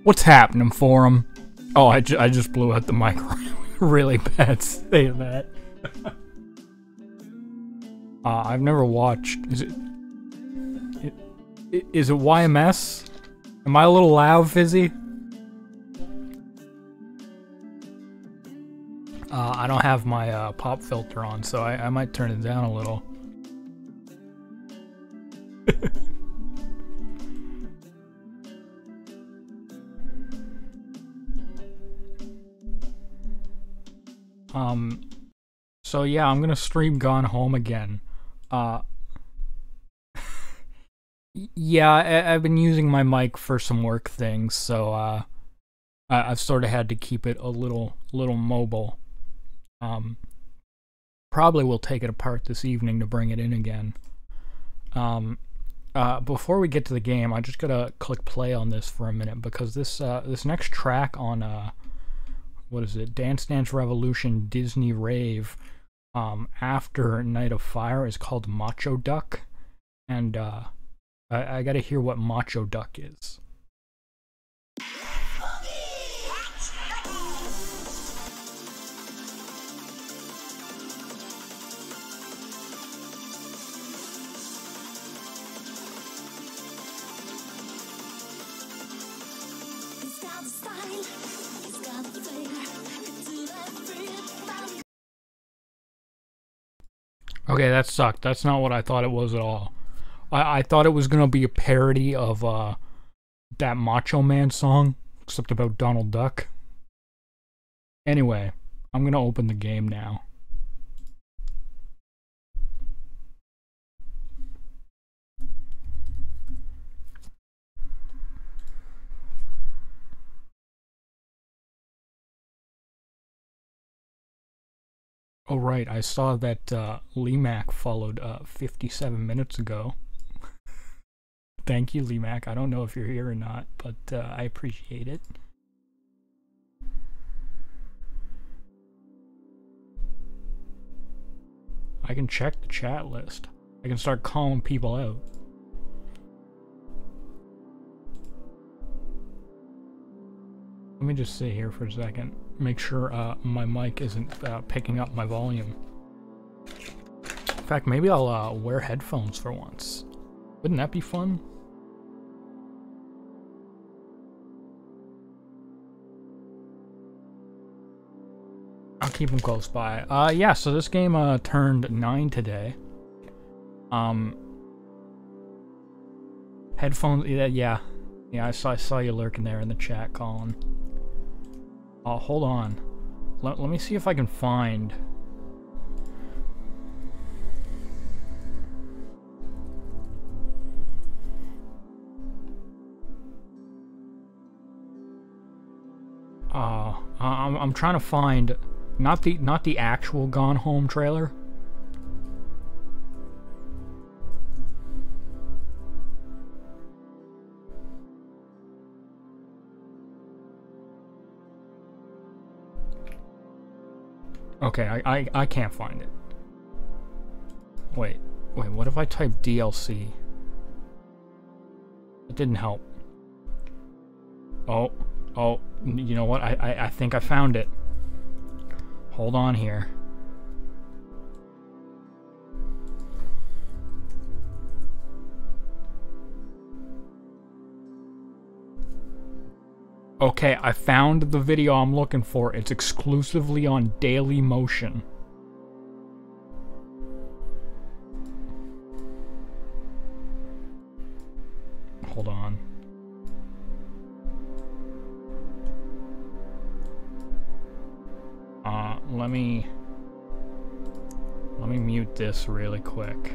What's happening for him? Oh, I just blew out the mic really bad saying that. I've never watched. Is it YMS? Am I a little loud, Fizzy? I don't have my pop filter on, so I might turn it down a little. So yeah, I'm gonna stream Gone Home again. Yeah, I've been using my mic for some work things, so I've sort of had to keep it a little mobile. Probably will take it apart this evening to bring it in again. Before we get to the game, I just gotta click play on this for a minute because this next track on what is it? Dance Dance Revolution Disney Rave after Night of Fire is called Macho Duck, and I gotta hear what Macho Duck is. Okay, that sucked. That's not what I thought it was at all. I thought it was gonna be a parody of that Macho Man song, except about Donald Duck. Anyway, I'm gonna open the game now. Oh right, I saw that Limac followed 57 minutes ago. Thank you, Limac. I don't know if you're here or not, but I appreciate it. I can check the chat list. I can start calling people out. Let me just sit here for a second. Make sure my mic isn't picking up my volume. In fact, maybe I'll wear headphones for once. Wouldn't that be fun? I'll keep them close by. Yeah, so this game turned 9 today. Headphones, yeah, I saw you lurking there in the chat, Colin. Hold on. Let me see if I can find. I'm trying to find not the actual Gone Home trailer. Okay, I can't find it. Wait, what if I type DLC? It didn't help. Oh, you know what? I think I found it. Hold on here. Okay, I found the video I'm looking for. It's exclusively on Daily Motion. Hold on. Let me mute this really quick.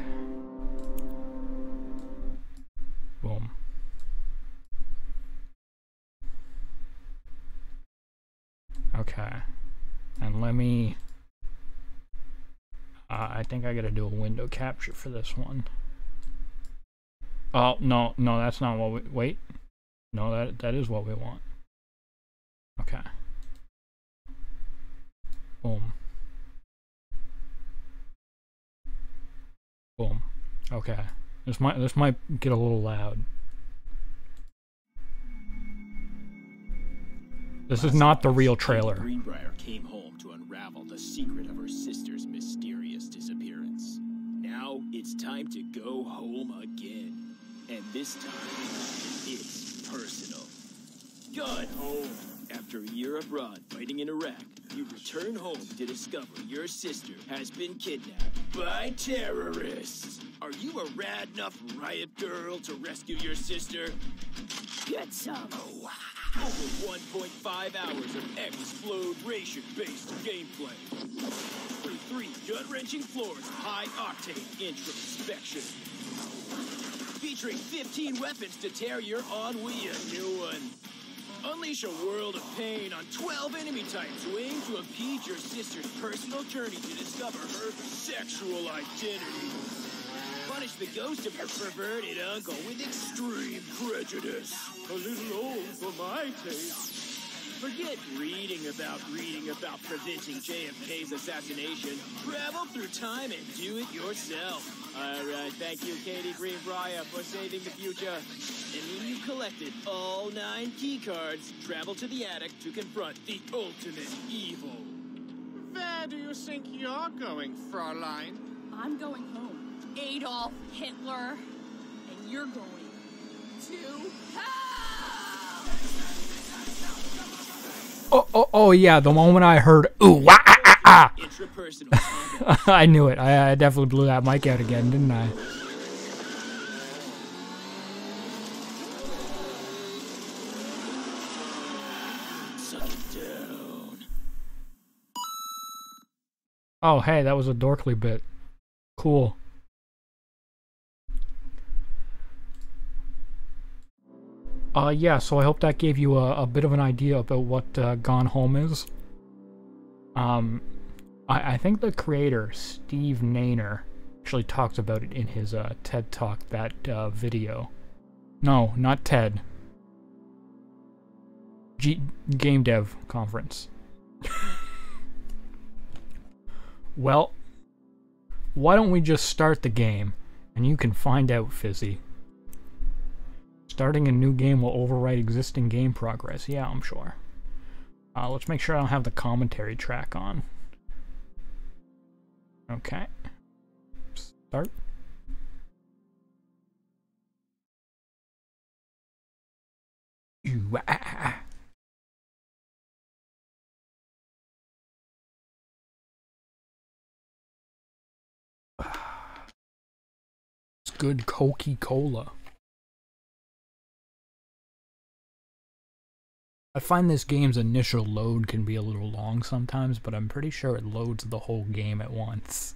Boom. Okay. And let me I think I gotta do a window capture for this one. Oh, no, that's not what we... Wait. No, that is what we want. Okay. Boom. Boom. Okay. This might get a little loud. This is not the real Katie trailer. Greenbrier came home to unravel the secret of her sister's mysterious disappearance. Now it's time to go home again. And this time, it's personal. Gone home. After a year abroad fighting in Iraq, you return home to discover your sister has been kidnapped by terrorists. Are you a rad enough riot girl to rescue your sister? Get some. Over 1.5 hours of exploration-based gameplay. Through 3 gut-wrenching floors of high-octane introspection. Featuring 15 weapons to tear your ennui a new one. Unleash a world of pain on 12 enemy types who aim to impede your sister's personal journey to discover her sexual identity. Punish the ghost of your perverted uncle with extreme prejudice. A little old for my taste. Forget reading about preventing JFK's assassination. Travel through time and do it yourself. Alright, thank you, Katie Greenbrier, for saving the future. And when you've collected all 9 key cards, travel to the attic to confront the ultimate evil. Where do you think you're going, Fräulein? I'm going home. Adolf Hitler. And you're going to hell! Oh, yeah, the moment I heard, ooh, wah, ah, ah, ah. Intrapersonal. I knew it. I definitely blew that mic out again, didn't I? Suck it down. Oh, hey, that was a Dorkly bit. Cool. Yeah, so I hope that gave you a bit of an idea about what Gone Home is. I think the creator, Steve Nainer, actually talked about it in his TED Talk, that video. No, not TED. Game Dev Conference. Well, why don't we just start the game, and you can find out, Fizzy. Starting a new game will overwrite existing game progress. Yeah, I'm sure. Let's make sure I don't have the commentary track on. Okay. Start. It's good Coca-Cola. I find this game's initial load can be a little long sometimes, but I'm pretty sure it loads the whole game at once.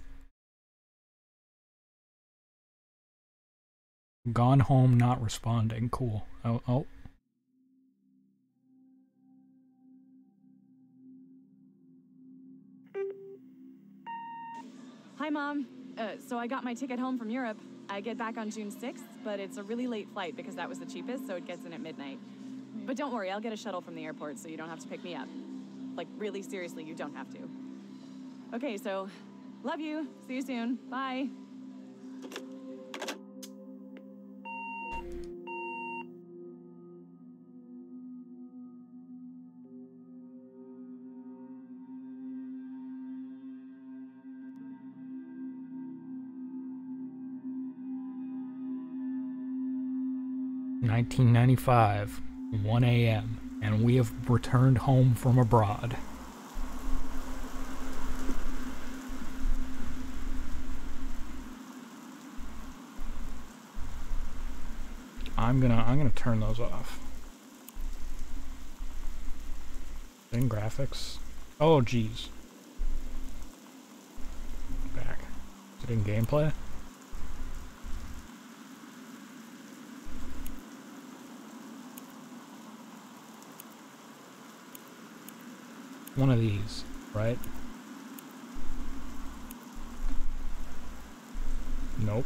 Gone Home not responding. Cool. Oh. Hi, Mom. So I got my ticket home from Europe. I get back on June 6th, but it's a really late flight because that was the cheapest, so it gets in at midnight. But don't worry, I'll get a shuttle from the airport so you don't have to pick me up. Like, really seriously, you don't have to. Okay, so, love you. See you soon. Bye. $1995, 1 a.m., and we have returned home from abroad. I'm gonna turn those off. In graphics. Oh geez. Back. Is it in gameplay? One of these, right? Nope.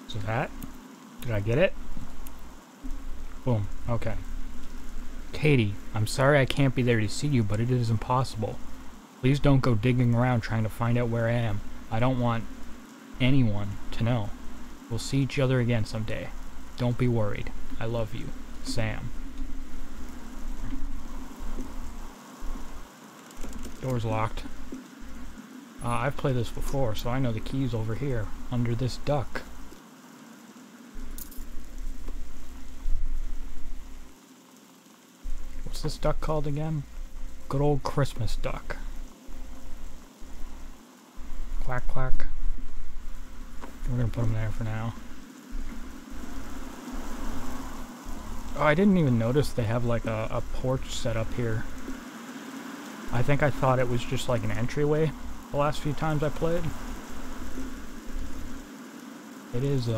So that? Did I get it? Boom. Okay. Katie, I'm sorry I can't be there to see you, but it is impossible. Please don't go digging around trying to find out where I am. I don't want... anyone to know. We'll see each other again someday. Don't be worried. I love you. Sam. Door's locked. I've played this before, so I know the key's over here, under this duck. What's this duck called again? Good old Christmas duck. Quack, quack. We're gonna put him there for now. Oh, I didn't even notice they have like a porch set up here. I think I thought it was just like an entryway the last few times I played. It is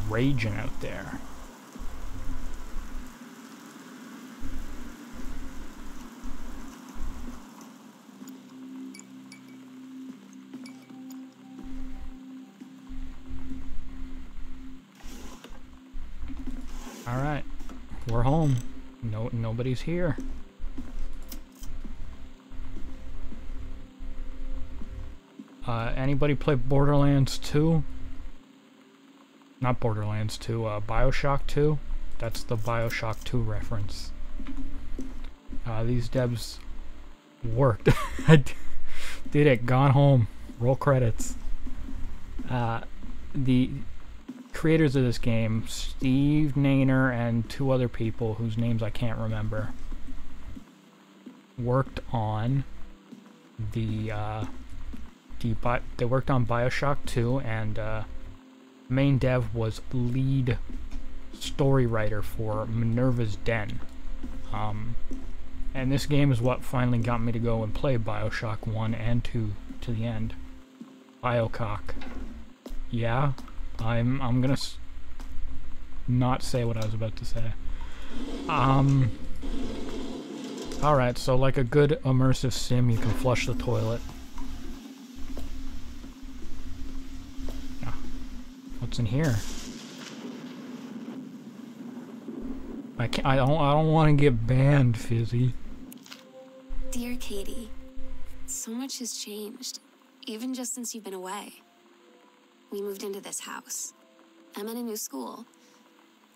raging out there. Alright, we're home. Nobody's here. Anybody play Borderlands 2? Not Borderlands 2, Bioshock 2? That's the Bioshock 2 reference. These devs worked. I did it, gone home. Roll credits. The creators of this game, Steve Nainer and 2 other people whose names I can't remember, worked on they worked on Bioshock 2, and main dev was lead story writer for Minerva's Den. And this game is what finally got me to go and play Bioshock 1 and 2 to the end. Biocock. Yeah, I'm gonna not say what I was about to say. Alright, so like a good immersive sim, you can flush the toilet. What's in here? I don't want to get banned, Fizzy. Dear Katie, so much has changed, even just since you've been away. We moved into this house. I'm in a new school,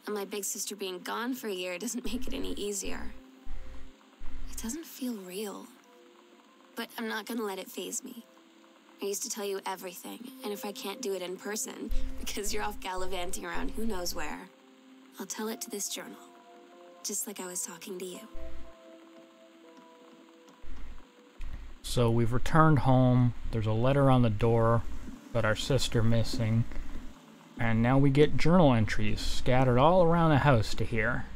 and my big sister being gone for a year doesn't make it any easier. It doesn't feel real, but I'm not gonna let it faze me. I used to tell you everything, and if I can't do it in person, because you're off gallivanting around who knows where, I'll tell it to this journal, just like I was talking to you. So we've returned home, there's a letter on the door about our sister missing, and now we get journal entries scattered all around the house to here.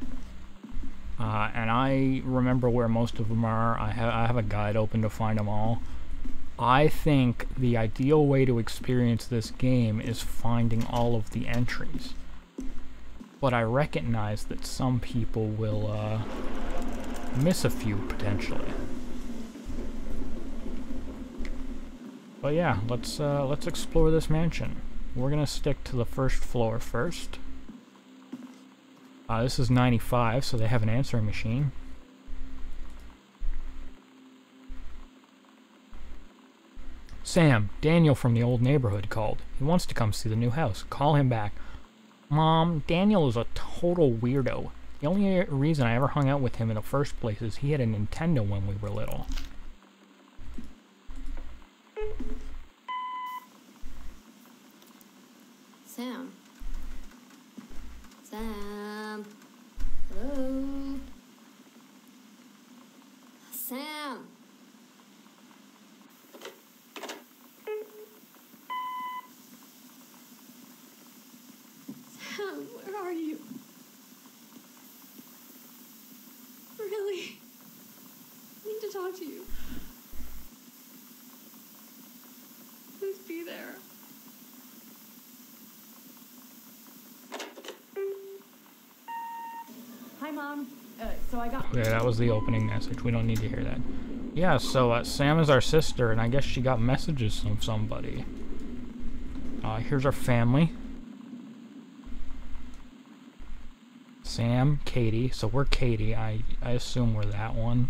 And I remember where most of them are. I have a guide open to find them all. I think the ideal way to experience this game is finding all of the entries. But I recognize that some people will miss a few potentially. But yeah, let's explore this mansion. We're gonna stick to the first floor first. This is 95, so they have an answering machine. Sam, Daniel from the old neighborhood called. He wants to come see the new house. Call him back. Mom, Daniel is a total weirdo. The only reason I ever hung out with him in the first place is he had a Nintendo when we were little. Sam. Sam. Hello. Sam. Sam, where are you? Really? I need to talk to you. Please be there. Hi, Mom. So I got... Yeah, that was the opening message. We don't need to hear that. Yeah, so Sam is our sister, and I guess she got messages from somebody. Here's our family. Sam, Katie. So we're Katie. I assume we're that one.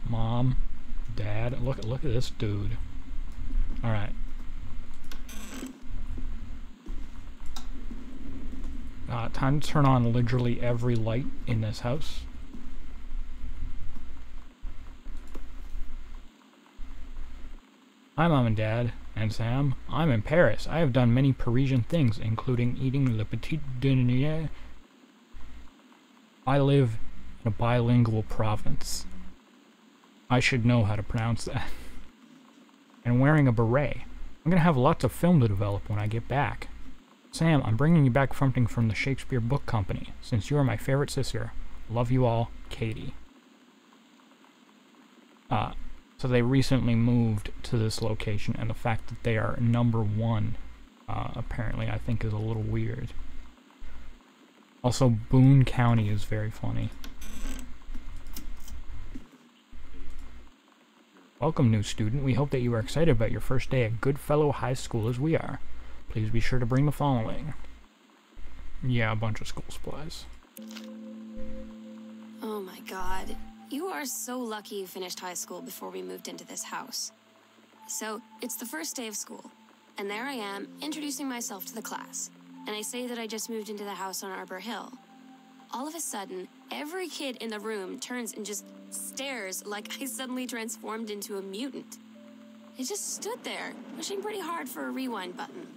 Mom, Dad. Look at this dude. All right. Time to turn on literally every light in this house. Hi, Mom and Dad, and Sam. I'm in Paris. I have done many Parisian things, including eating le petit déjeuner. I live in a bilingual province. I should know how to pronounce that. And wearing a beret. I'm gonna have lots of film to develop when I get back. Sam, I'm bringing you back something from the Shakespeare Book Company, since you are my favorite sister. Love you all, Katie. So they recently moved to this location, and the fact that they are #1, apparently, I think is a little weird. Also, Boone County is very funny. Welcome, new student. We hope that you are excited about your first day at Goodfellow High School as we are. Please be sure to bring the following. Yeah, a bunch of school supplies. Oh my god. You are so lucky you finished high school before we moved into this house. So, it's the first day of school, and there I am, introducing myself to the class. And I say that I just moved into the house on Arbor Hill. All of a sudden, every kid in the room turns and just stares like I suddenly transformed into a mutant. I just stood there, wishing pretty hard for a rewind button.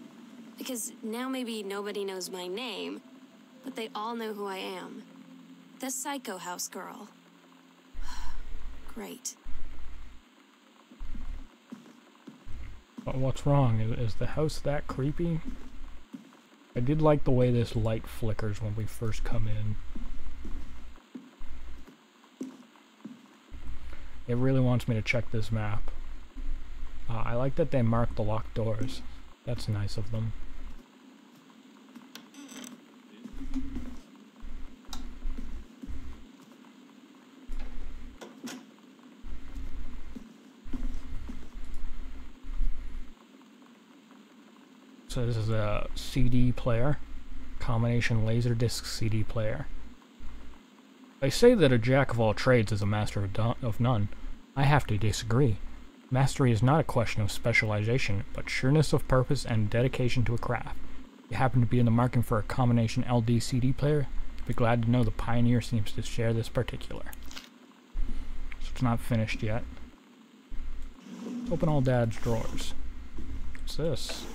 Because now maybe nobody knows my name, but they all know who I am. The Psycho House girl. Great. What's wrong? Is the house that creepy? I did like the way this light flickers when we first come in. It really wants me to check this map. I like that they mark the locked doors. That's nice of them. So this is a CD player, combination Laserdisc CD player. They say that a jack of all trades is a master of none. I have to disagree. Mastery is not a question of specialization, but sureness of purpose and dedication to a craft. If you happen to be in the market for a combination LD CD player, you'll be glad to know the Pioneer seems to share this particular. So it's not finished yet. Let's open all Dad's drawers. What's this?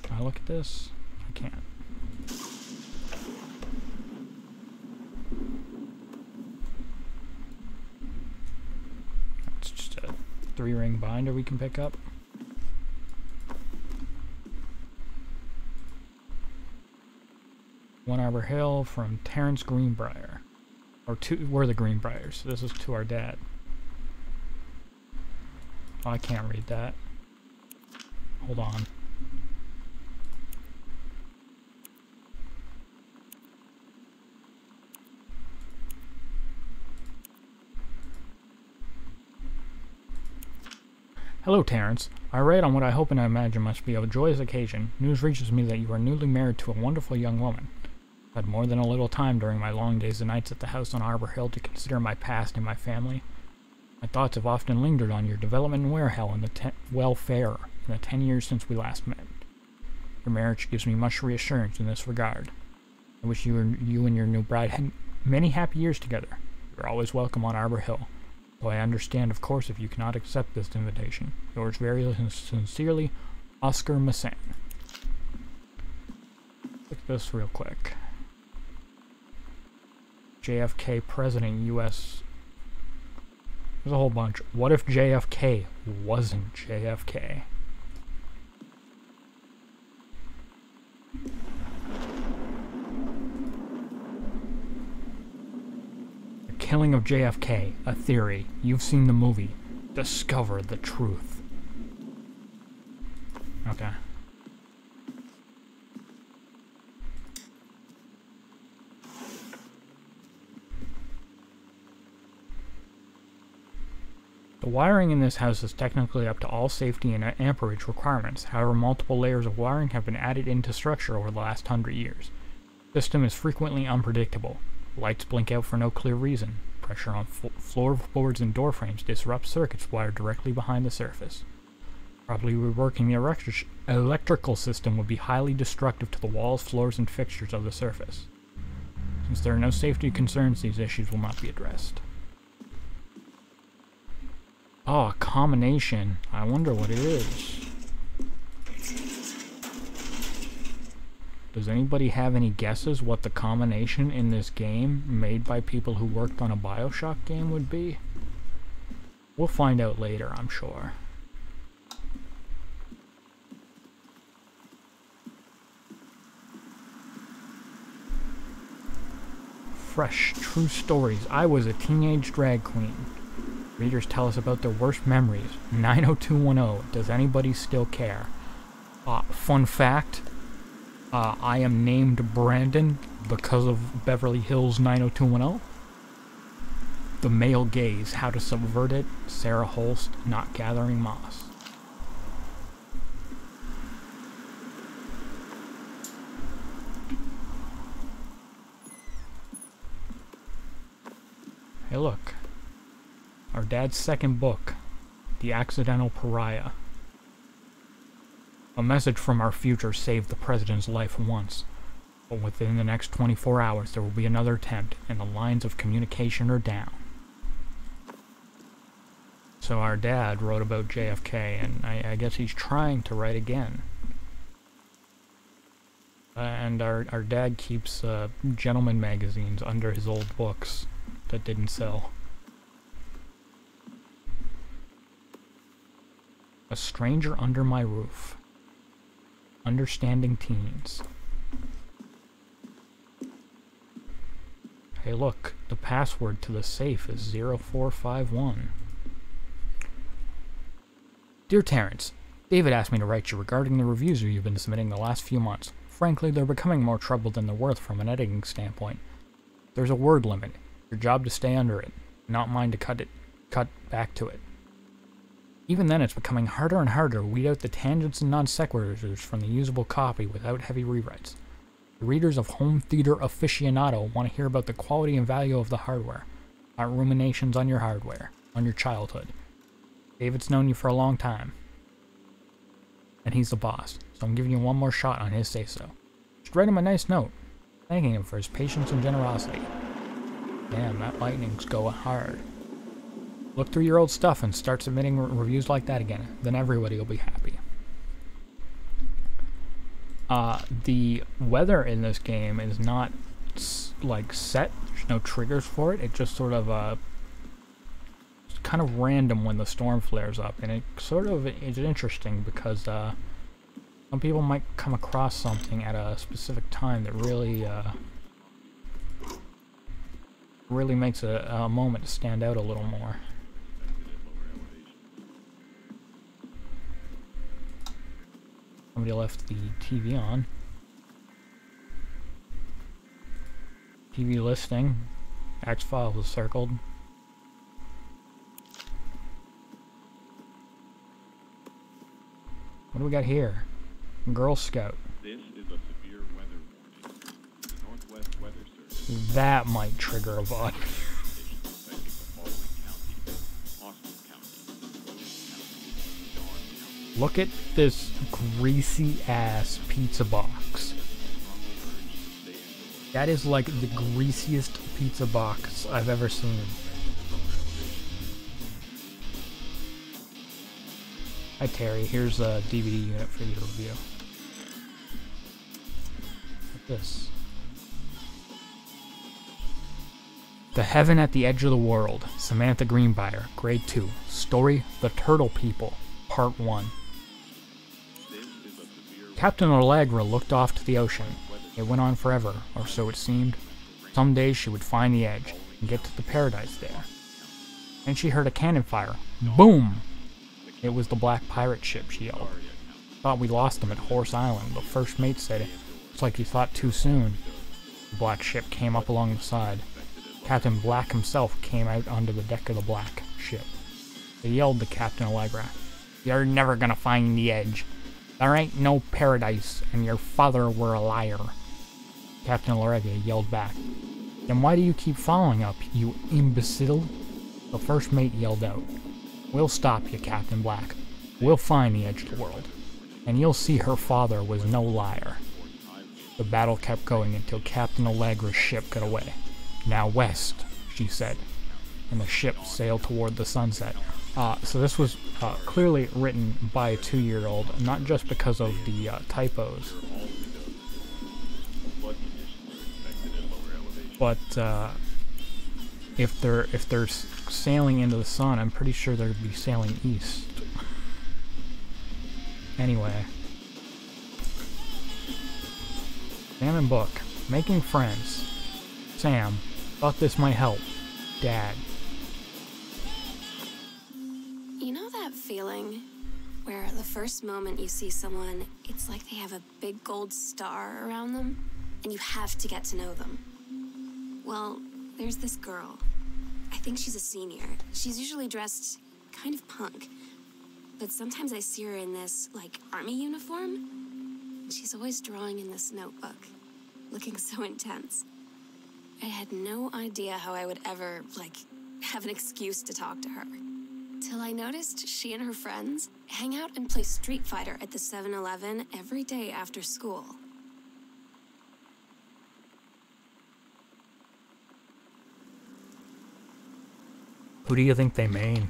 Can I look at this? I can't. It's just a 3-ring binder we can pick up. One Arbor Hill from Terrence Greenbrier. Or we're the Greenbriers. This is to our dad. Oh, I can't read that. Hold on. Hello, Terrence. I write on what I hope and I imagine must be a joyous occasion. News reaches me that you are newly married to a wonderful young woman. I've had more than a little time during my long days and nights at the house on Arbor Hill to consider my past and my family. My thoughts have often lingered on your development and welfare in the 10 years since we last met. Your marriage gives me much reassurance in this regard. I wish you and your new bride had many happy years together. You are always welcome on Arbor Hill. Though I understand, of course, if you cannot accept this invitation. Yours very sincerely, Oscar Massan. Look at this real quick. JFK President, U.S. There's a whole bunch. What if JFK wasn't JFK? Killing of JFK, a theory. You've seen the movie. Discover the truth. Okay. The wiring in this house is technically up to all safety and amperage requirements. However, multiple layers of wiring have been added into structure over the last 100 years. The system is frequently unpredictable. Lights blink out for no clear reason. Pressure on floorboards and door frames disrupts circuits wired directly behind the surface. Probably reworking the electrical system would be highly destructive to the walls, floors, and fixtures of the surface. Since there are no safety concerns, these issues will not be addressed. Oh, a combination. I wonder what it is. Does anybody have any guesses what the combination in this game made by people who worked on a BioShock game would be? We'll find out later, I'm sure. Fresh, true stories. I was a teenage drag queen. Readers tell us about their worst memories. 90210. Does anybody still care? Fun fact. I am named Brandon because of Beverly Hills 90210. The Male Gaze. How to Subvert It. Sarah Holst. Not Gathering Moss. Hey look, our dad's second book, The Accidental Pariah. A message from our future saved the president's life once, but within the next 24 hours there will be another attempt and the lines of communication are down. So our dad wrote about JFK, and I guess he's trying to write again. And our dad keeps gentleman magazines under his old books that didn't sell. A Stranger Under My Roof. Understanding Teens. Hey look, the password to the safe is 0451. Dear Terrence, David asked me to write you regarding the reviews you've been submitting the last few months. Frankly, they're becoming more trouble than they're worth from an editing standpoint. There's a word limit. Your job to stay under it, not mine to cut back to it. Even then, it's becoming harder and harder to weed out the tangents and non sequiturs from the usable copy without heavy rewrites. The readers of Home Theater Aficionado want to hear about the quality and value of the hardware, not ruminations on your hardware, on your childhood. David's known you for a long time, and he's the boss, so I'm giving you one more shot on his say-so. Just write him a nice note, thanking him for his patience and generosity. Damn, that lightning's going hard. Look through your old stuff and start submitting reviews like that again. Then everybody will be happy. The weather in this game is not like set. There's no triggers for it. It just sort of it's kind of random when the storm flares up, and it sort of is interesting because some people might come across something at a specific time that really really makes a moment stand out a little more. Somebody left the TV on. TV listing. X-Files is circled. What do we got here? Girl Scout. This is a severe weather warning. The Northwest Weather Service. That might trigger a bot. Look at this greasy ass pizza box. That is like the greasiest pizza box I've ever seen. Hi Terry, here's a DVD unit for you to review. Look at this. The Heaven at the Edge of the World, Samantha Greenbrier, Grade 2. Story, The Turtle People, Part 1. Captain Allegra looked off to the ocean. It went on forever, or so it seemed. Some day she would find the edge, and get to the paradise there. And she heard a cannon fire. Boom! It was the black pirate ship, she yelled. Thought we lost them at Horse Island, but first mate said, "It's like you thought too soon." The black ship came up along the side. Captain Black himself came out onto the deck of the black ship. They yelled to Captain Allegra, "You're never gonna find the edge. There ain't no paradise, and your father were a liar." Captain Allegra yelled back, "Then why do you keep following up, you imbecile?" The first mate yelled out, "We'll stop you, Captain Black. We'll find the edge of the world, and you'll see her father was no liar. The battle kept going until Captain Allegra's ship got away. Now west, she said, and the ship sailed toward the sunset. So this was clearly written by a 2-year-old, not just because of the typos, but if they're sailing into the sun, I'm pretty sure they'd be sailing east. Anyway, Sam and Book, making friends. Sam, thought this might help. Dad. You know that feeling where the first moment you see someone, it's like they have a big gold star around them, and you have to get to know them? Well, there's this girl. I think she's a senior. She's usually dressed kind of punk, but sometimes I see her in this, like, army uniform, and she's always drawing in this notebook, looking so intense. I had no idea how I would ever, like, have an excuse to talk to her. Till I noticed she and her friends hang out and play Street Fighter at the 7-Eleven every day after school. Who do you think they main?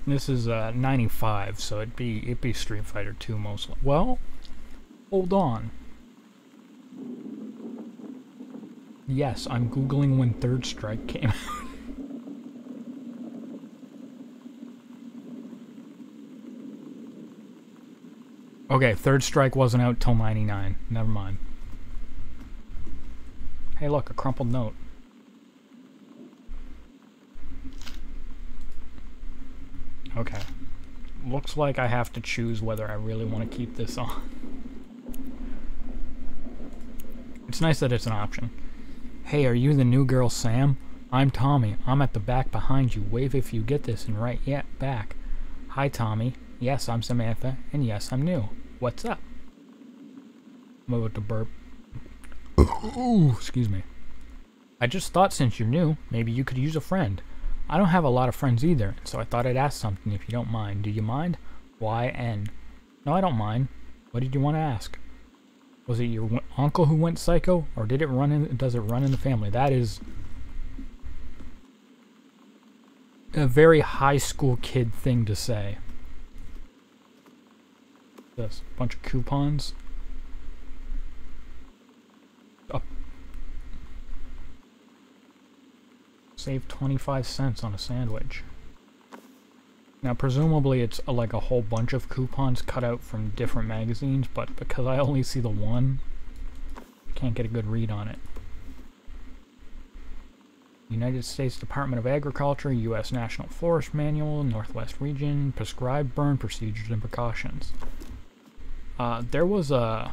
This is 95, so it'd be Street Fighter 2 mostly. Well, hold on. Yes, I'm googling when Third Strike came out. Okay, Third Strike wasn't out till 99. Never mind. Hey look, a crumpled note. Okay. Looks like I have to choose whether I really want to keep this on. It's nice that it's an option. Hey, are you the new girl, Sam? I'm Tommy. I'm at the back behind you. Wave if you get this and right back. Hi, Tommy. Yes, I'm Samantha. And yes, I'm new. What's up? I'm about to burp. Ooh, excuse me. I just thought since you're new, maybe you could use a friend. I don't have a lot of friends either, so I thought I'd ask something if you don't mind. Do you mind? YN. No, I don't mind. What did you want to ask? Was it your uncle who went psycho, or does it run in the family? That is a very high school kid thing to say. This bunch of coupons. Save 25 cents on a sandwich. Now presumably it's like a whole bunch of coupons cut out from different magazines, but because I only see the one, I can't get a good read on it. United States Department of Agriculture, U.S. National Forest Manual, Northwest Region, prescribed burn procedures and precautions. There was a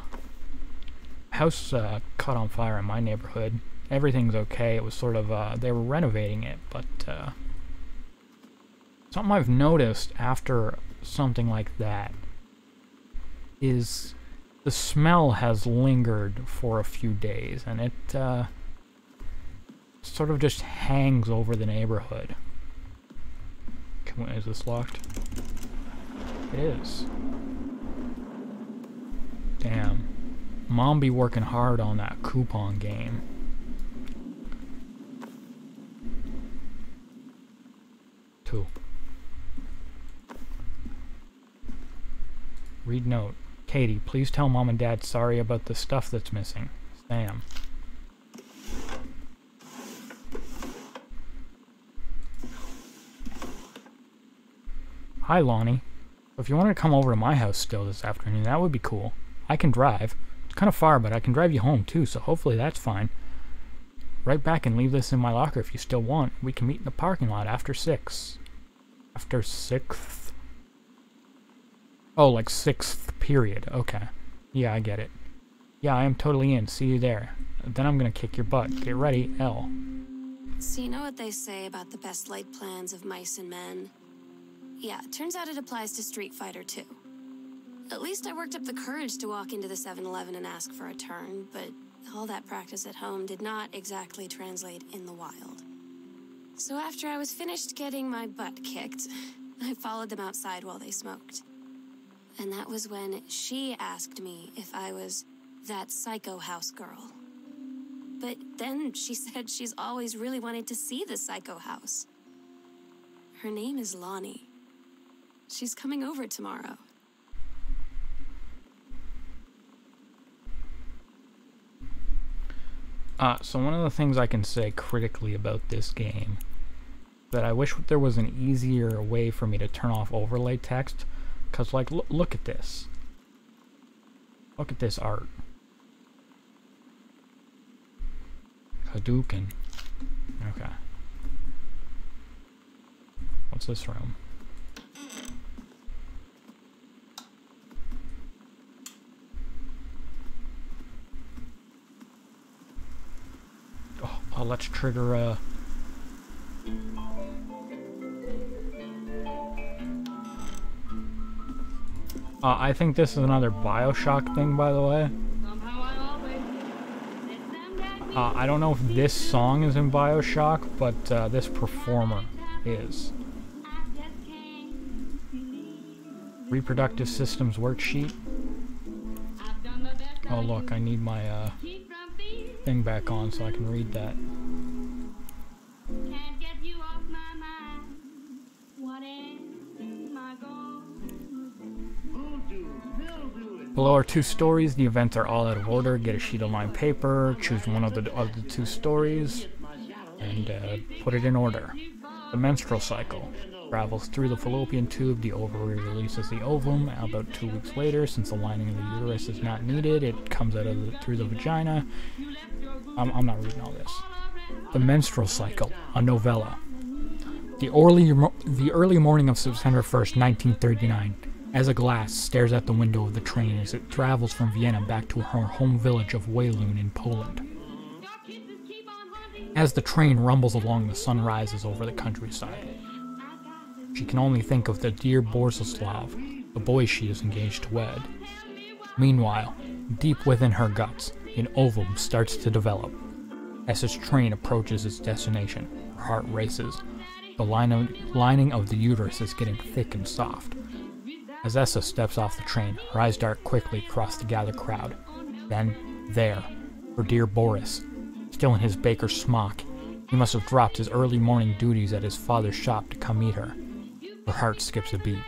house caught on fire in my neighborhood. Everything's okay. It was sort of, they were renovating it, but something I've noticed after something like that is the smell has lingered for a few days, and it sort of just hangs over the neighborhood. Is this locked? It is. Damn. Mom be working hard on that coupon game. Two. Read note. Katie, please tell Mom and Dad sorry about the stuff that's missing. Sam. Hi, Lonnie. If you wanted to come over to my house still this afternoon, that would be cool. I can drive. It's kind of far, but I can drive you home too, so hopefully that's fine. Right back and leave this in my locker if you still want. We can meet in the parking lot after 6. After 6th? Oh, like 6th period. Okay. Yeah, I get it. Yeah, I am totally in. See you there. Then I'm gonna kick your butt. Get ready, L. So you know what they say about the best laid plans of mice and men? Yeah, it turns out it applies to Street Fighter too. At least I worked up the courage to walk into the 7-Eleven and ask for a turn, but all that practice at home did not exactly translate in the wild. So after I was finished getting my butt kicked, I followed them outside while they smoked. And that was when she asked me if I was that psycho house girl. But then she said she's always really wanted to see the psycho house. Her name is Lonnie. She's coming over tomorrow. So one of the things I can say critically about this game, that I wish there was an easier way for me to turn off overlay text, because, like, look at this. Look at this art. Hadouken. Okay. What's this room? Oh, let's trigger I think this is another BioShock thing, by the way. I don't know if this song is in BioShock, but this performer is. Reproductive Systems Worksheet. Oh look, I need my thing back on so I can read that. Below are 2 stories. The events are all out of order. Get a sheet of lined paper, choose one of the 2 stories, and put it in order. The menstrual cycle travels through the fallopian tube. The ovary releases the ovum. About 2 weeks later, since the lining of the uterus is not needed, it comes out of through the vagina. I'm not reading all this. The menstrual cycle, a novella. The early morning of September 1st, 1939. Essa Glass stares out the window of the train as it travels from Vienna back to her home village of Walloon in Poland. As the train rumbles along, the sun rises over the countryside. She can only think of the dear Borislav, the boy she is engaged to wed. Meanwhile, deep within her guts, an ovum starts to develop. As this train approaches its destination, her heart races. The lining of the uterus is getting thick and soft. As Essa steps off the train, her eyes dart quickly across the gathered crowd. Then, there, her dear Boris, still in his baker's smock. He must have dropped his early morning duties at his father's shop to come meet her. Her heart skips a beat.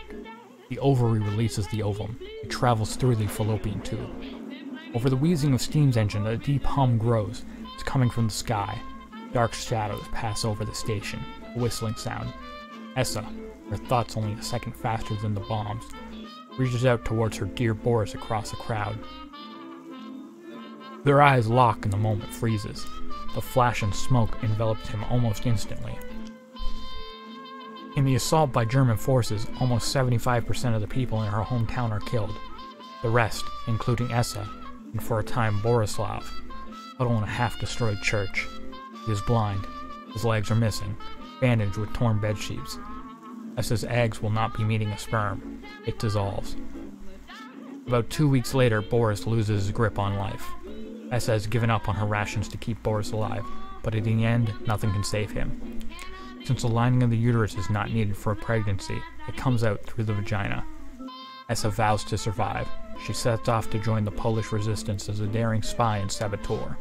The ovary releases the ovum. It travels through the fallopian tube. Over the wheezing of steam's engine, a deep hum grows. It's coming from the sky. Dark shadows pass over the station. A whistling sound. Essa, her thoughts only a second faster than the bombs, reaches out towards her dear Boris across the crowd. Their eyes lock and the moment freezes. The flash and smoke enveloped him almost instantly. In the assault by German forces, almost 75% of the people in her hometown are killed. The rest, including Essa, and for a time Borislav, huddle in a half-destroyed church. He is blind. His legs are missing, bandaged with torn bedsheets. Essa's eggs will not be meeting a sperm. It dissolves. About 2 weeks later, Boris loses his grip on life. Essa has given up on her rations to keep Boris alive, but in the end, nothing can save him. Since the lining of the uterus is not needed for a pregnancy, it comes out through the vagina. Essa vows to survive. She sets off to join the Polish resistance as a daring spy and saboteur.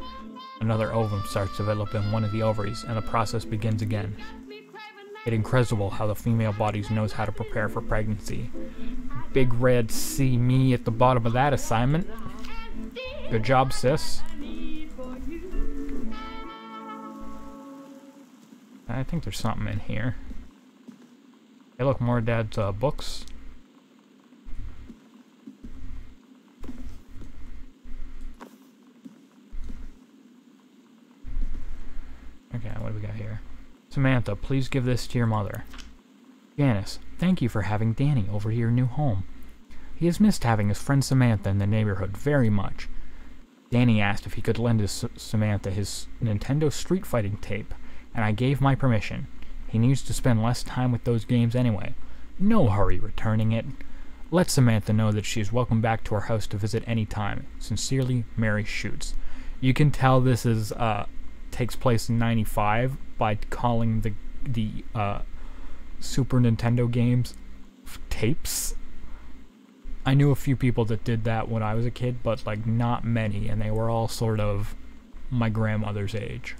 Another ovum starts to develop in one of the ovaries, and the process begins again. It's incredible how the female body knows how to prepare for pregnancy. Big red see me at the bottom of that assignment. Good job, sis. I think there's something in here. Hey, look, more Dad's books. Okay, what do we got here? Samantha, please give this to your mother. Janice, thank you for having Danny over to your new home. He has missed having his friend Samantha in the neighborhood very much. Danny asked if he could lend Samantha his Nintendo Street Fighting tape, and I gave my permission. He needs to spend less time with those games anyway. No hurry returning it. Let Samantha know that she is welcome back to our house to visit any time. Sincerely, Mary Shoots. You can tell this is takes place in '95 by calling Super Nintendo games tapes. I knew a few people that did that when I was a kid, but like not many, and they were all sort of my grandmother's age.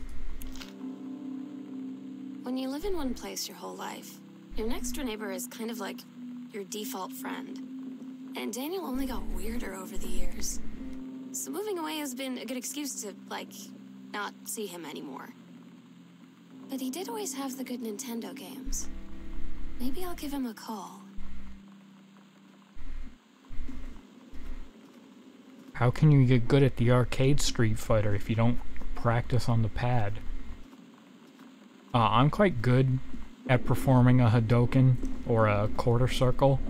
When you live in one place your whole life, your next door neighbor is kind of like your default friend. And Daniel only got weirder over the years. So moving away has been a good excuse to, like, not see him anymore. But he did always have the good Nintendo games. Maybe I'll give him a call. How can you get good at the arcade Street Fighter if you don't practice on the pad? I'm quite good at performing a Hadoken or a quarter circle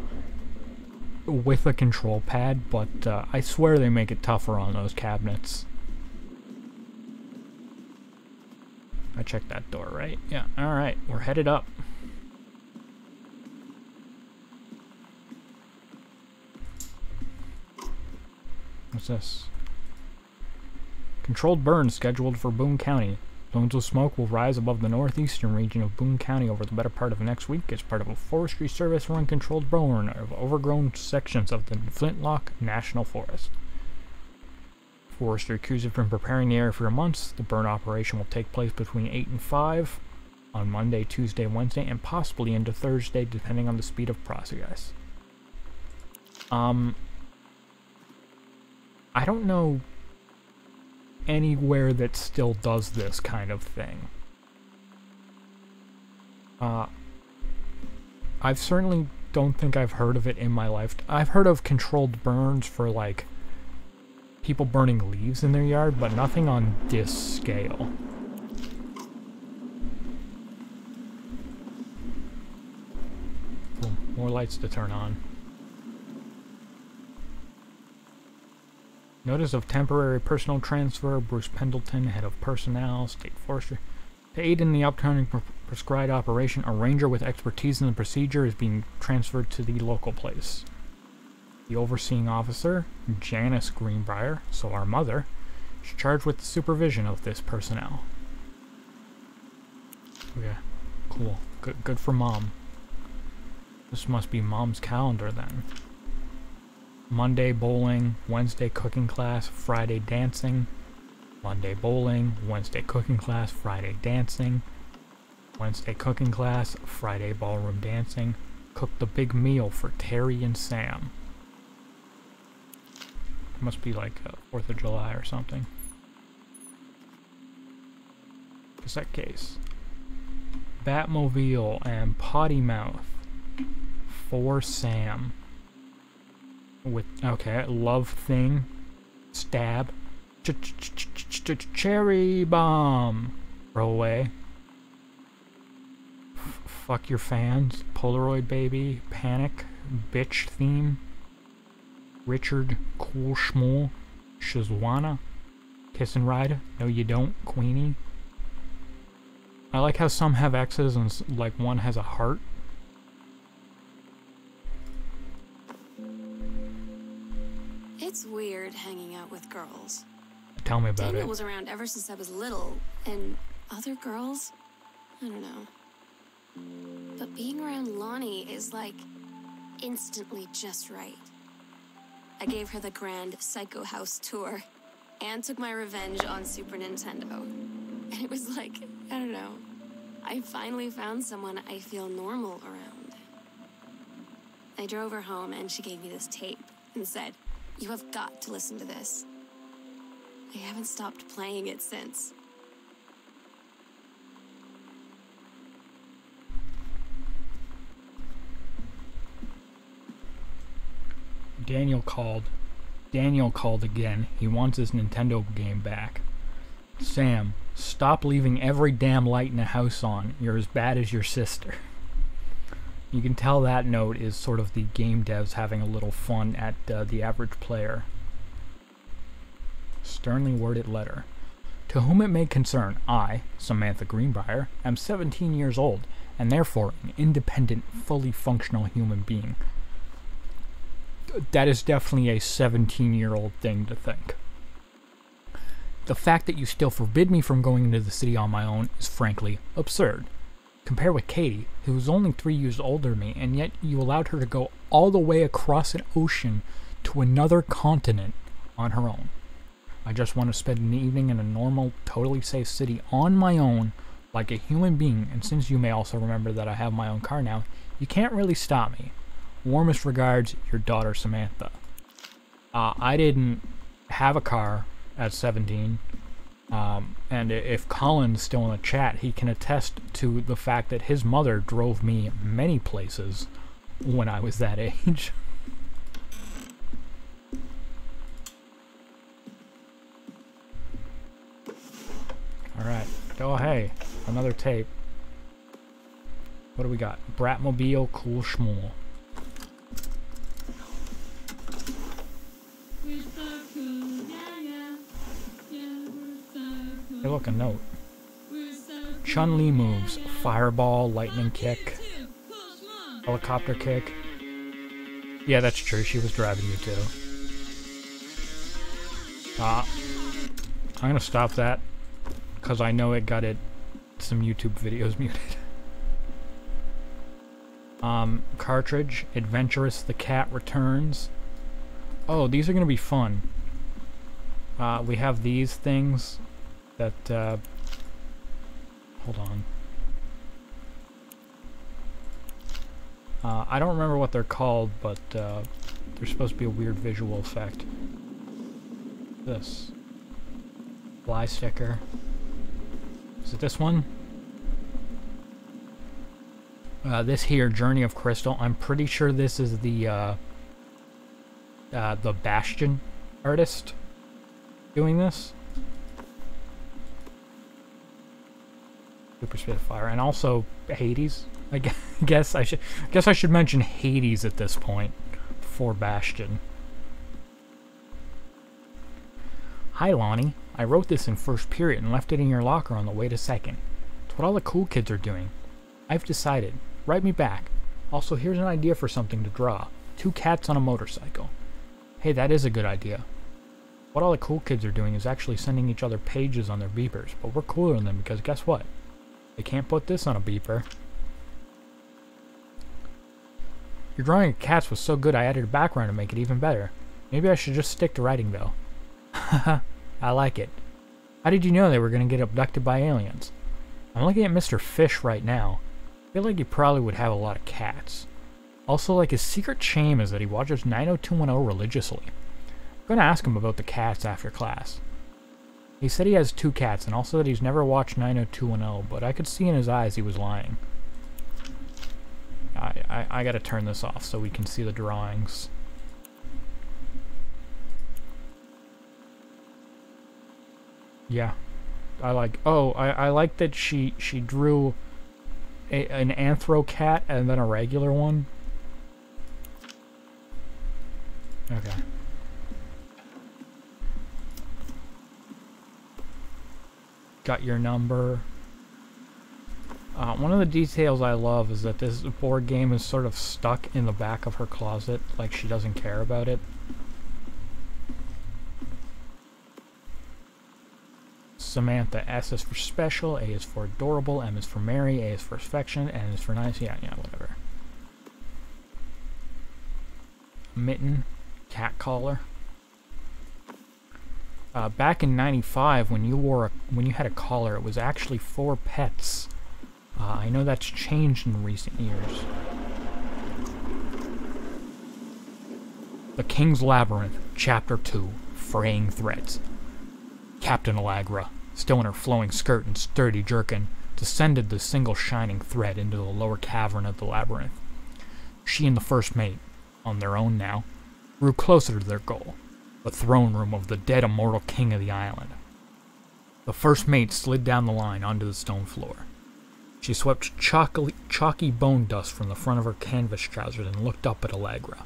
with a control pad, but I swear they make it tougher on those cabinets. I checked that door, right? Yeah, alright, we're headed up. What's this? Controlled burn scheduled for Boone County. Zones of smoke will rise above the northeastern region of Boone County over the better part of next week as part of a Forestry Service-run controlled burn of overgrown sections of the Flintlock National Forest. Forestry crews have been preparing the area for months. The burn operation will take place between 8 and 5 on Monday, Tuesday, Wednesday, and possibly into Thursday, depending on the speed of progress. I don't know anywhere that still does this kind of thing. I've certainly don't think I've heard of it in my life. I've heard of controlled burns for like people burning leaves in their yard, but nothing on this scale. Cool. More lights to turn on. Notice of temporary personal transfer. Bruce Pendleton, head of personnel, State Forestry. To aid in the upcoming prescribed operation, a ranger with expertise in the procedure is being transferred to the local place. The overseeing officer, Janice Greenbrier, so our mother, is charged with the supervision of this personnel. Okay, cool. Good for Mom. This must be Mom's calendar then. Monday bowling, Wednesday cooking class, Friday dancing. Monday bowling, Wednesday cooking class, Friday dancing. Wednesday cooking class, Friday ballroom dancing. Cook the big meal for Terry and Sam. It must be like 4th of July or something. Cassette case. Batmobile and Potty Mouth for Sam. With, okay, love thing, stab, cherry bomb, throw away, fuck your fans, Polaroid baby, panic, bitch theme, Richard, cool schmool, Shazwana, kiss and ride, no you don't, Queenie. I like how some have X's and like one has a heart. It's weird hanging out with girls. Tell me about Daniel it. was around ever since I was little, and other girls? I don't know. But being around Lonnie is like instantly just right. I gave her the grand Psycho House tour and took my revenge on Super Nintendo. And it was like, I don't know, I finally found someone I feel normal around. I drove her home and she gave me this tape and said, "You have got to listen to this." I haven't stopped playing it since. Daniel called again. He wants his Nintendo game back. Sam, stop leaving every damn light in the house on. You're as bad as your sister. You can tell that note is sort of the game devs having a little fun at the average player. Sternly worded letter. To whom it may concern, I, Samantha Greenbrier, am 17 years old, and therefore an independent, fully functional human being. That is definitely a 17-year-old thing to think. The fact that you still forbid me from going into the city on my own is frankly absurd. Compared with Katie, who was only 3 years older than me, and yet you allowed her to go all the way across an ocean to another continent on her own. I just want to spend an evening in a normal, totally safe city on my own, like a human being, and since you may also remember that I have my own car now, you can't really stop me. Warmest regards, your daughter Samantha. I didn't have a car at 17, and if Colin's still in the chat, he can attest to the fact that his mother drove me many places when I was that age. Alright. Oh, hey. Another tape. What do we got? Bratmobile Cool Schmool. Hey, look, a note. Chun-Li moves. Fireball, lightning kick, helicopter kick. Yeah, that's true. She was driving you too. I'm gonna stop that because I know it got some YouTube videos muted. Cartridge, Adventurous the Cat Returns. Oh, these are gonna be fun. We have these things that, hold on. I don't remember what they're called, but, they're supposed to be a weird visual effect. This. Fly sticker. Is it this one? This here, Journey of Crystal. I'm pretty sure this is the Bastion artist doing this. Super Spitfire, and also Hades. I guess I should mention Hades at this point for Bastion. Hi Lonnie, I wrote this in first period and left it in your locker on the way to second. It's what all the cool kids are doing. I've decided. Write me back. Also, here's an idea for something to draw. 2 cats on a motorcycle. Hey, that is a good idea. What all the cool kids are doing is actually sending each other pages on their beepers, but we're cooler than them because guess what? They can't put this on a beeper. Your drawing of cats was so good I added a background to make it even better. Maybe I should just stick to writing though. Haha, I like it. How did you know they were going to get abducted by aliens? I'm looking at Mr. Fish right now. I feel like he probably would have a lot of cats. Also, like, his secret shame is that he watches 90210 religiously. I'm going to ask him about the cats after class. He said he has 2 cats, and also that he's never watched 90210, but I could see in his eyes he was lying. I gotta turn this off so we can see the drawings. Yeah. I like that she drew an anthro cat and then a regular one. Okay. Got your number. One of the details I love is that this board game is sort of stuck in the back of her closet, like she doesn't care about it. Samantha. S is for special, A is for adorable, M is for merry, A is for affection, N is for nice. Yeah, whatever. Mitten. Cat collar. Back in '95, when you had a collar, it was actually for pets. I know that's changed in recent years. The King's Labyrinth, Chapter 2, Fraying Threads. Captain Allegra, still in her flowing skirt and sturdy jerkin, descended the single shining thread into the lower cavern of the labyrinth. She and the first mate, on their own now, grew closer to their goal, the throne room of the dead immortal king of the island. The first mate slid down the line onto the stone floor. She swept chalky bone dust from the front of her canvas trousers and looked up at Allegra.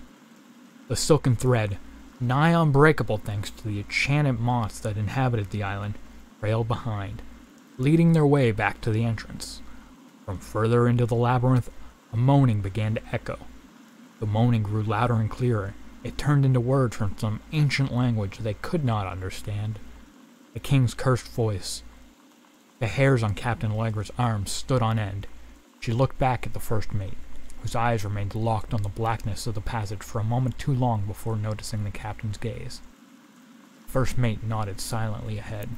The silken thread, nigh unbreakable thanks to the enchanted moths that inhabited the island, trailed behind, leading their way back to the entrance. From further into the labyrinth, a moaning began to echo. The moaning grew louder and clearer. It turned into words from some ancient language they could not understand. The king's cursed voice. The hairs on Captain Allegra's arms stood on end. She looked back at the first mate, whose eyes remained locked on the blackness of the passage for a moment too long before noticing the captain's gaze. First mate nodded silently ahead.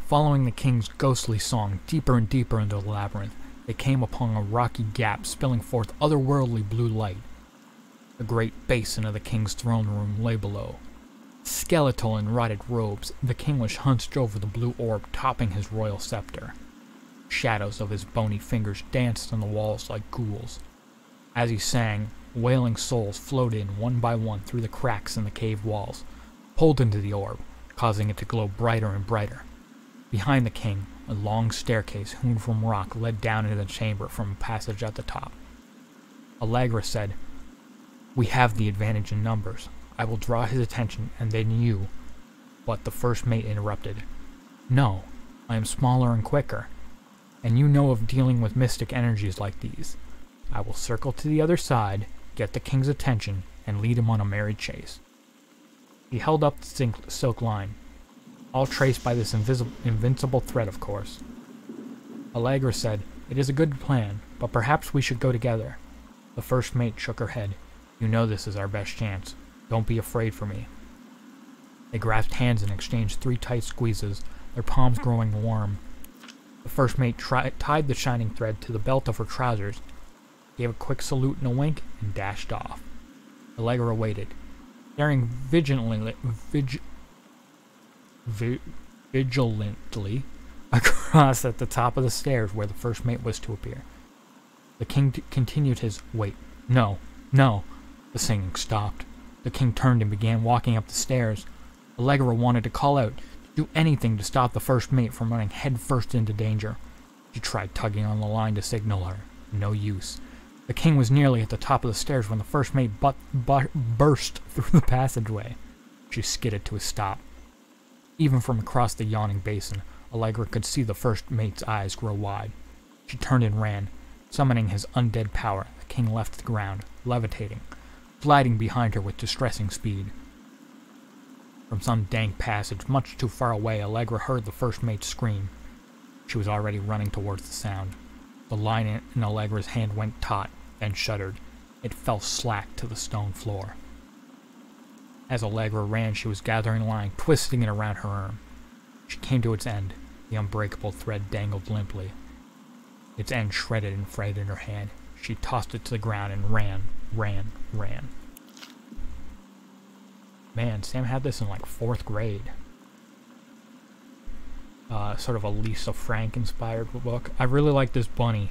Following the king's ghostly song deeper and deeper into the labyrinth, they came upon a rocky gap spilling forth otherworldly blue light. The great basin of the king's throne room lay below. Skeletal in rotted robes, the king was hunched over the blue orb topping his royal scepter. Shadows of his bony fingers danced on the walls like ghouls. As he sang, wailing souls flowed in one by one through the cracks in the cave walls, pulled into the orb, causing it to glow brighter and brighter. Behind the king, a long staircase hewn from rock led down into the chamber from a passage at the top. Allegra said, "We have the advantage in numbers. I will draw his attention, and then you." But the first mate interrupted. "No, I am smaller and quicker, and you know of dealing with mystic energies like these. I will circle to the other side, get the king's attention, and lead him on a merry chase." He held up the silk line, all traced by this invincible thread, of course. Allegra said, "It is a good plan, but perhaps we should go together." The first mate shook her head. "You know this is our best chance. Don't be afraid for me." They grasped hands and exchanged 3 tight squeezes, their palms growing warm. The first mate tied the shining thread to the belt of her trousers, gave a quick salute and a wink, and dashed off. Allegra waited, staring vigilantly across at the top of the stairs where the first mate was to appear. The king continued his "Wait, no, no." The singing stopped. The king turned and began walking up the stairs. Allegra wanted to call out, to do anything to stop the first mate from running headfirst into danger. She tried tugging on the line to signal her. No use. The king was nearly at the top of the stairs when the first mate burst through the passageway. She skidded to a stop. Even from across the yawning basin, Allegra could see the first mate's eyes grow wide. She turned and ran. Summoning his undead power, the king left the ground, levitating, gliding behind her with distressing speed. From some dank passage much too far away, Allegra heard the first mate scream. She was already running towards the sound. The line in Allegra's hand went taut, then shuddered. It fell slack to the stone floor. As Allegra ran, she was gathering line, twisting it around her arm. She came to its end. The unbreakable thread dangled limply. Its end shredded and frayed in her hand. She tossed it to the ground and ran. Man, Sam had this in like 4th grade. Sort of a Lisa Frank inspired book. I really like this bunny.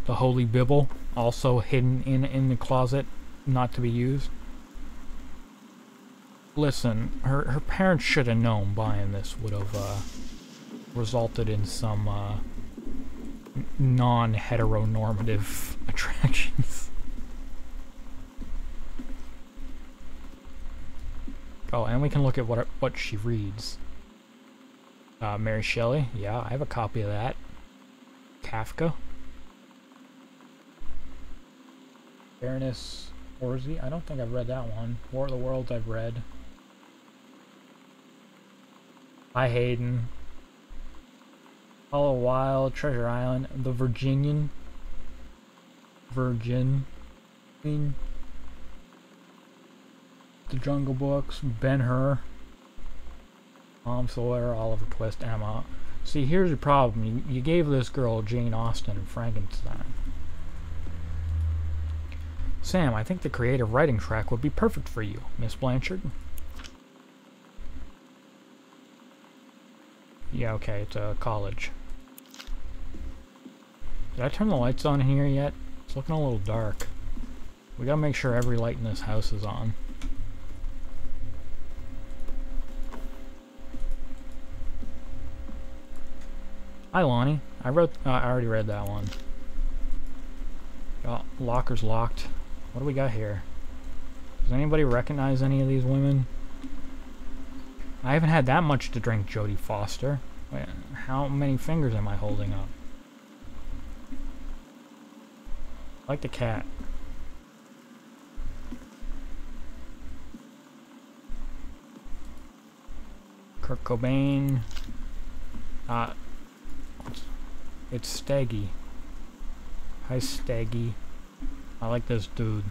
The Holy Bible, also hidden in the closet, not to be used. Listen, her parents should have known buying this would have resulted in some non-heteronormative attractions. Oh, and we can look at what she reads. Mary Shelley, yeah, I have a copy of that. Kafka. Baroness Orczy, I don't think I've read that one. War of the Worlds I've read. Hi Hayden. Hollow Wild, Treasure Island, The Virginian. The Jungle Books, Ben-Hur, Tom Sawyer, Oliver Twist, Emma. See, here's your problem. You gave this girl Jane Austen and Frankenstein. Sam, I think the creative writing track would be perfect for you, Miss Blanchard. Yeah, okay, it's a college. Did I turn the lights on here yet? It's looking a little dark. We gotta make sure every light in this house is on. Hi, Lonnie. I already read that one. Oh, locker's locked. What do we got here? Does anybody recognize any of these women? I haven't had that much to drink, Jodie Foster. Wait, how many fingers am I holding up? I like the cat. Kurt Cobain. It's Staggy. Hi, Staggy. I like this dude.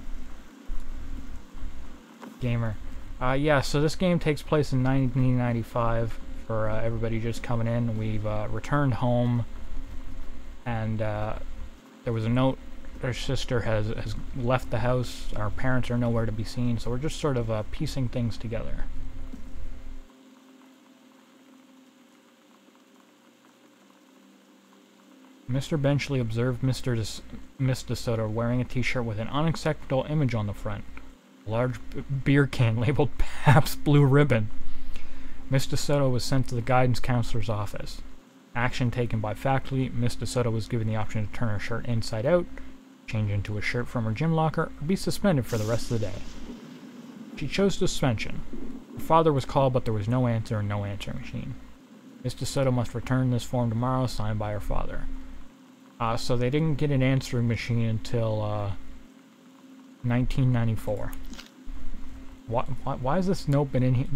Gamer. Yeah, so this game takes place in 1995 for everybody just coming in. We've returned home, and there was a note. Our sister has left the house. Our parents are nowhere to be seen, so we're just sort of piecing things together. Mr. Benchley observed Miss DeSoto wearing a t-shirt with an unacceptable image on the front. A large beer can labeled Pabst Blue Ribbon. Miss DeSoto was sent to the guidance counselor's office. Action taken by faculty. Miss DeSoto was given the option to turn her shirt inside out, change into a shirt from her gym locker, or be suspended for the rest of the day. She chose suspension. Her father was called, but there was no answer and no answering machine. Miss DeSoto must return this form tomorrow, signed by her father. So they didn't get an answering machine until 1994. Why has this note been in here?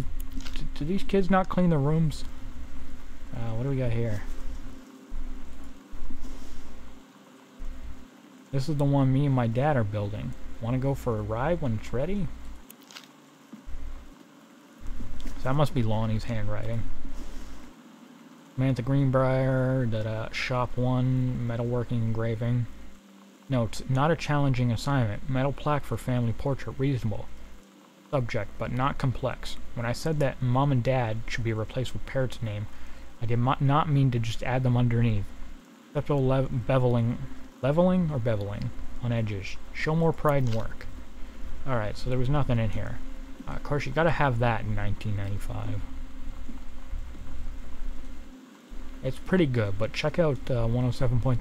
Do these kids not clean their rooms? What do we got here? This is the one me and my dad are building. Want to go for a ride when it's ready? So that must be Lonnie's handwriting. Samantha Greenbrier did Shop 1 metalworking engraving. Notes, not a challenging assignment. Metal plaque for family portrait, reasonable. Subject, but not complex. When I said that Mom and Dad should be replaced with Parrot's name, I did not mean to just add them underneath. Acceptable leveling on edges. Show more pride in work. Alright, so there was nothing in here. Of course, you gotta have that in 1995. It's pretty good, but check out 107.3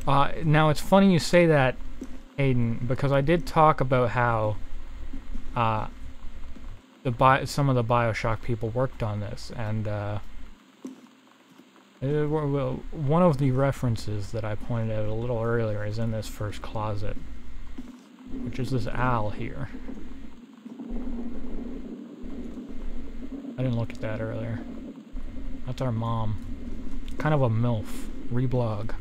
FM. Now, it's funny you say that, Aiden, because I did talk about how some of the BioShock people worked on this, and one of the references that I pointed out a little earlier is in this first closet, which is this owl here. I didn't look at that earlier. That's our mom. Kind of a MILF. Reblog.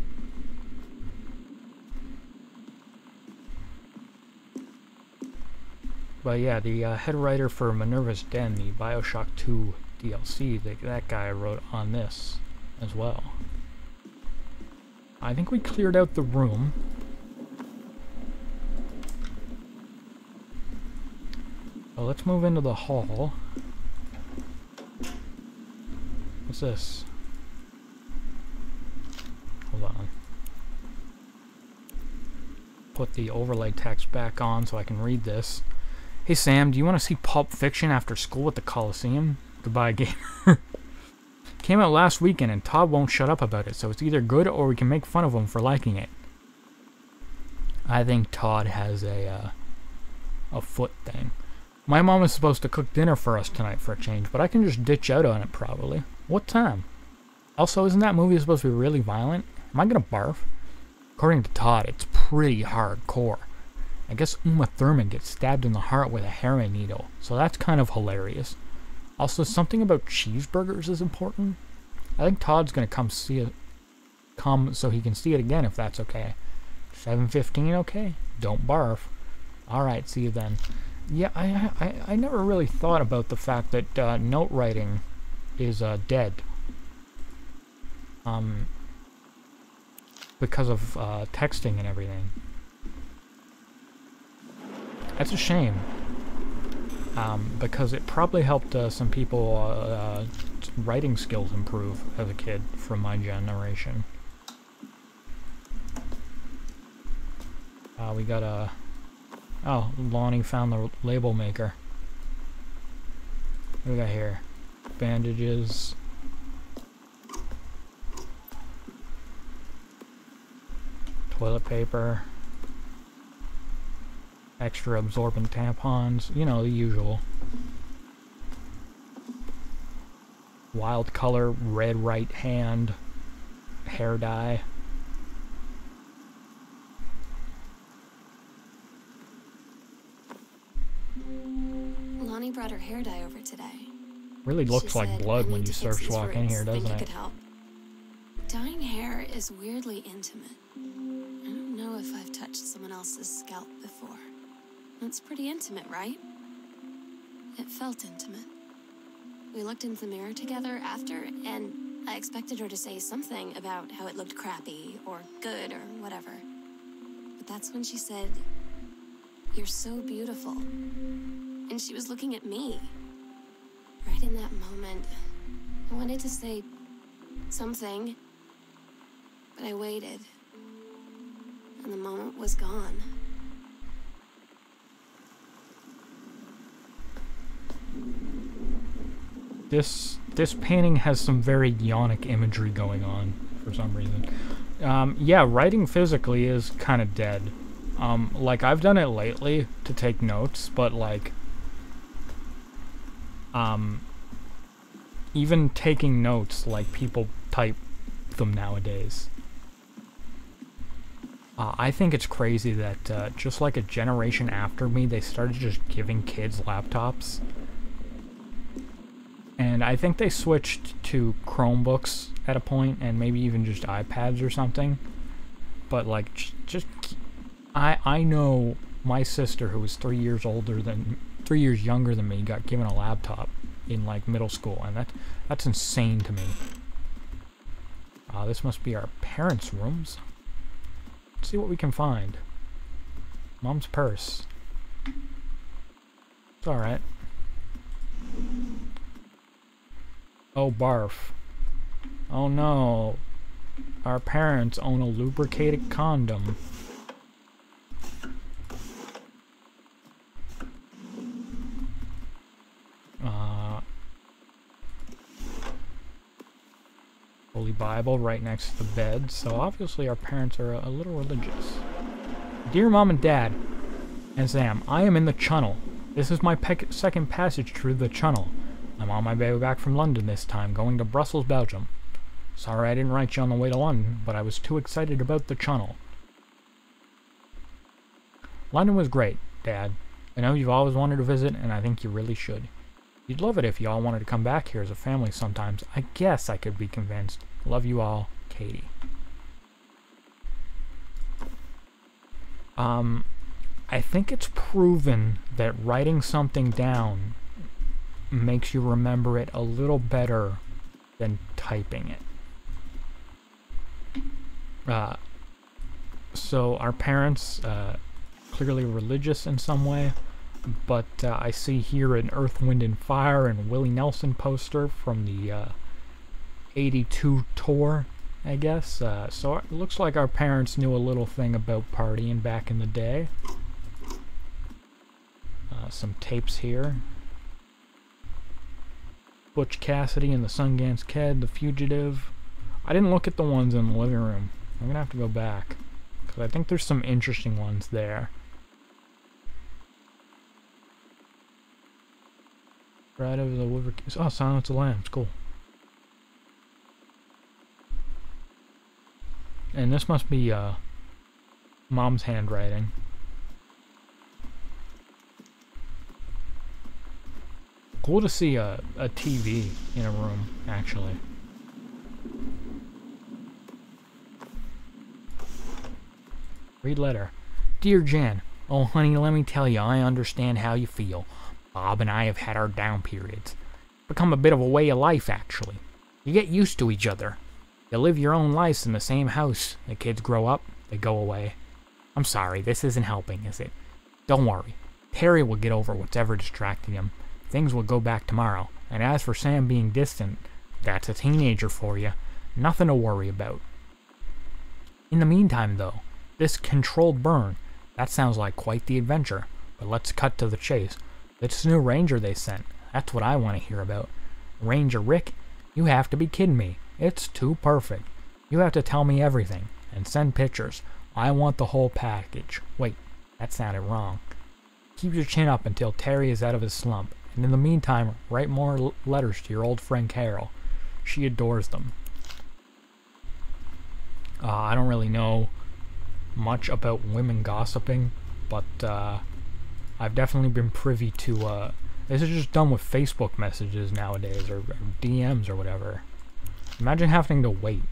But yeah, the head writer for Minerva's Den, the BioShock 2 DLC, that guy wrote on this as well. I think we cleared out the room. So let's move into the hall. What's this? Hold on. Put the overlay text back on so I can read this. Hey Sam, do you want to see Pulp Fiction after school at the Coliseum? Goodbye, gamer. Came out last weekend and Todd won't shut up about it, so it's either good or we can make fun of him for liking it. I think Todd has a foot thing. My mom is supposed to cook dinner for us tonight for a change, but I can just ditch out on it probably. What time? Also, isn't that movie supposed to be really violent? Am I gonna barf? According to Todd, it's pretty hardcore. I guess Uma Thurman gets stabbed in the heart with a heroin needle, so that's kind of hilarious. Also, something about cheeseburgers is important. I think Todd's gonna come so he can see it again if that's okay. 7:15, okay? Don't barf. Alright, see you then. Yeah, I never really thought about the fact that note writing is dead. Because of texting and everything. That's a shame. Because it probably helped some people writing skills improve as a kid from my generation. We got a... Oh, Lonnie found the label maker. What do we got here? Bandages. Toilet paper. Extra absorbent tampons. You know, the usual. Wild color, red right hand. Hair dye. Lonnie brought her hair dye over today. Really She looks like said, blood "I when need you to fix first these walk in here, roots. Think doesn't you it? could help?" Dyeing hair is weirdly intimate. I don't know if I've touched someone else's scalp before. That's pretty intimate, right? It felt intimate. We looked in the mirror together after, and I expected her to say something about how it looked crappy or good or whatever. But that's when she said, "You're so beautiful." And she was looking at me. Right in that moment, I wanted to say something, but I waited. And the moment was gone. This painting has some very yonic imagery going on for some reason. Yeah, writing physically is kind of dead. Like, I've done it lately to take notes, but like, even taking notes, like, people type them nowadays. I think it's crazy that just like a generation after me, they started just giving kids laptops. And I think they switched to Chromebooks at a point, and maybe even just iPads or something. But like, I know my sister, who was 3 years younger than me, got given a laptop in like middle school, and that's insane to me. This must be our parents' rooms. Let's see what we can find. Mom's purse. It's alright. Oh, barf. Oh no. Our parents own a lubricated condom. Holy Bible right next to the bed, so obviously our parents are a little religious. Dear Mom and Dad, and Sam, I am in the Channel. This is my second passage through the Channel. I'm on my way back from London this time, going to Brussels, Belgium. Sorry I didn't write you on the way to London, but I was too excited about the Channel. London was great, Dad. I know you've always wanted to visit, and I think you really should. You'd love it if you all wanted to come back here as a family sometimes. I guess I could be convinced. Love you all, Katie. I think it's proven that writing something down makes you remember it a little better than typing it. So our parents, clearly religious in some way, but I see here an Earth, Wind and Fire and Willie Nelson poster from the 82 tour, I guess. So it looks like our parents knew a little thing about partying back in the day. Some tapes here. Butch Cassidy and the Sundance Kid, The Fugitive. I didn't look at the ones in the living room. I'm gonna have to go back, because I think there's some interesting ones there. Right over the Liver... Oh, Silence of the Lambs, cool. And this must be Mom's handwriting. Cool to see a TV in a room, actually. Read letter. Dear Jan, oh honey, let me tell you, I understand how you feel. Bob and I have had our down periods. Become a bit of a way of life, actually. You get used to each other. You live your own lives in the same house. The kids grow up, they go away. I'm sorry, this isn't helping, is it? Don't worry. Terry will get over what's ever distracting him. Things will go back tomorrow. And as for Sam being distant, that's a teenager for you. Nothing to worry about. In the meantime, though, this controlled burn, that sounds like quite the adventure. But let's cut to the chase. This new ranger they sent, that's what I want to hear about. Ranger Rick, you have to be kidding me. It's too perfect. You have to tell me everything, and send pictures. I want the whole package. Wait, that sounded wrong. Keep your chin up until Terry is out of his slump, and in the meantime, write more letters to your old friend Carol. She adores them. I don't really know much about women gossiping, but I've definitely been privy to This is just done with Facebook messages nowadays, or DMs or whatever. Imagine having to wait.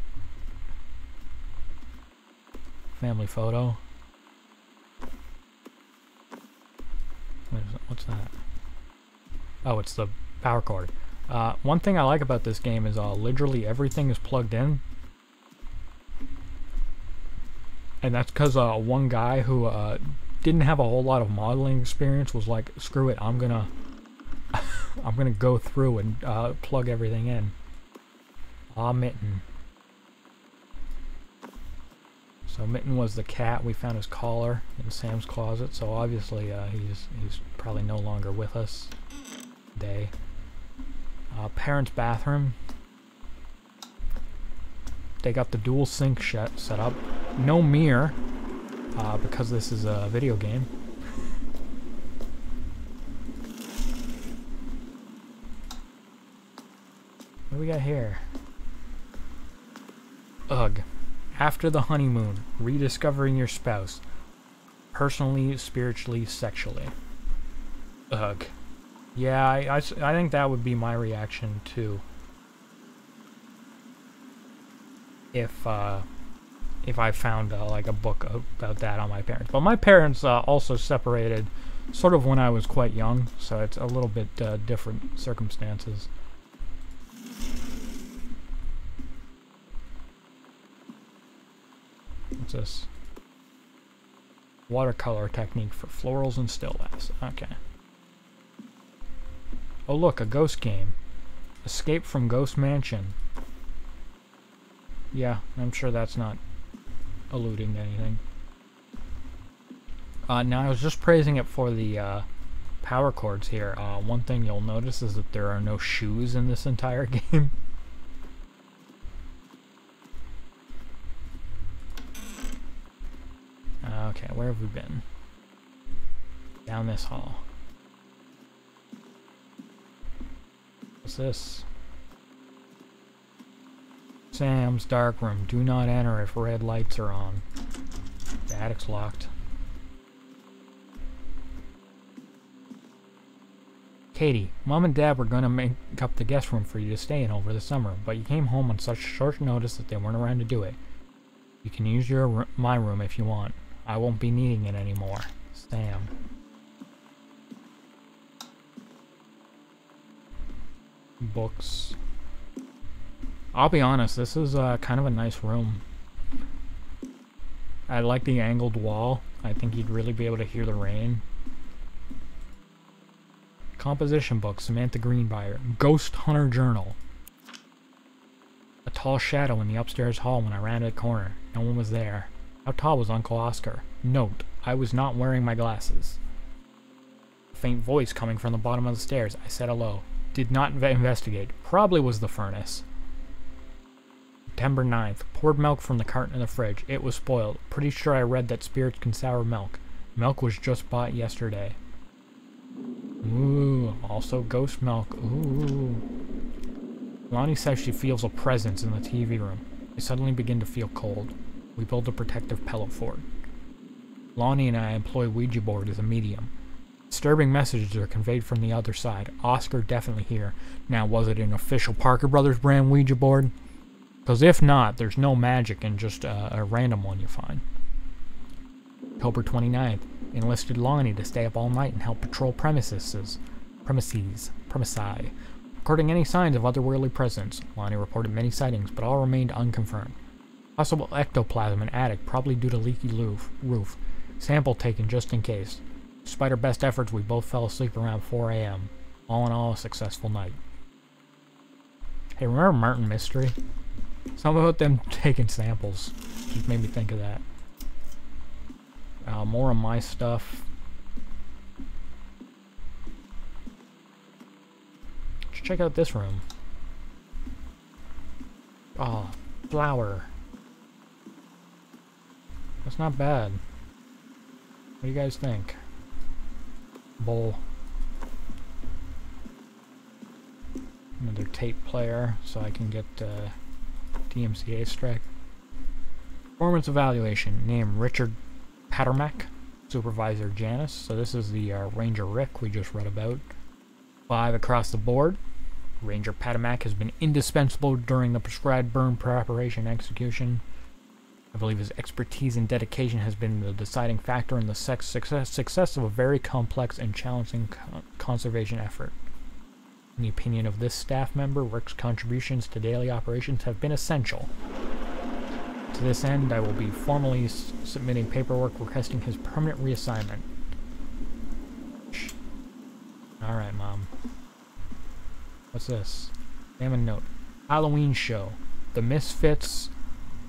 Family photo. What's that? Oh, it's the power cord. One thing I like about this game is literally everything is plugged in. And that's because one guy who didn't have a whole lot of modeling experience was like, screw it, I'm gonna go through and plug everything in. Mitten. So Mitten was the cat. We found his collar in Sam's closet, so obviously he's probably no longer with us. Parents' bathroom. They got the dual sink set up. No mirror, because this is a video game. What do we got here? Ugh. After the honeymoon, rediscovering your spouse. Personally, spiritually, sexually. Ugh. Yeah, I think that would be my reaction too. If I found like a book about that on my parents. But my parents also separated sort of when I was quite young, so it's a little bit different circumstances. What's this? Watercolor technique for florals and still lifes. Okay. Oh look, a ghost game. Escape from Ghost Mansion. Yeah, I'm sure that's not alluding to anything. Now I was just praising it for the power cords here. One thing you'll notice is that there are no shoes in this entire game. Okay, where have we been? Down this hall. What's this? Sam's dark room. Do not enter if red lights are on. The attic's locked. Katie, Mom and Dad were gonna make up the guest room for you to stay in over the summer, but you came home on such short notice that they weren't around to do it. You can use my room if you want. I won't be needing it anymore. Sam. Books. I'll be honest, this is kind of a nice room. I like the angled wall. I think you'd really be able to hear the rain. Composition book, Samantha Greenbrier. Ghost Hunter Journal. A tall shadow in the upstairs hall when I rounded a corner. No one was there. How tall was Uncle Oscar? Note, I was not wearing my glasses. A faint voice coming from the bottom of the stairs. I said hello. Did not investigate. Probably was the furnace. September 9th. Poured milk from the carton in the fridge. It was spoiled. Pretty sure I read that spirits can sour milk. Milk was just bought yesterday. Ooh, also ghost milk. Ooh. Lonnie says she feels a presence in the TV room. I suddenly begin to feel cold. We build a protective pellet fort. Lonnie and I employ Ouija board as a medium. Disturbing messages are conveyed from the other side. Oscar definitely here. Now, was it an official Parker Brothers brand Ouija board? Because if not, there's no magic and just a random one you find. October 29th. Enlisted Lonnie to stay up all night and help patrol premises. Recording any signs of otherworldly presence. Lonnie reported many sightings, but all remained unconfirmed. Possible ectoplasm in attic, probably due to leaky roof. Sample taken just in case. Despite our best efforts, we both fell asleep around 4 a.m. All in all, a successful night. Hey, remember Martin Mystery? Something about them taking samples just made me think of that. More of my stuff. Let's check out this room. Oh, flower. That's not bad. What do you guys think? Bowl. Another tape player so I can get DMCA strike. Performance evaluation. Name Richard Patermack. Supervisor Janice. So this is the Ranger Rick we just read about. 5 across the board. Ranger Patamak has been indispensable during the prescribed burn preparation and execution. I believe his expertise and dedication has been the deciding factor in the success of a very complex and challenging conservation effort. In the opinion of this staff member, Rick's contributions to daily operations have been essential. To this end, I will be formally submitting paperwork requesting his permanent reassignment. Alright, Mom. What's this? Examine note. Halloween show. The Misfits,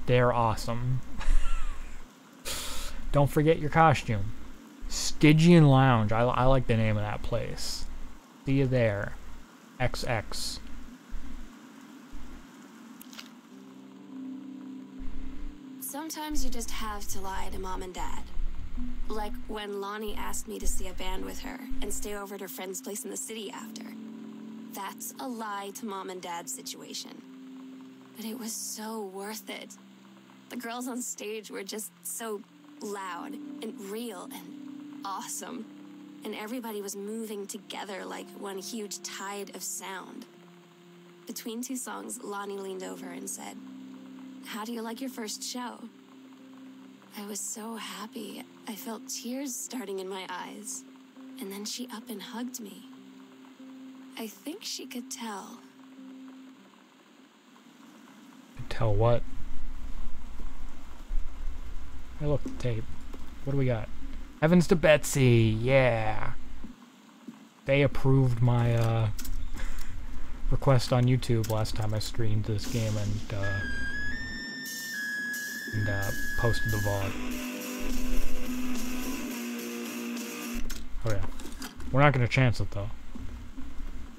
they're awesome. Don't forget your costume. Stygian Lounge. I like the name of that place. See you there. XX. Sometimes you just have to lie to Mom and Dad. Like when Lonnie asked me to see a band with her and stay over at her friend's place in the city after. That's a lie to Mom and Dad's situation. But it was so worth it. The girls on stage were just so loud and real and awesome. And everybody was moving together like one huge tide of sound. Between 2 songs, Lonnie leaned over and said, "How do you like your first show?" I was so happy. I felt tears starting in my eyes. And then she up and hugged me. I think she could tell. Tell what? Hey, look, tape. What do we got? Heavens to Betsy, yeah. They approved my request on YouTube last time I streamed this game and posted the VOD. Oh yeah. We're not gonna chance it though.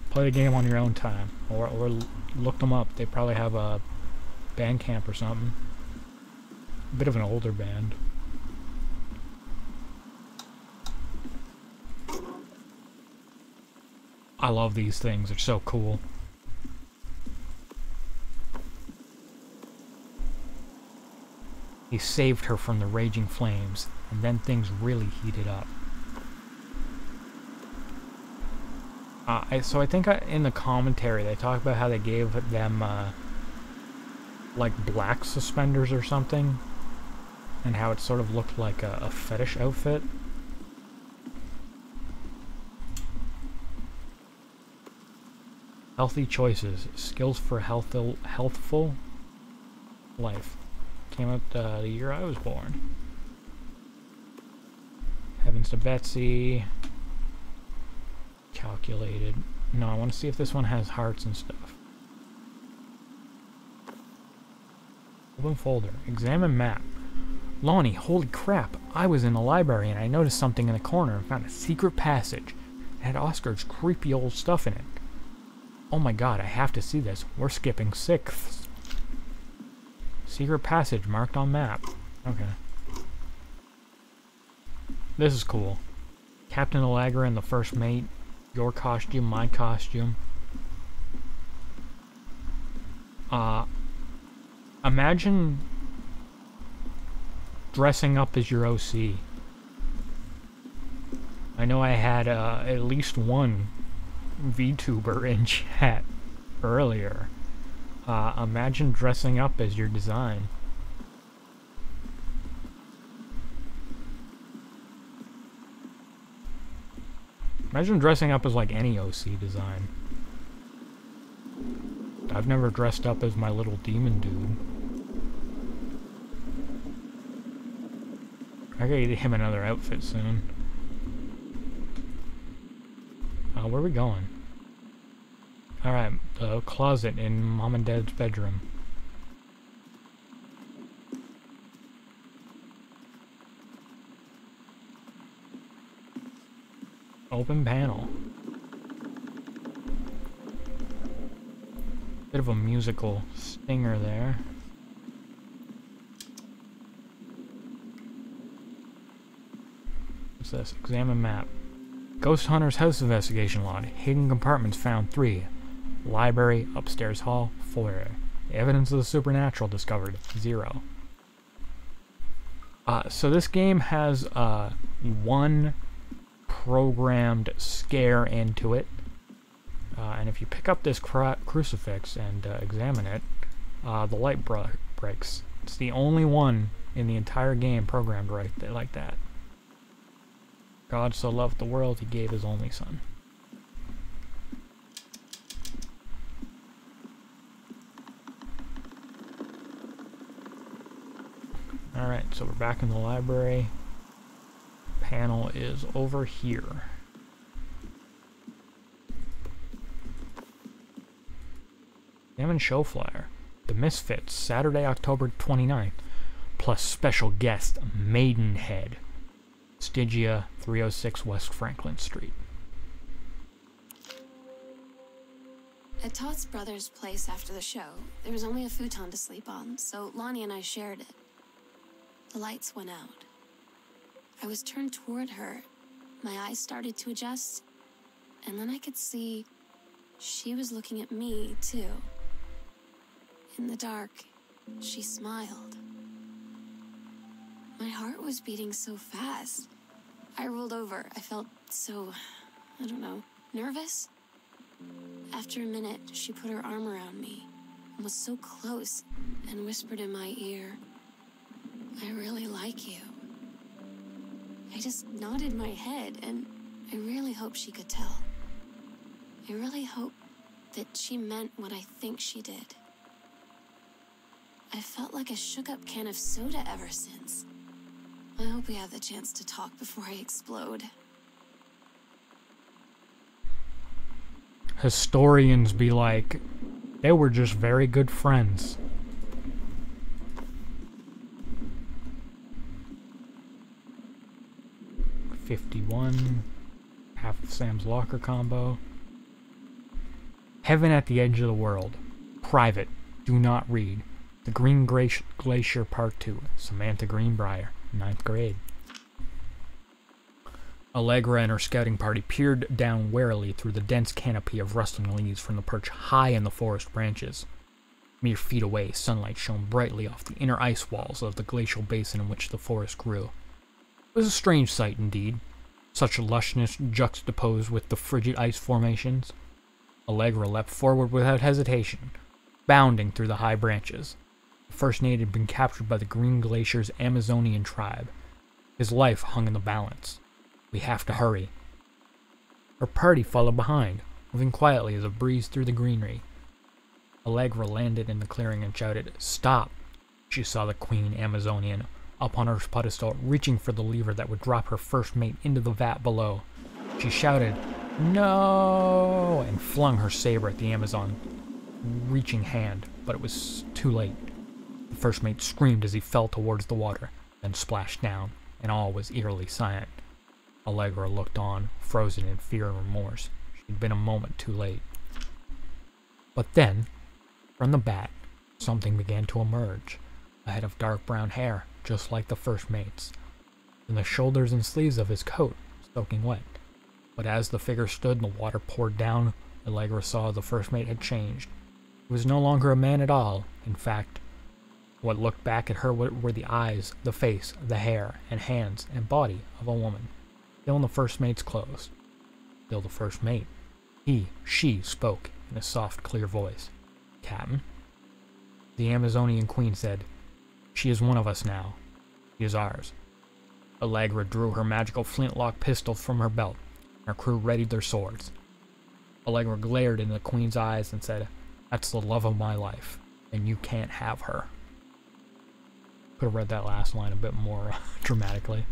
Play the game on your own time, or look them up. They probably have a Bandcamp or something. A bit of an older band. I love these things. They're so cool. He saved her from the raging flames, and then things really heated up. So I think in the commentary they talk about how they gave them like black suspenders or something, and how it sort of looked like a fetish outfit. Healthy choices, skills for healthful life. Came out the year I was born. Heavens to Betsy. Calculated. No, I want to see if this one has hearts and stuff. Open folder. Examine map. Lonnie, holy crap. I was in the library and I noticed something in the corner and found a secret passage. It had Oscar's creepy old stuff in it. Oh my god, I have to see this. We're skipping 6th. Secret passage marked on map. Okay. This is cool. Captain Allegra and the first mate. Your costume, my costume. Imagine dressing up as your OC. I know I had at least one VTuber in chat earlier. Imagine dressing up as your design. Imagine dressing up as like any OC design. I've never dressed up as my little demon dude. I gotta get him another outfit soon. Where are we going? Alright, the closet in Mom and Dad's bedroom. Open panel. Bit of a musical stinger there. What's this? Examine map. Ghost Hunter's house investigation log. Hidden compartments found 3. Library, upstairs hall, foyer. Evidence of the supernatural discovered 0. So this game has one programmed scare into it. and if you pick up this crucifix and examine it, the light breaks. It's the only one in the entire game programmed right like that. God so loved the world, he gave his only son. Alright, so we're back in the library. Panel is over here. Examine show flyer. The Misfits, Saturday, October 29th. Plus special guest, Maidenhead. Stygia, 306 West Franklin Street. At Todd's brother's place after the show, there was only a futon to sleep on, so Lonnie and I shared it. The lights went out. I was turned toward her. My eyes started to adjust, and then I could see she was looking at me, too. In the dark, she smiled. My heart was beating so fast. I rolled over. I felt so, I don't know, nervous. After a minute, she put her arm around me and was so close and whispered in my ear, "I really like you." I just nodded my head, and I really hope she could tell. I really hope that she meant what I think she did. I felt like a shook-up can of soda ever since. I hope we have the chance to talk before I explode. Historians be like, they were just very good friends. $51. Half of Sam's locker combo. Heaven at the Edge of the World. Private. Do not read. The Green Glacier Part 2. Samantha Greenbrier. 9th grade. Allegra and her scouting party peered down warily through the dense canopy of rustling leaves from the perch high in the forest branches. Mere feet away, sunlight shone brightly off the inner ice walls of the glacial basin in which the forest grew. It was a strange sight indeed, such lushness juxtaposed with the frigid ice formations. Allegra leapt forward without hesitation, bounding through the high branches. The first mate had been captured by the Green Glacier's Amazonian tribe. His life hung in the balance. We have to hurry. Her party followed behind, moving quietly as a breeze through the greenery. Allegra landed in the clearing and shouted, "Stop!" She saw the Queen Amazonian up on her pedestal, reaching for the lever that would drop her first mate into the vat below. She shouted, "No!" and flung her saber at the Amazon reaching hand, but it was too late. The first mate screamed as he fell towards the water, then splashed down, and all was eerily silent. Allegra looked on, frozen in fear and remorse. She'd been a moment too late. But then, from the bat, something began to emerge. A head of dark brown hair, just like the first mate's, and the shoulders and sleeves of his coat soaking wet. But as the figure stood and the water poured down, Allegra saw the first mate had changed. He was no longer a man at all. In fact, what looked back at her were the eyes, the face, the hair, and hands and body of a woman. Still in the first mate's clothes. Still the first mate. She spoke in a soft, clear voice. "Captain?" The Amazonian queen said, "She is one of us now. She is ours." Allegra drew her magical flintlock pistol from her belt. Her crew readied their swords. Allegra glared in the queen's eyes and said, "That's the love of my life, and you can't have her." Could have read that last line a bit more dramatically.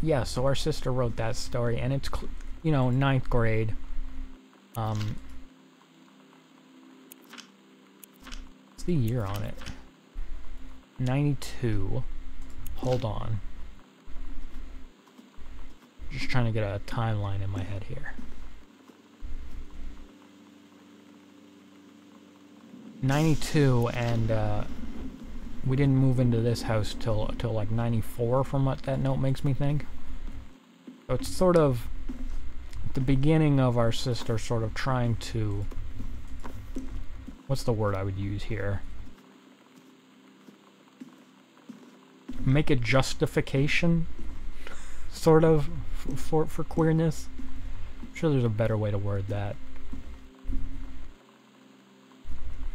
Yeah, so our sister wrote that story, and it's, 9th grade. What's the year on it? 92. Hold on. Just trying to get a timeline in my head here. 92, and we didn't move into this house till like 94, from what that note makes me think. So it's sort of the beginning of our sister sort of trying to, what's the word I would use here? Make a justification, sort of, for queerness. sure there's a better way to word that.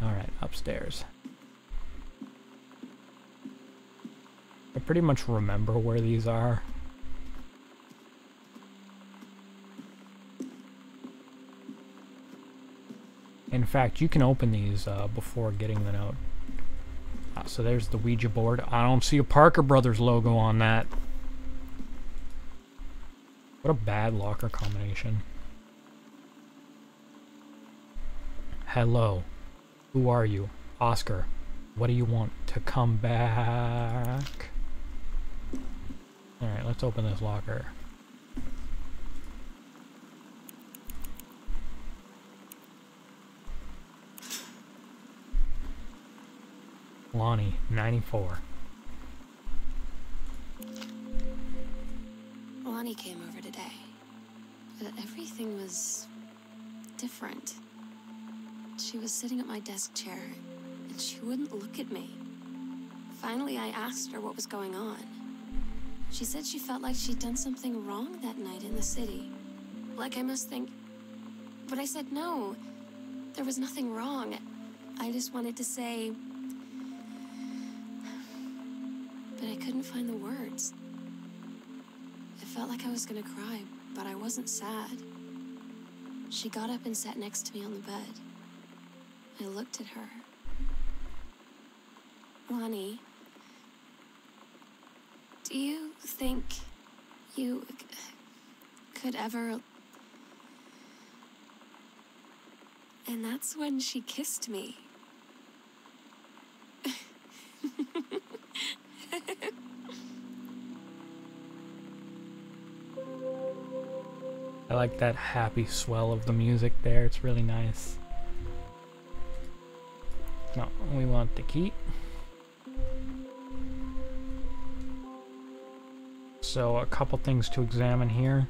Alright, upstairs. I pretty much remember where these are. In fact, you can open these before getting the note. So there's the Ouija board. I don't see a Parker Brothers logo on that. What a bad locker combination. Hello. Who are you? Oscar. What do you want to come back? Alright, let's open this locker. Lonnie, 94. Lonnie came over today, but everything was different. She was sitting at my desk chair, and she wouldn't look at me. Finally, I asked her what was going on. She said she felt like she'd done something wrong that night in the city. Like I must think... But I said no, there was nothing wrong. I just wanted to say... But I couldn't find the words. I felt like I was gonna cry, but I wasn't sad. She got up and sat next to me on the bed. I looked at her. Lonnie, do you think you could ever... And that's when she kissed me. I like that happy swell of the music there. It's really nice. No, we want the key. So a couple things to examine here.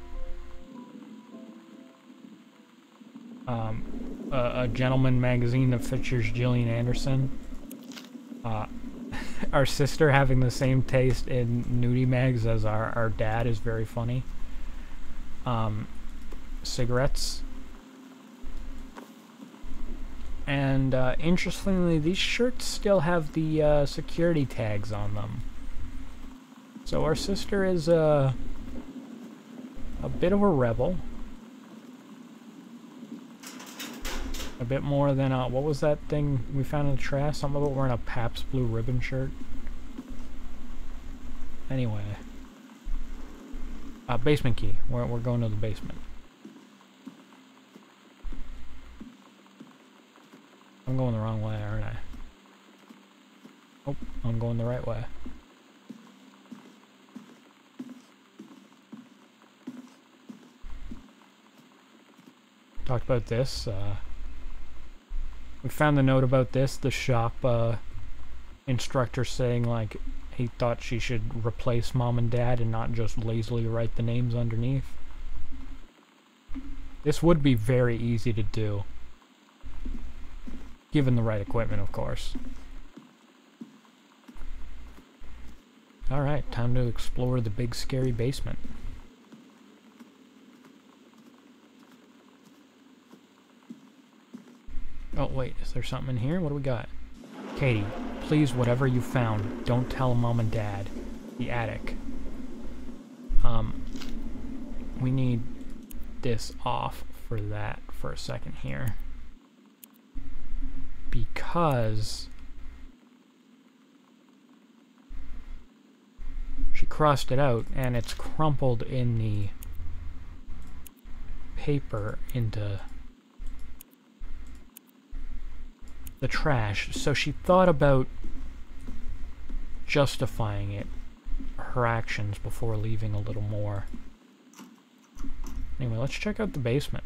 A Gentleman magazine that features Gillian Anderson. Our sister having the same taste in nudie mags as our dad is very funny. Cigarettes. And interestingly, these shirts still have the security tags on them. So our sister is a bit of a rebel. A bit more than what was that thing we found in the trash? Something about wearing a Pabst Blue Ribbon shirt. Anyway, basement key. We're going to the basement. I'm going the wrong way, aren't I? Oh, I'm going the right way. Talked about this. We found the note about this. The shop instructor saying like he thought she should replace mom and dad and not just lazily write the names underneath. This would be very easy to do. Given the right equipment, of course. Alright, time to explore the big scary basement. Oh wait, is there something in here? What do we got? Katie, please, whatever you found, don't tell mom and dad. The attic. We need this off for that for a second here. Because she crossed it out and it's crumpled in the paper into the trash. So she thought about justifying it, her actions, before leaving a little more. Anyway, let's check out the basement.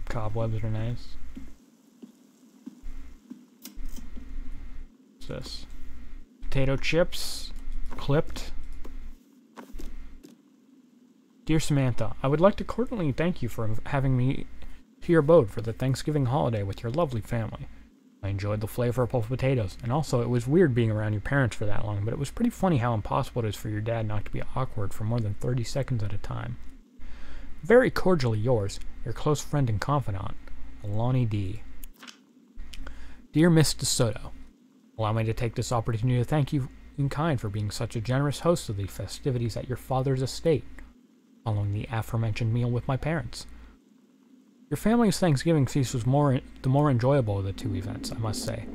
Cobwebs are nice. What's this? Potato chips, clipped. Dear Samantha, I would like to cordially thank you for having me to your abode for the Thanksgiving holiday with your lovely family. I enjoyed the flavor of pulped potatoes, and also it was weird being around your parents for that long, but it was pretty funny how impossible it is for your dad not to be awkward for more than 30 seconds at a time. Very cordially yours, your close friend and confidant, Lonnie D. Dear Miss DeSoto, allow me to take this opportunity to thank you in kind for being such a generous host of the festivities at your father's estate, following the aforementioned meal with my parents. Your family's Thanksgiving feast was the more enjoyable of the two events, I must say.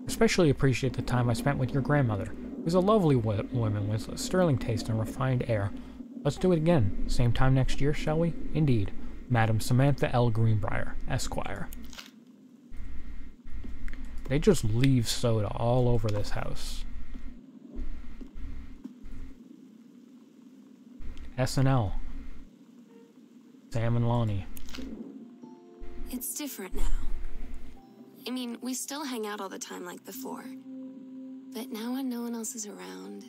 Especially appreciate the time I spent with your grandmother, who is a lovely woman with a sterling taste and refined air. Let's do it again, same time next year, shall we? Indeed. Madam Samantha L. Greenbrier, Esquire. They just leave soda all over this house. SNL. Sam and Lonnie. It's different now. I mean, we still hang out all the time like before. But now when no one else is around,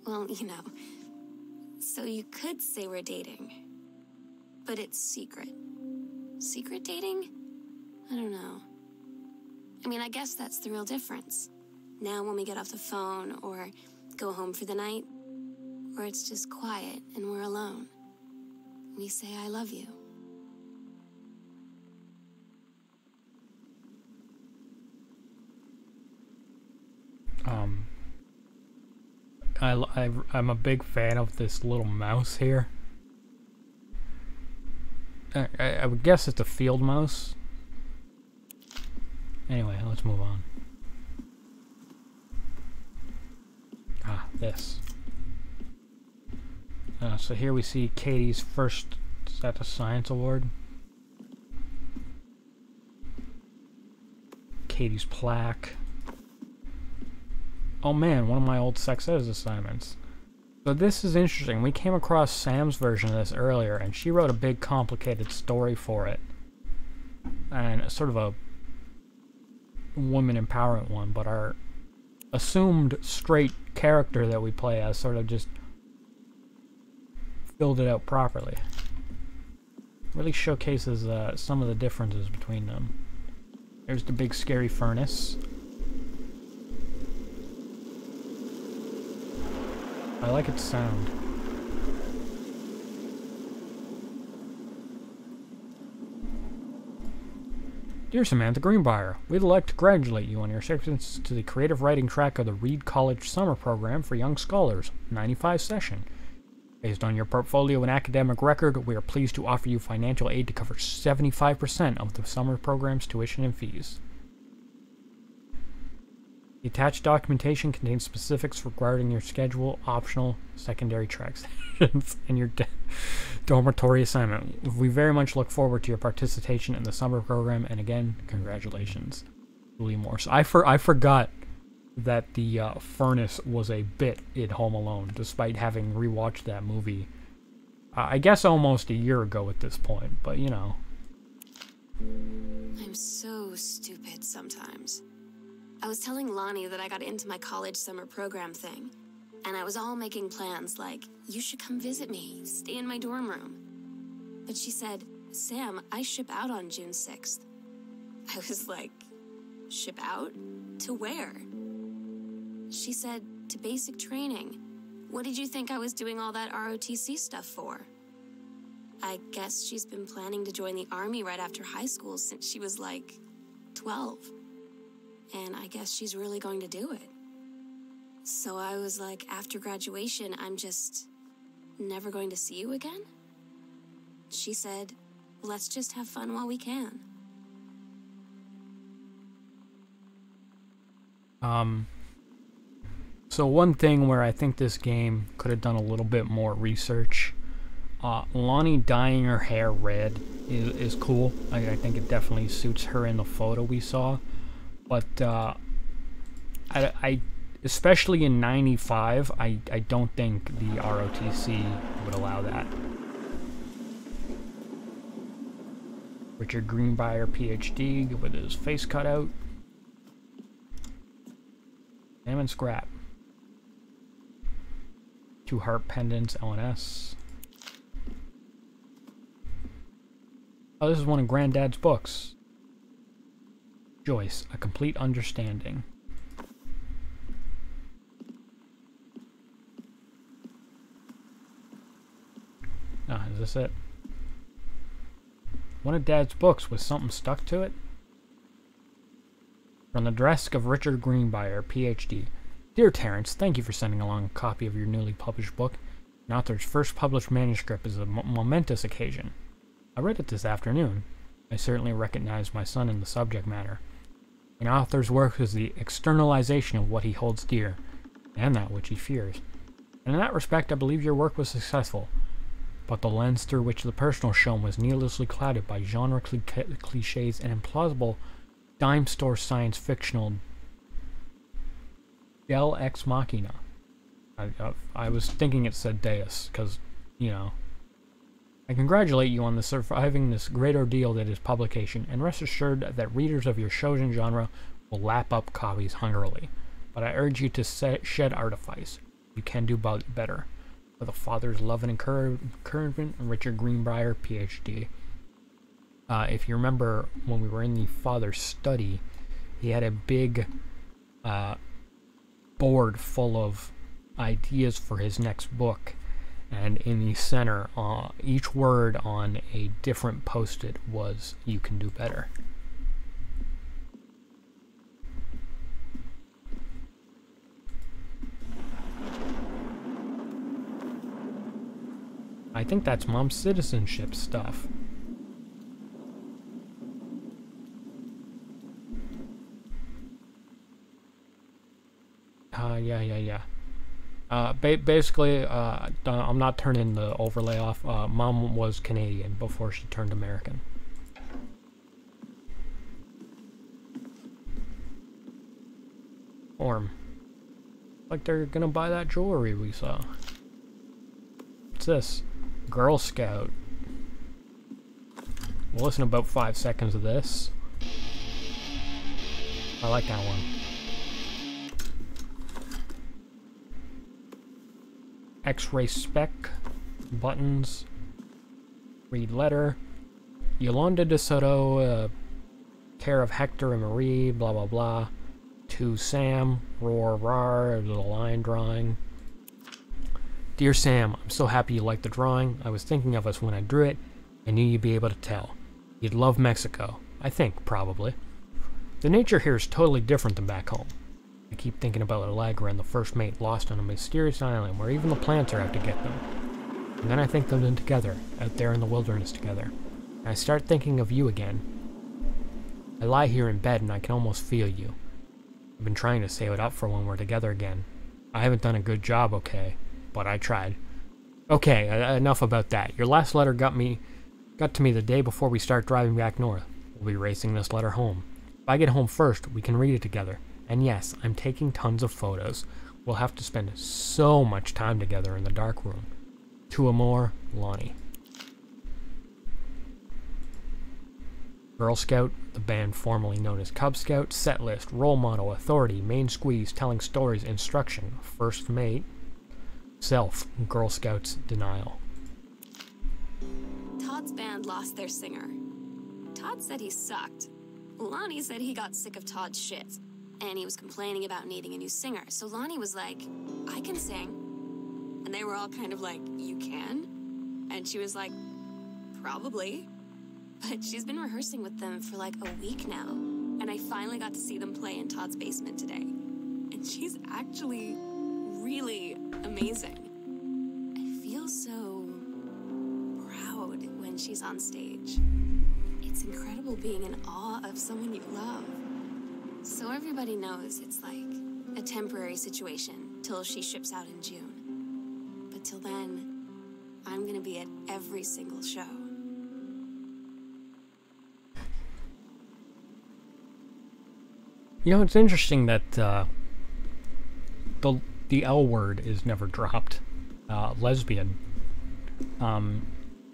well, you know. So you could say we're dating. But it's secret. Secret dating? I don't know. I mean, I guess that's the real difference. Now when we get off the phone or go home for the night, or it's just quiet and we're alone, we say I love you. I'm a big fan of this little mouse here. I would guess it's a field mouse. Anyway, let's move on. Ah, this. So here we see Katie's first, is that the science award? Katie's plaque. Oh man, one of my old sex ed assignments. So this is interesting. We came across Sam's version of this earlier, and she wrote a big complicated story for it. And sort of a woman empowerment one, but our assumed straight character that we play as sort of just filled it out properly. Really showcases some of the differences between them. There's the big scary furnace. I like its sound. Dear Samantha Greenbrier, we'd like to congratulate you on your acceptance to the creative writing track of the Reed College Summer Program for Young Scholars, 95 session. Based on your portfolio and academic record, we are pleased to offer you financial aid to cover 75% of the summer program's tuition and fees. The attached documentation contains specifics regarding your schedule, optional, secondary track sessions, and your dormitory assignment. We very much look forward to your participation in the summer program, and again, congratulations. Julie Morse. I forgot that the furnace was a bit in Home Alone, despite having rewatched that movie, I guess almost a year ago at this point, but you know. I'm so stupid sometimes. I was telling Lonnie that I got into my college summer program thing, and I was all making plans like, you should come visit me, stay in my dorm room. But she said, Sam, I ship out on June 6th. I was like, ship out? To where? She said, to basic training. What did you think I was doing all that ROTC stuff for? I guess she's been planning to join the Army right after high school since she was like 12. And I guess she's really going to do it. So I was like, after graduation, I'm just never going to see you again? She said, let's just have fun while we can. So one thing where I think this game could have done a little bit more research, Lonnie dyeing her hair red is cool. I think it definitely suits her in the photo we saw. But I especially in 95, I don't think the ROTC would allow that. Richard Greenbrier, PhD, with his face cut out. Sam and Scrap. 2 heart pendants, LNS. Oh, this is one of Granddad's books. Joyce, A Complete Understanding. Ah, is this it? One of Dad's books with something stuck to it? From the desk of Richard Greenbrier, Ph.D. Dear Terrence, thank you for sending along a copy of your newly published book. An author's first published manuscript is a momentous occasion. I read it this afternoon. I certainly recognize my son in the subject matter. An author's work is the externalization of what he holds dear, and that which he fears. And in that respect, I believe your work was successful. But the lens through which the personal shone was needlessly clouded by genre cliches and implausible dime store science fictional Del Ex Machina. I was thinking it said Deus, because, you know. I congratulate you on surviving this great ordeal that is publication, and rest assured that readers of your chosen genre will lap up copies hungrily. But I urge you to shed artifice. You can do better. With a father's love and encouragement, Richard Greenbrier, Ph.D. If you remember when we were in the father's study, he had a big board full of ideas for his next book, and in the center, each word on a different post-it was "You can do better." I think that's Mom's citizenship stuff. Yeah. Basically, I'm not turning the overlay off. Mom was Canadian before she turned American. Like they're gonna buy that jewelry we saw. What's this? Girl Scout. We'll listen to about 5 seconds of this. I like that one. X-ray spec. Buttons. Read letter. Yolanda de Soto, care of Hector and Marie, blah blah blah. To Sam, roar rar, a little line drawing. Dear Sam, I'm so happy you liked the drawing. I was thinking of us when I drew it. I knew you'd be able to tell. You'd love Mexico. I think, probably. The nature here is totally different than back home. I keep thinking about Allegra and the first mate lost on a mysterious island where even the plants are out to get them. And then I think of them together, out there in the wilderness together. And I start thinking of you again. I lie here in bed and I can almost feel you. I've been trying to save it up for when we're together again. I haven't done a good job, okay? But I tried. Okay, enough about that. Your last letter got to me the day before we start driving back north. We'll be racing this letter home. If I get home first, we can read it together. And yes, I'm taking tons of photos. We'll have to spend so much time together in the dark room. To Amor, Lonnie. Girl Scout, the band formerly known as Cub Scout, set list, role model, authority, main squeeze, telling stories, instruction, first mate, self, Girl Scouts, denial. Todd's band lost their singer. Todd said he sucked. Lonnie said he got sick of Todd's shit, and he was complaining about needing a new singer. So Lonnie was like, I can sing. And they were all kind of like, you can? And she was like, probably. But she's been rehearsing with them for like a week now. And I finally got to see them play in Todd's basement today. And she's actually really amazing. I feel so proud when she's on stage. It's incredible being in awe of someone you love. So everybody knows it's like a temporary situation till she ships out in June. But till then, I'm gonna be at every single show. You know, it's interesting that the L word is never dropped. Lesbian. And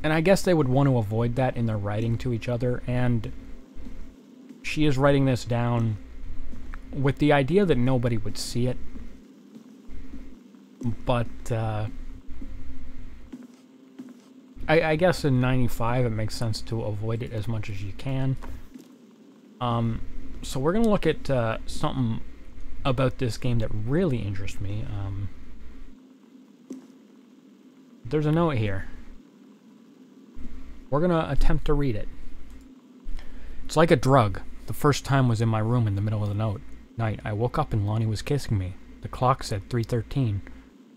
I guess they would want to avoid that in their writing to each other, and she is writing this down with the idea that nobody would see it. But I guess in '95 it makes sense to avoid it as much as you can. So we're gonna look at something about this game that really interests me. There's a note here. We're gonna attempt to read it. It's like a drug. The first time was in my room in the middle of the night. I woke up and Lonnie was kissing me. The clock said 3:13.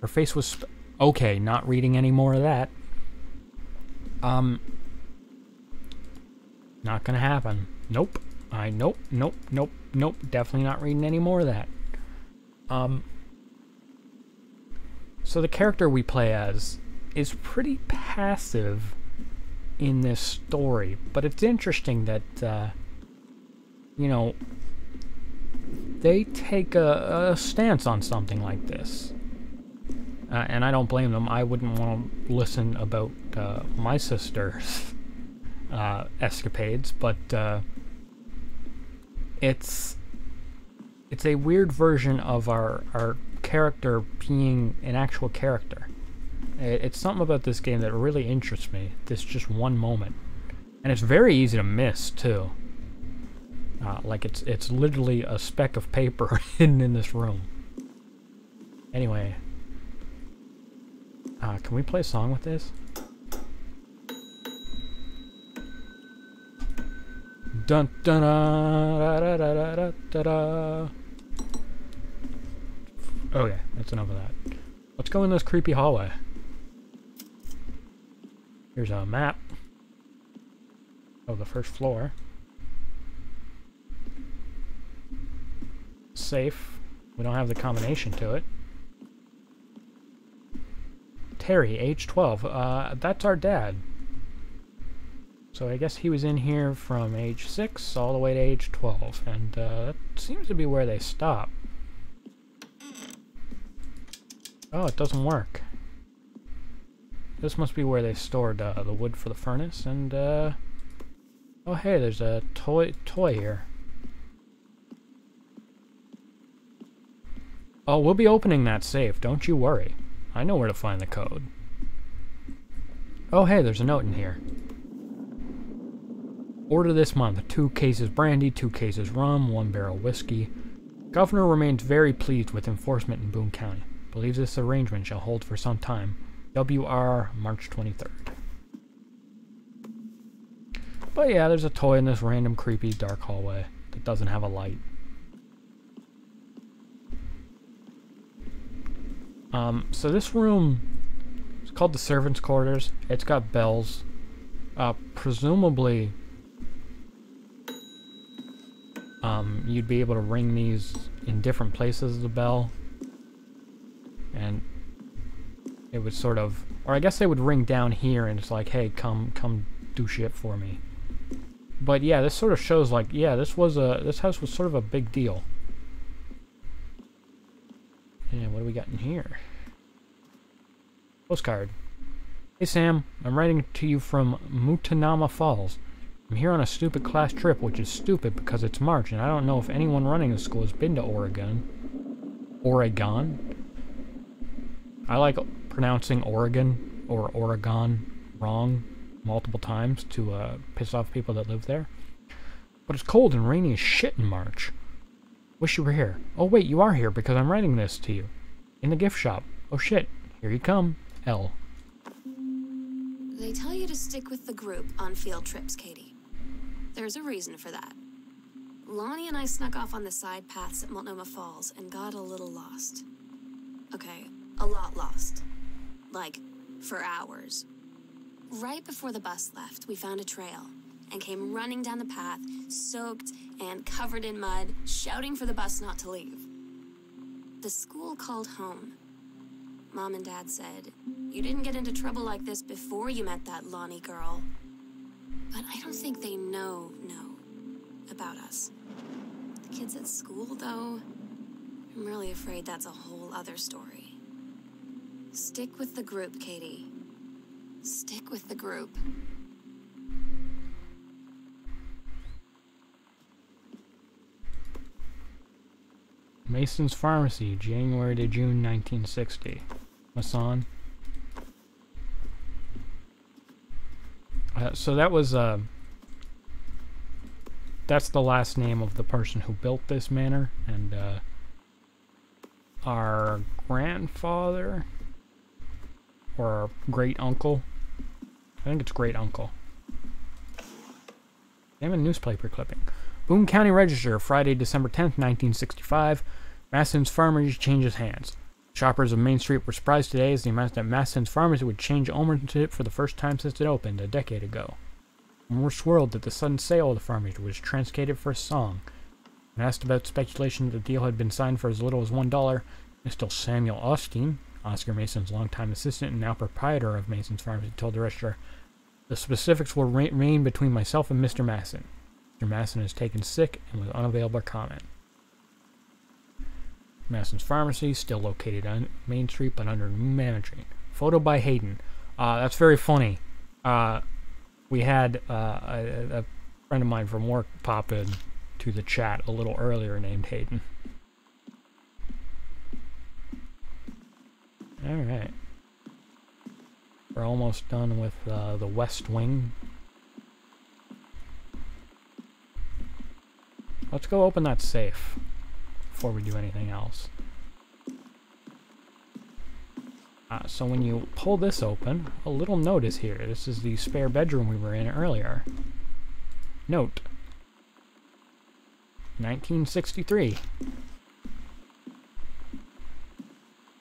Her face was okay, not reading any more of that. Not gonna happen. Nope. Nope. Definitely not reading any more of that. So the character we play as is pretty passive in this story, but it's interesting that, you know, they take a stance on something like this. And I don't blame them. I wouldn't want to listen about my sister's escapades, but it's a weird version of our character being an actual character. It's something about this game that really interests me. This just one moment, and it's very easy to miss too. Like it's literally a speck of paper hidden in this room. Anyway, can we play a song with this? Dun dun da da da da da da da. Okay, that's enough of that. Let's go in this creepy hallway. Here's a map of the first floor. Safe. We don't have the combination to it. Terry, age 12. That's our dad. So I guess he was in here from age 6 all the way to age 12. And that seems to be where they stop. Oh, it doesn't work. This must be where they stored the wood for the furnace. And, oh hey, there's a toy here. Oh, we'll be opening that safe, don't you worry. I know where to find the code. Oh hey, there's a note in here. Order this month, 2 cases brandy, 2 cases rum, 1 barrel whiskey. Governor remains very pleased with enforcement in Boone County. Believes this arrangement shall hold for some time. WR, March 23rd. But yeah, there's a toy in this random creepy dark hallway that doesn't have a light. So this room is called the servants' quarters. It's got bells. Presumably, you'd be able to ring these in different places of the bell. And it would sort of, or I guess they would ring down here and it's like, hey, come do shit for me. But yeah, this sort of shows like, yeah, this house was sort of a big deal. And what do we got in here? Postcard. Hey Sam, I'm writing to you from Mutanama Falls. I'm here on a stupid class trip, which is stupid because it's March and I don't know if anyone running the school has been to Oregon. Oregon? I like pronouncing Oregon or Oregon wrong multiple times to piss off people that live there. But it's cold and rainy as shit in March. Wish you were here. Oh wait, you are here because I'm writing this to you. In the gift shop. Oh shit, here you come. L. They tell you to stick with the group on field trips, Katie. There's a reason for that. Lonnie and I snuck off on the side paths at Multnomah Falls and got a little lost. Okay, a lot lost. Like, for hours. Right before the bus left, we found a trail and came running down the path, soaked and covered in mud, shouting for the bus not to leave. The school called home. Mom and Dad said, you didn't get into trouble like this before you met that Lonnie girl. But I don't think they know about us. The kids at school, though, I'm really afraid that's a whole other story. Stick with the group, Katie. Stick with the group. Mason's Pharmacy, January to June 1960. Mason. So that was that's the last name of the person who built this manor, and our grandfather or our great uncle, I think it's great uncle. Damn, a newspaper clipping. Boone County Register, Friday, December 10th, 1965. Masson's Pharmacy changes hands. Shoppers of Main Street were surprised today as the amount that Masson's Pharmacy would change ownership for the first time since it opened a decade ago. Rumors swirled that the sudden sale of the pharmacy was transcated for a song. When asked about speculation that the deal had been signed for as little as $1, Mr. Samuel Austin, Oscar Mason's longtime assistant and now proprietor of Mason's Pharmacy, told the registrar, "The specifics will remain between myself and Mr. Masson. Mr. Masson is taken sick and was unavailable to comment." Masson's Pharmacy, still located on Main Street, but under new management. Photo by Hayden. That's very funny. We had a friend of mine from work pop in to the chat a little earlier named Hayden. Alright. We're almost done with the West Wing. Let's go open that safe before we do anything else. So when you pull this open, a little note is here. This is the spare bedroom we were in earlier. Note. 1963.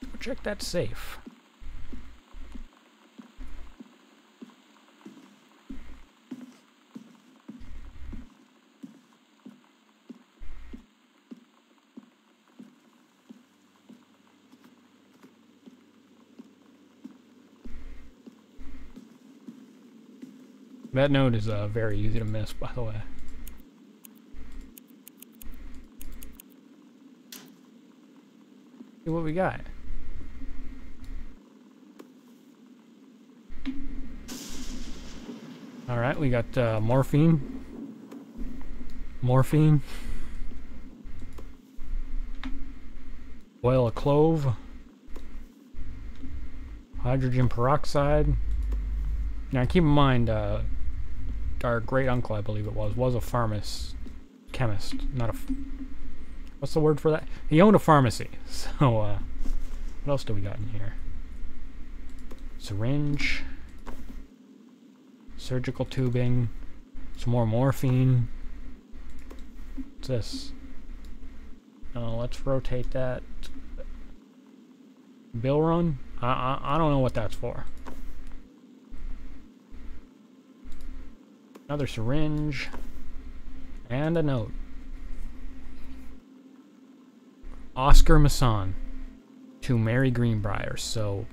Go check that safe. That note is very easy to miss, by the way. See what we got. Alright, we got morphine. Morphine. Oil of clove. Hydrogen peroxide. Now keep in mind, our great uncle, I believe it was a chemist, not a, what's the word for that? He owned a pharmacy. So, what else do we got in here? Syringe, surgical tubing, some more morphine. What's this? Let's rotate that. Bill run? I don't know what that's for. Another syringe, and a note. Oscar Masson to Mary Greenbrier, so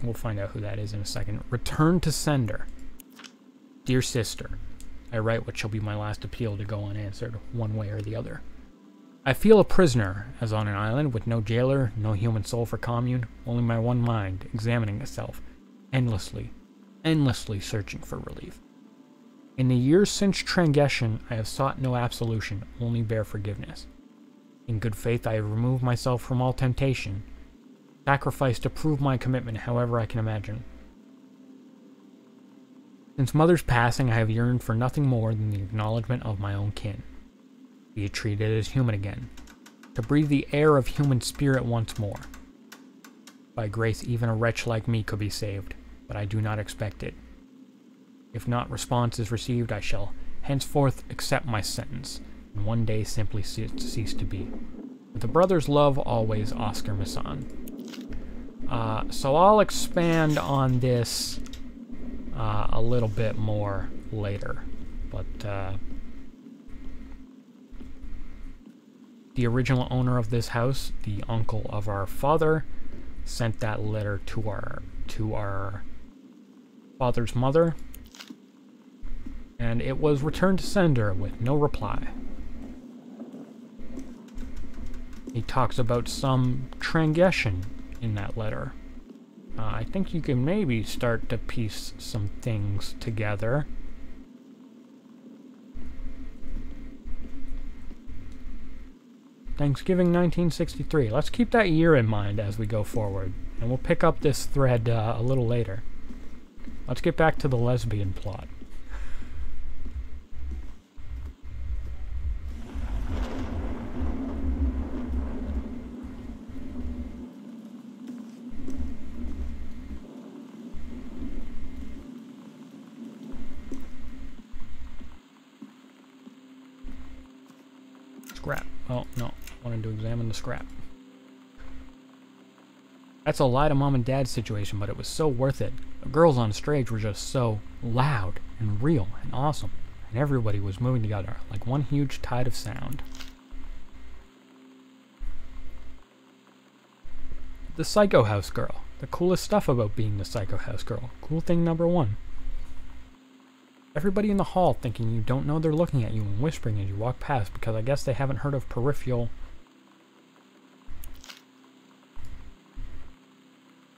we'll find out who that is in a second. Return to sender. Dear sister, I write what shall be my last appeal to go unanswered, one way or the other. I feel a prisoner, as on an island, with no jailer, no human soul for commune, only my one mind, examining itself, endlessly searching for relief. In the years since transgression, I have sought no absolution, only bare forgiveness. In good faith, I have removed myself from all temptation, sacrificed to prove my commitment however I can imagine. Since mother's passing, I have yearned for nothing more than the acknowledgement of my own kin. Be treated as human again, to breathe the air of human spirit once more. By grace, even a wretch like me could be saved, but I do not expect it. If not response is received, I shall henceforth accept my sentence, and one day simply cease to be. With a brother's love, always, Oscar Masson. So I'll expand on this a little bit more later, but the original owner of this house, the uncle of our father, sent that letter to our father's mother, and it was returned to sender with no reply. He talks about some transgression in that letter. I think you can maybe start to piece some things together. Thanksgiving 1963. Let's keep that year in mind as we go forward, and we'll pick up this thread a little later. Let's get back to the lesbian plot. Scrap. Oh, no. Wanted to examine the scrap. That's a lie to mom and dad's situation, but it was so worth it. The girls on stage were just so loud and real and awesome, and everybody was moving together like one huge tide of sound. The Psycho House Girl. The coolest stuff about being the Psycho House Girl. Cool thing number 1. Everybody in the hall thinking you don't know they're looking at you and whispering as you walk past because I guess they haven't heard of peripheral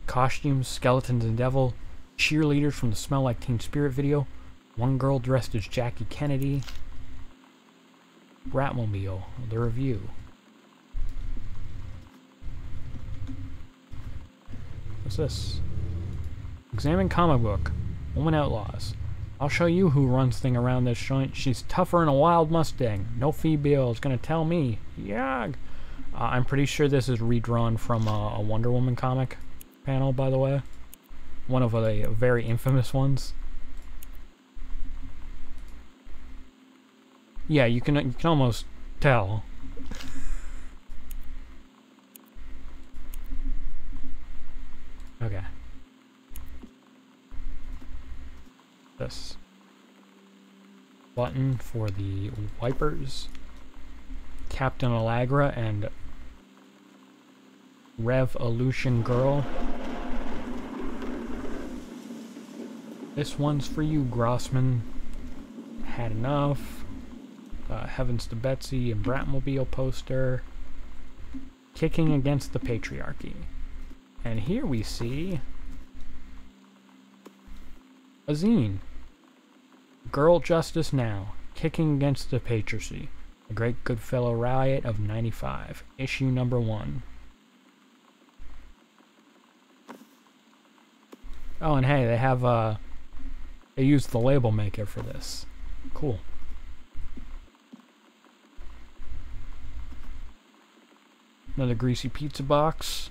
costumes, skeletons and devil, cheerleaders from the Smell Like Teen Spirit video, one girl dressed as Jackie Kennedy, Bratmobile, the review. What's this? Examine comic book. Woman Outlaws. I'll show you who runs thing around this joint. She's tougher than a wild Mustang. No female is gonna tell me. Yag! I'm pretty sure this is redrawn from a Wonder Woman comic panel, by the way. One of the very infamous ones. Yeah, you can almost tell. Okay. This button for the wipers. Captain Allegra and Revolution Girl. This one's for you, Grossman. Had enough. Heavens to Betsy and Bratmobile poster. Kicking against the patriarchy. And here we see a zine. Girl Justice Now. Kicking against the patriarchy. The Great Goodfellow Riot of '95. Issue number 1. Oh, and hey, they have, they used the label maker for this. Cool. Another greasy pizza box.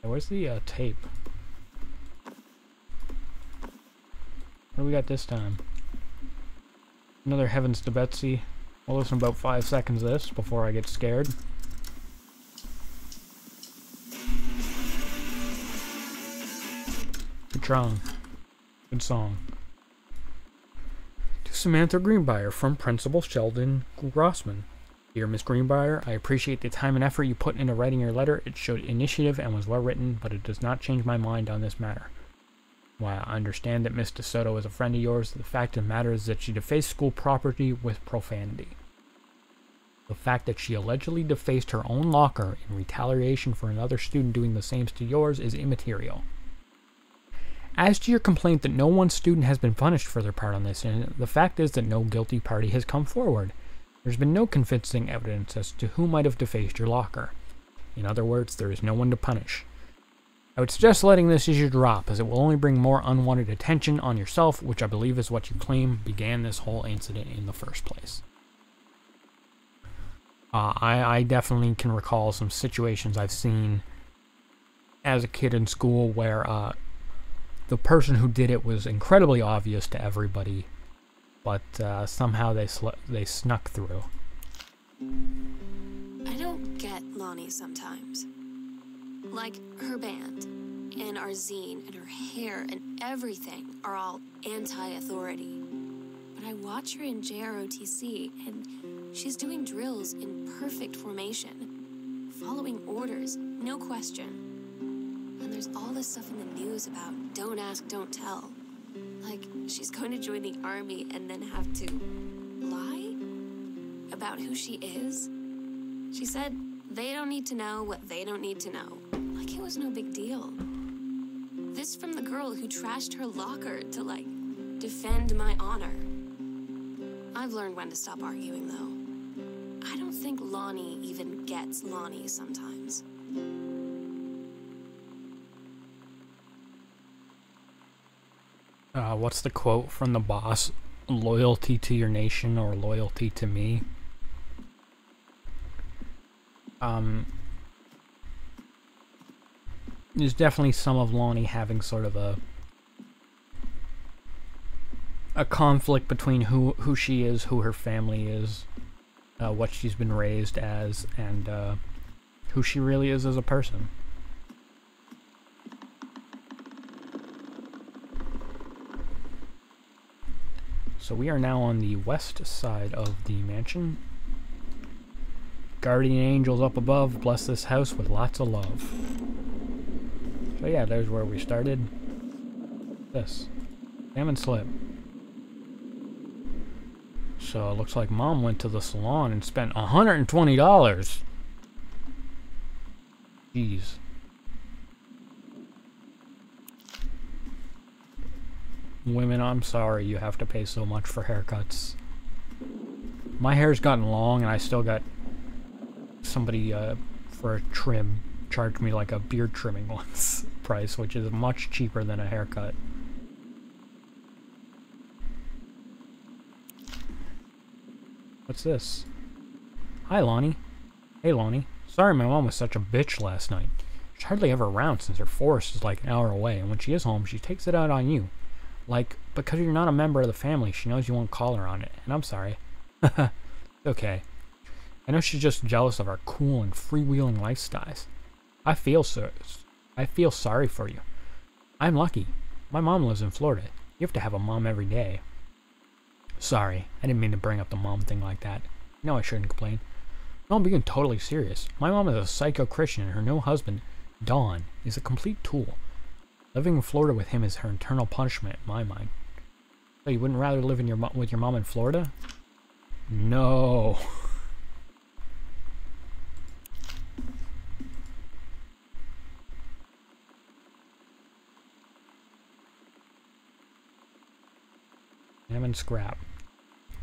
Hey, where's the, tape? What do we got this time? Another Heavens to Betsy. We'll listen about 5 seconds of this before I get scared. Good song. To Samantha Greenbrier from Principal Sheldon Grossman. Dear Miss Greenbrier, I appreciate the time and effort you put into writing your letter. It showed initiative and was well written, but it does not change my mind on this matter. While I understand that Miss DeSoto is a friend of yours, the fact of the matter is that she defaced school property with profanity. The fact that she allegedly defaced her own locker in retaliation for another student doing the same to yours is immaterial. As to your complaint that no one student has been punished for their part on this incident, the fact is that no guilty party has come forward. There's been no convincing evidence as to who might have defaced your locker. In other words, there is no one to punish. I would suggest letting this issue drop, as it will only bring more unwanted attention on yourself, which I believe is what you claim began this whole incident in the first place. I definitely can recall some situations I've seen as a kid in school where the person who did it was incredibly obvious to everybody, but somehow they snuck through. I don't get Lonnie sometimes. Like, her band, and our zine, and her hair, and everything are all anti-authority. But I watch her in JROTC, and she's doing drills in perfect formation, following orders, no question. And there's all this stuff in the news about don't ask, don't tell. Like, she's going to join the army and then have to lie about who she is. She said they don't need to know what they don't need to know. Like it was no big deal. This from the girl who trashed her locker to, like, defend my honor. I've learned when to stop arguing, though. I don't think Lonnie even gets Lonnie sometimes. What's the quote from the boss? Loyalty to your nation or loyalty to me? There's definitely some of Lonnie having sort of a a conflict between who she is, who her family is, what she's been raised as, and who she really is as a person. So we are now on the west side of the mansion. Guardian angels up above, bless this house with lots of love. So yeah, there's where we started. This. Salmon slip. So it looks like Mom went to the salon and spent $120. Jeez. Women, I'm sorry you have to pay so much for haircuts. My hair's gotten long and I still got somebody for a trim charged me like a beard trimming once price, which is much cheaper than a haircut. What's this? Hi, Lonnie. Hey, Lonnie. Sorry my mom was such a bitch last night. She's hardly ever around since her forest is like an hour away, and when she is home, she takes it out on you. Like, because you're not a member of the family, she knows you won't call her on it, and I'm sorry. Okay. I know she's just jealous of our cool and freewheeling lifestyles. I feel sorry for you. I'm lucky. My mom lives in Florida. You have to have a mom every day. Sorry, I didn't mean to bring up the mom thing like that. No, I shouldn't complain. No, I'm being totally serious. My mom is a psycho Christian, and her new husband, Don, is a complete tool. Living in Florida with him is her eternal punishment, in my mind. So you wouldn't rather live with your mom in Florida? No. Salmon scrap.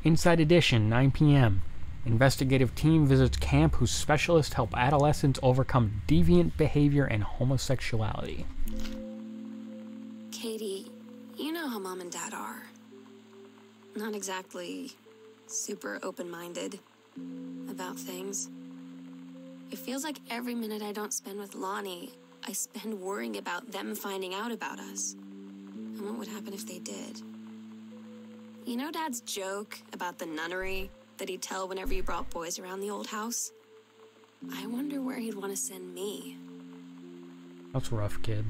Inside Edition, 9 p.m. Investigative team visits camp whose specialists help adolescents overcome deviant behavior and homosexuality. Katie, you know how Mom and Dad are. Not exactly super open-minded about things. It feels like every minute I don't spend with Lonnie, I spend worrying about them finding out about us. And what would happen if they did? You know Dad's joke about the nunnery that he'd tell whenever you brought boys around the old house? I wonder where he'd want to send me. That's rough, kid.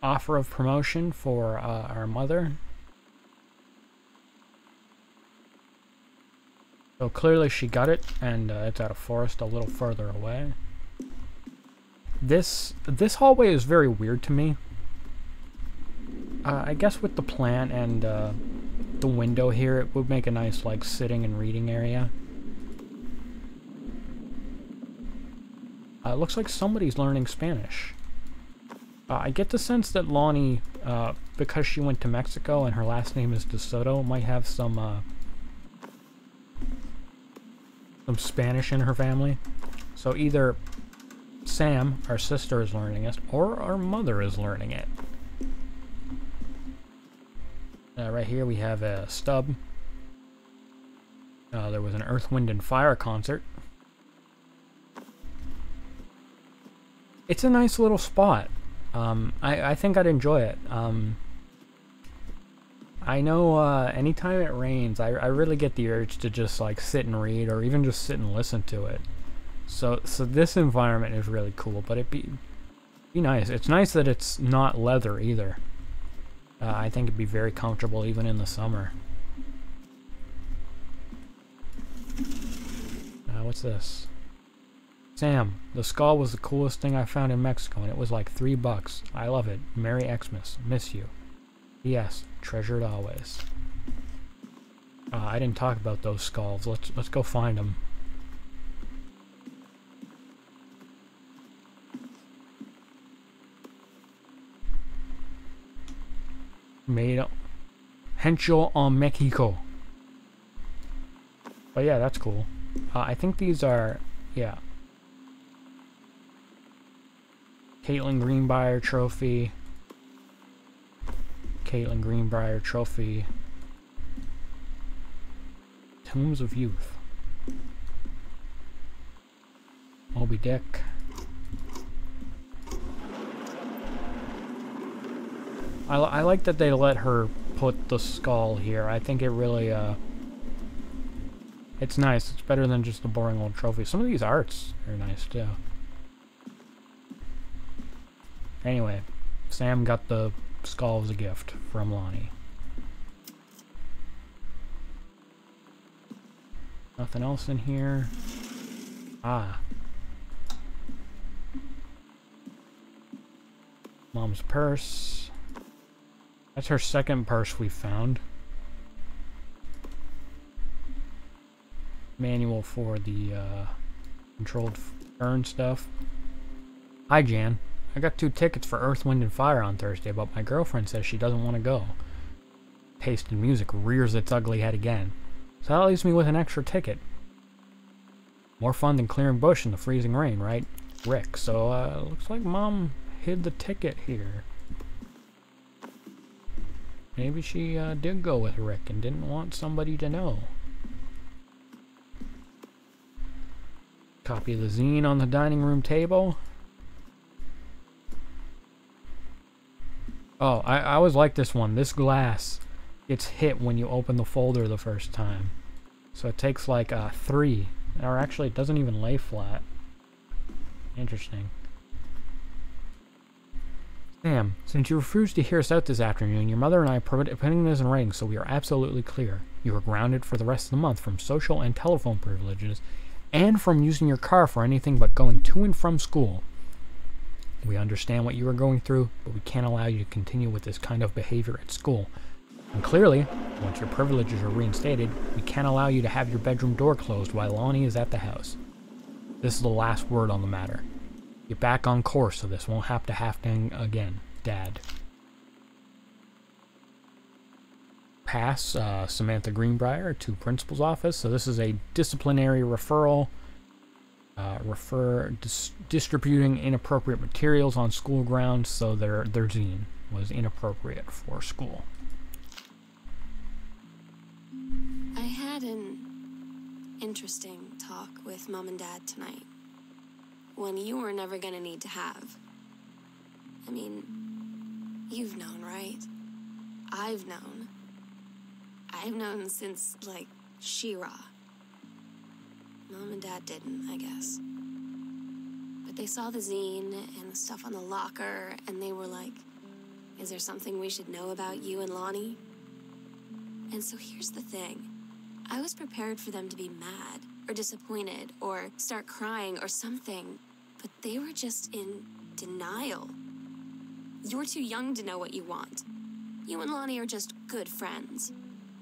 Offer of promotion for our mother. So clearly she got it, and it's at a forest a little further away. This hallway is very weird to me. I guess with the plant and the window here, it would make a nice like sitting and reading area. It looks like somebody's learning Spanish. I get the sense that Lonnie, because she went to Mexico and her last name is De Soto, might have some Spanish in her family. So either Sam, our sister, is learning it, or our mother is learning it. Right here we have a stub. There was an Earth, Wind, and Fire concert. It's a nice little spot. I think I'd enjoy it. I know anytime it rains, I really get the urge to just like sit and read, or even just sit and listen to it. So this environment is really cool, but it'd be nice. It's nice that it's not leather either. I think it'd be very comfortable even in the summer. What's this? Sam, the skull was the coolest thing I found in Mexico, and it was like $3. I love it. Merry Xmas. Miss you. Yes, treasured always. I didn't talk about those skulls. Let's go find them. Made Hencho on Mexico. But yeah, that's cool. I think these are, yeah. Caitlin Greenbrier trophy. Caitlin Greenbrier trophy. Tombs of Youth. Moby Dick. I like that they let her put the skull here. I think it really, it's nice. It's better than just a boring old trophy. Some of these arts are nice, too. Anyway, Sam got the skull as a gift from Lonnie. Nothing else in here. Ah. Mom's purse. That's her second purse we found. Manual for the controlled burn stuff. Hi, Jan. I got 2 tickets for Earth, Wind, and Fire on Thursday, but my girlfriend says she doesn't want to go. Taste in music rears its ugly head again. So that leaves me with an extra ticket. More fun than clearing bush in the freezing rain, right? Rick. So, looks like Mom hid the ticket here. Maybe she did go with Rick and didn't want somebody to know. Copy of the zine on the dining room table. Oh, I always like this one. This glass gets hit when you open the folder the first time. So it takes like 3. Or actually, it doesn't even lay flat. Interesting. Sam, since you refused to hear us out this afternoon, your mother and I are putting this in writing so we are absolutely clear. You are grounded for the rest of the month from social and telephone privileges, and from using your car for anything but going to and from school. We understand what you are going through, but we can't allow you to continue with this kind of behavior at school. And clearly, once your privileges are reinstated, we can't allow you to have your bedroom door closed while Lonnie is at the house. This is the last word on the matter. Get back on course so this won't have to happen again, Dad. Pass Samantha Greenbrier to principal's office. So this is a disciplinary referral. Distributing inappropriate materials on school grounds, so their zine was inappropriate for school. I had an interesting talk with Mom and Dad tonight. One you were never gonna need to have. I mean, you've known, right? I've known. I've known since, like, She-Ra. Mom and Dad didn't, I guess. But they saw the zine and the stuff on the locker, and they were like, is there something we should know about you and Lonnie? And so here's the thing. I was prepared for them to be mad, or disappointed, or start crying, or something. But they were just in denial. You're too young to know what you want. You and Lonnie are just good friends.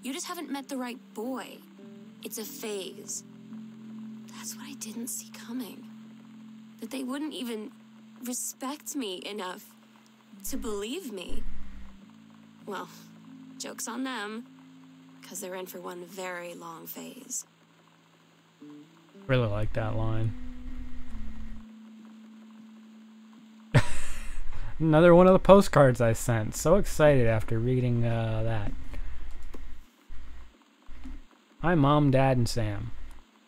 You just haven't met the right boy. It's a phase. That's what I didn't see coming. That they wouldn't even respect me enough to believe me. Well, joke's on them, because they're in for one very long phase. Really like that line. Another one of the postcards I sent. So excited after reading that. Hi, Mom, Dad, and Sam.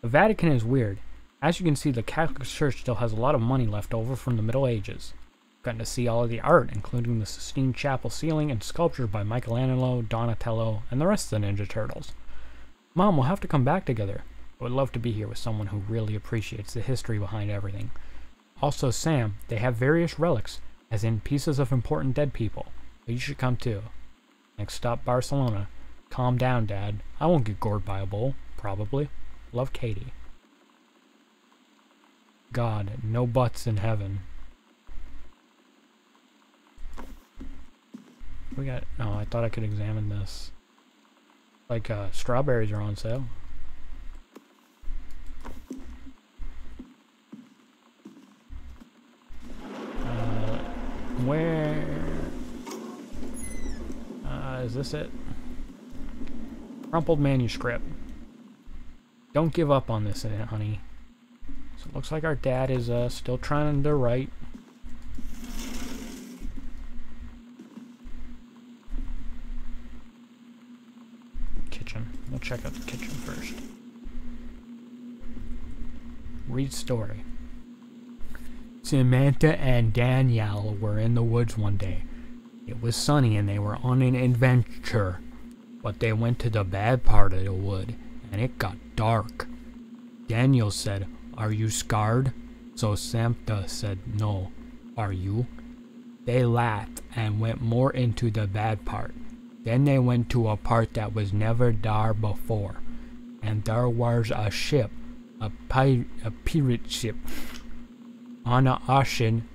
The Vatican is weird. As you can see, the Catholic Church still has a lot of money left over from the Middle Ages. Gotten to see all of the art, including the Sistine Chapel ceiling and sculptures by Michelangelo, Donatello, and the rest of the Ninja Turtles. Mom, we'll have to come back together. I would love to be here with someone who really appreciates the history behind everything. Also, Sam, they have various relics, as in pieces of important dead people. But you should come too. Next stop, Barcelona. Calm down, Dad. I won't get gored by a bull, probably. Love, Katie. God, no butts in heaven. We got... Oh, I thought I could examine this. Like, strawberries are on sale. Where... is this it? Crumpled manuscript. Don't give up on this, honey. So it looks like our dad is still trying to write. Kitchen. We'll check out the kitchen first. Read story. Samantha and Danielle were in the woods one day. They It was sunny and they were on an adventure, but they went to the bad part of the wood, and it got dark. Daniel said, "Are you scarred?" So Samantha said, "No. Are you?" They laughed and went more into the bad part. Then they went to a part that was never there before, and there was a ship, a pirate ship. On the ocean,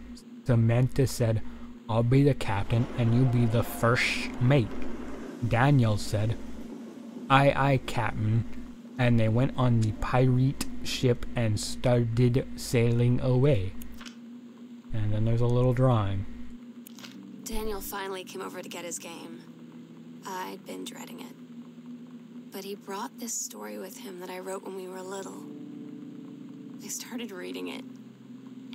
Samantha said, "I'll be the captain and you be the first mate." Daniel said, "Aye, captain," and they went on the pirate ship and started sailing away. And then there's a little drawing. Daniel finally came over to get his game. I'd been dreading it. But he brought this story with him that I wrote when we were little. I started reading it,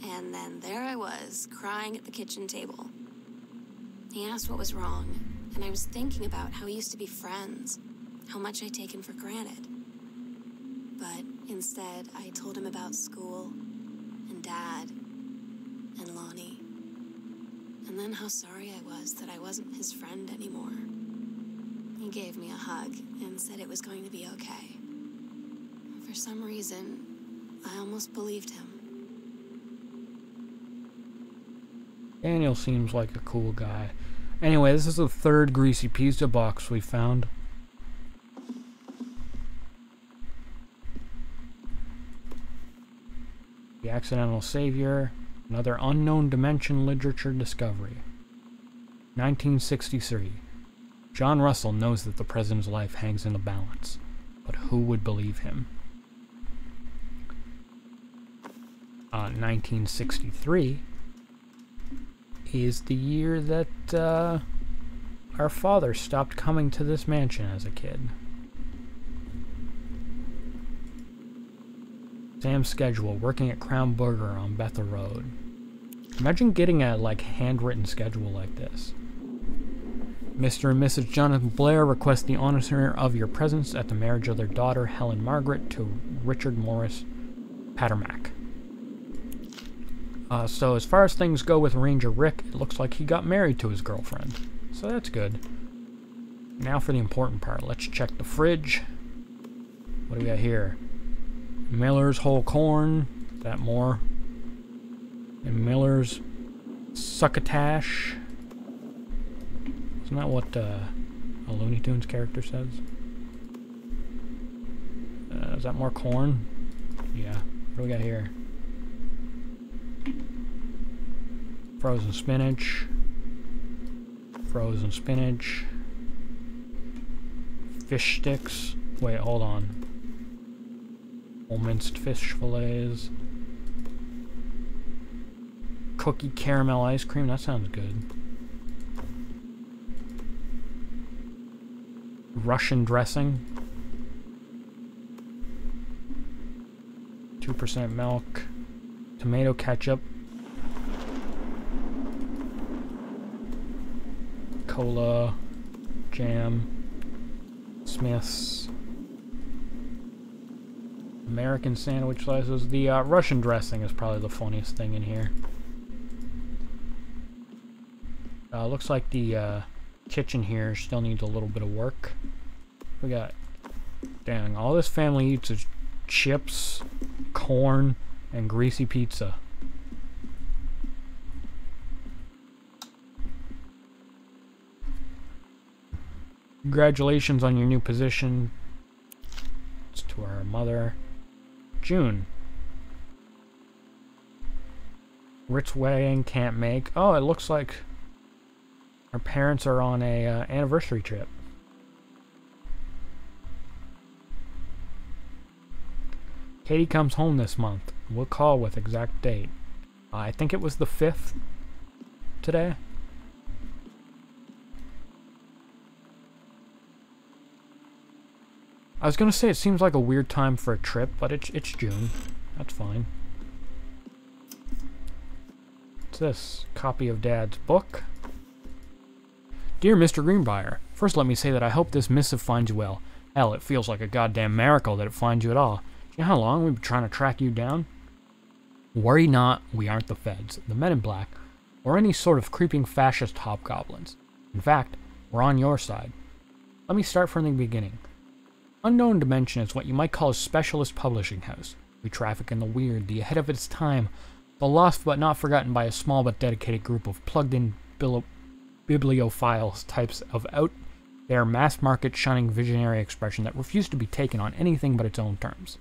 and then there I was, crying at the kitchen table. He asked what was wrong, and I was thinking about how we used to be friends, how much I'd taken for granted. But instead, I told him about school, and Dad, and Lonnie. And then how sorry I was that I wasn't his friend anymore. He gave me a hug and said it was going to be okay. For some reason, I almost believed him. Daniel seems like a cool guy. Anyway, this is the third Greasy Pizza box we found. The Accidental Savior. Another unknown dimension literature discovery. 1963. John Russell knows that the president's life hangs in the balance, but who would believe him? 1963 is the year that our father stopped coming to this mansion as a kid. Sam's schedule, working at Crown Burger on Bethel Road. Imagine getting a handwritten schedule like this. Mr. and Mrs. Jonathan Blair request the honor of your presence at the marriage of their daughter Helen Margaret to Richard Morris Pattermack. So as far as things go with Ranger Rick, it looks like he got married to his girlfriend. So that's good. Now for the important part. Let's check the fridge. What do we got here? Miller's Whole Corn. Is that more? And Miller's Succotash. Isn't that what a Looney Tunes character says? Is that more corn? Yeah. What do we got here? Frozen spinach. Frozen spinach. Fish sticks. Wait, hold on. Whole minced fish fillets. Cookie caramel ice cream. That sounds good. Russian dressing. 2% milk. Tomato ketchup. Cola. Jam. Smith's. American sandwich slices. The Russian dressing is probably the funniest thing in here. Looks like the kitchen here still needs a little bit of work. We got, dang, all this family eats is chips, corn, and greasy pizza. Congratulations on your new position. It's to our mother. June. Rick's wedding can't make. Oh, it looks like our parents are on a anniversary trip. Katie comes home this month. We'll call with exact date. I think it was the 5th today. I was gonna say it seems like a weird time for a trip, but it's June. That's fine. What's this? Copy of Dad's book. Dear Mr. Greenbrier, first let me say that I hope this missive finds you well. Hell, it feels like a goddamn miracle that it finds you at all. You know how long we've been trying to track you down? Worry not, we aren't the feds, the men in black, or any sort of creeping fascist hobgoblins. In fact, we're on your side. Let me start from the beginning. Unknown Dimension is what you might call a specialist publishing house. We traffic in the weird, the ahead of its time, the lost but not forgotten by a small but dedicated group of plugged-in bibliophiles types of out there mass-market shunning visionary expression that refuse to be taken on anything but its own terms.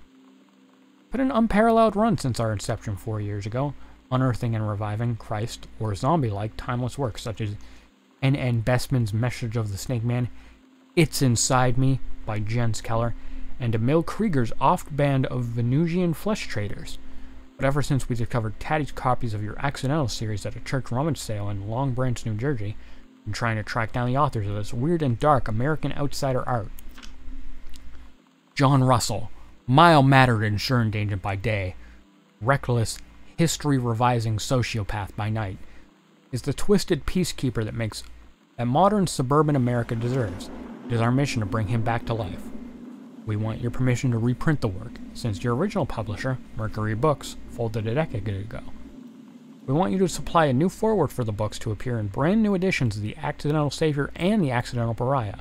But an unparalleled run since our inception 4 years ago, unearthing and reviving Christ or zombie-like timeless works such as N.N. Bestman's Message of the Snake Man, It's Inside Me by Jens Keller, and Emil Krieger's oft-band of Venusian flesh traders. But ever since we discovered Taddy's copies of your Accidental series at a church rummage sale in Long Branch, New Jersey, and trying to track down the authors of this weird and dark American outsider art. John Russell, mild-mannered insurance agent by day, reckless, history-revising sociopath by night, is the twisted peacekeeper that modern suburban America deserves. It is our mission to bring him back to life. We want your permission to reprint the work, since your original publisher, Mercury Books, folded a decade ago. We want you to supply a new foreword for the books to appear in brand new editions of The Accidental Savior and The Accidental Pariah.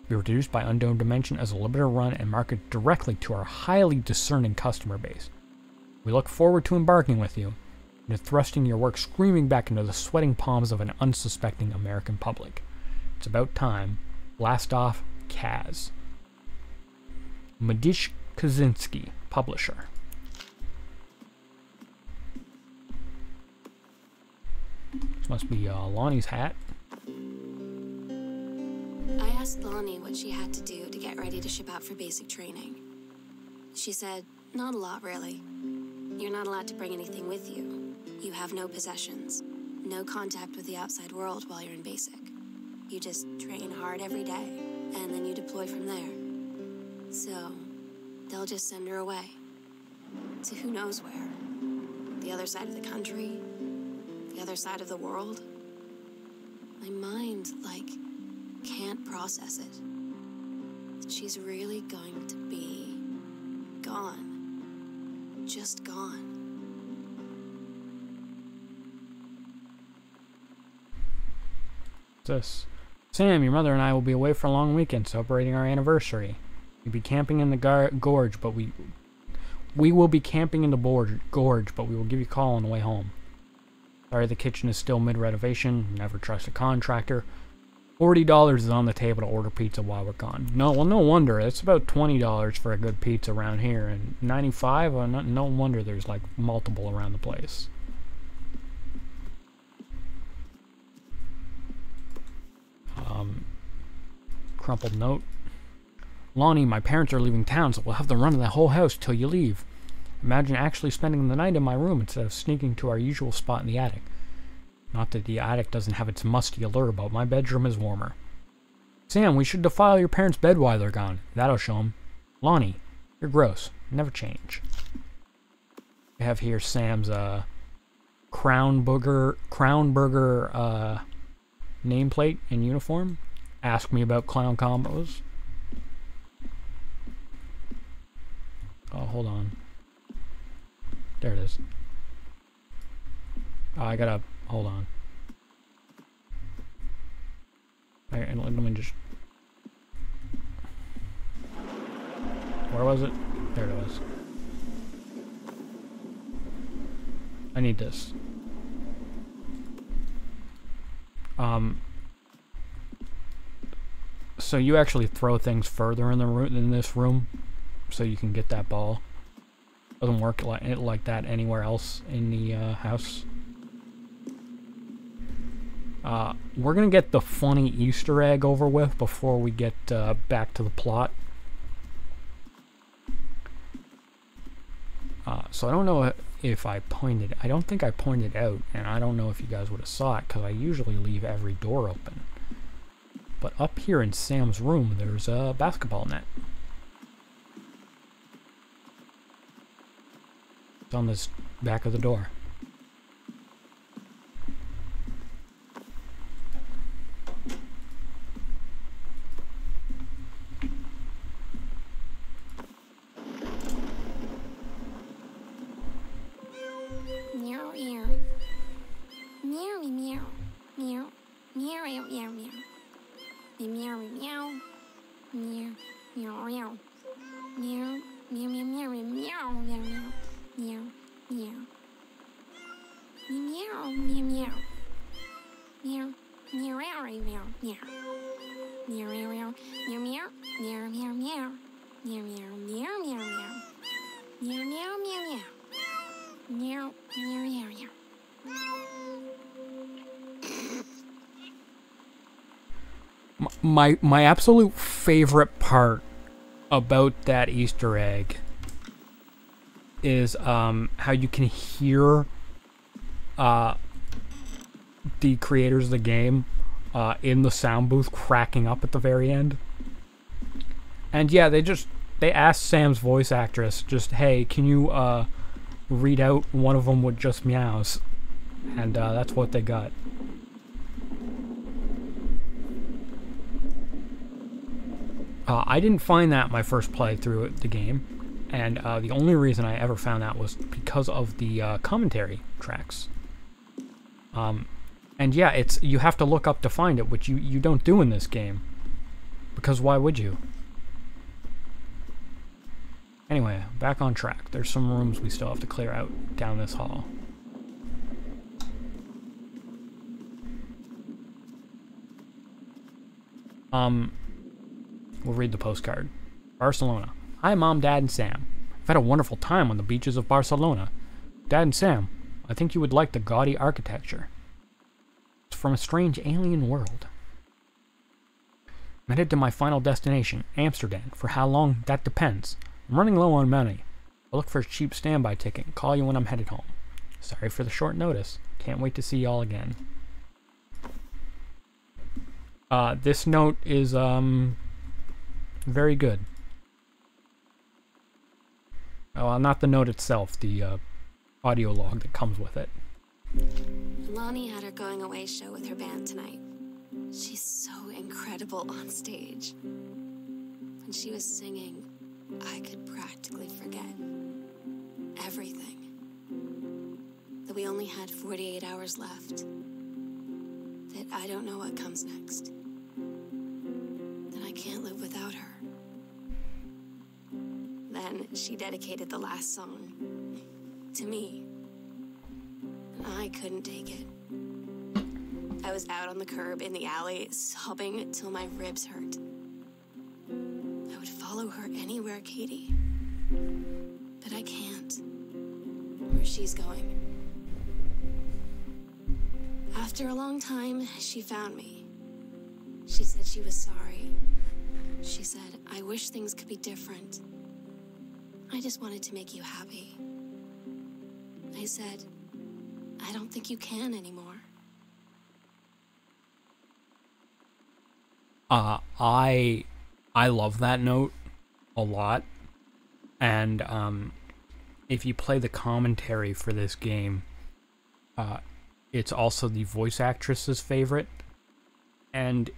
Be produced by Unknown Dimension as a limited run and marketed directly to our highly discerning customer base. We look forward to embarking with you, and to thrusting your work screaming back into the sweating palms of an unsuspecting American public. It's about time. Blast off, Kaz. Medish Kaczynski, publisher. This must be Lonnie's hat. I asked Lonnie what she had to do to get ready to ship out for basic training. She said, not a lot, really. You're not allowed to bring anything with you. You have no possessions, no contact with the outside world while you're in basic. You just train hard every day, and then you deploy from there. So, they'll just send her away. To who knows where. The other side of the country, the other side of the world. My mind, can't process it. She's really going to be gone. Just gone. This. Sam, your mother and I will be away for a long weekend celebrating our anniversary. We'll be camping in the gorge, but we will be camping in the gorge, but we will give you a call on the way home. Sorry, the kitchen is still mid-renovation. Never trust a contractor. $40 is on the table to order pizza while we're gone. No wonder. It's about $20 for a good pizza around here, and $95. Well, no wonder there's multiple around the place. Crumpled note. Lonnie, my parents are leaving town, so we'll have the run of the whole house till you leave. Imagine actually spending the night in my room instead of sneaking to our usual spot in the attic. Not that the attic doesn't have its musty allure, but my bedroom is warmer. Sam, we should defile your parents' bed while they're gone. That'll show them. Lonnie, you're gross. Never change. We have here Sam's Crown Burger nameplate and uniform. Ask me about clown combos. Oh, hold on. There it is. I gotta... Hold on. And let me just... Where was it? There it was. I need this. So you actually throw things further in the room in this room, so you can get that ball. Doesn't work like that anywhere else in the house. We're gonna get the funny Easter egg over with before we get back to the plot. So I don't know if I pointed... I don't think I pointed out, and I don't know if you guys would have saw it, because I usually leave every door open. But up here in Sam's room, there's a basketball net. It's on this back of the door. Meow, meow. Meow, meow. Meow, meow, meow, meow, meow. Meow, meow. Meow, meow, meow, meow, meow, meow, meow, meow. Meow, meow, meow. Meow, meow, meow, meow, meow. Meow, meow, meow, meow, meow, meow, meow, meow. Meow, meow, meow, meow, meow. Meow, meow, meow, meow. Meow, meow, meow, meow. My absolute favorite part about that Easter egg is how you can hear the creators of the game in the sound booth cracking up at the very end. And yeah, they asked Sam's voice actress, just, hey, can you read out one of them with just meows? And that's what they got. I didn't find that my first playthrough of the game, and the only reason I ever found that was because of the commentary tracks. And yeah, you have to look up to find it, which you don't do in this game, because why would you? Anyway, back on track. There's some rooms we still have to clear out down this hall. We'll read the postcard. Barcelona. Hi, Mom, Dad, and Sam. I've had a wonderful time on the beaches of Barcelona. Dad and Sam, I think you would like the gaudy architecture. It's from a strange alien world. I'm headed to my final destination, Amsterdam. For how long? That depends. I'm running low on money. I'll look for a cheap standby ticket and call you when I'm headed home. Sorry for the short notice. Can't wait to see y'all again. This note is, very good. Well, not the note itself, the audio log that comes with it. Lonnie had her going away show with her band tonight. She's so incredible on stage. When she was singing, I could practically forget everything. That we only had 48 hours left. That I don't know what comes next. That I can't live without her. Then she dedicated the last song to me. And I couldn't take it. I was out on the curb in the alley, sobbing till my ribs hurt. I would follow her anywhere, Katie. But I can't. Where she's going. After a long time, she found me. She said she was sorry. She said, I wish things could be different. I just wanted to make you happy. I said, I don't think you can anymore. I love that note a lot. And if you play the commentary for this game, it's also the voice actress's favorite. And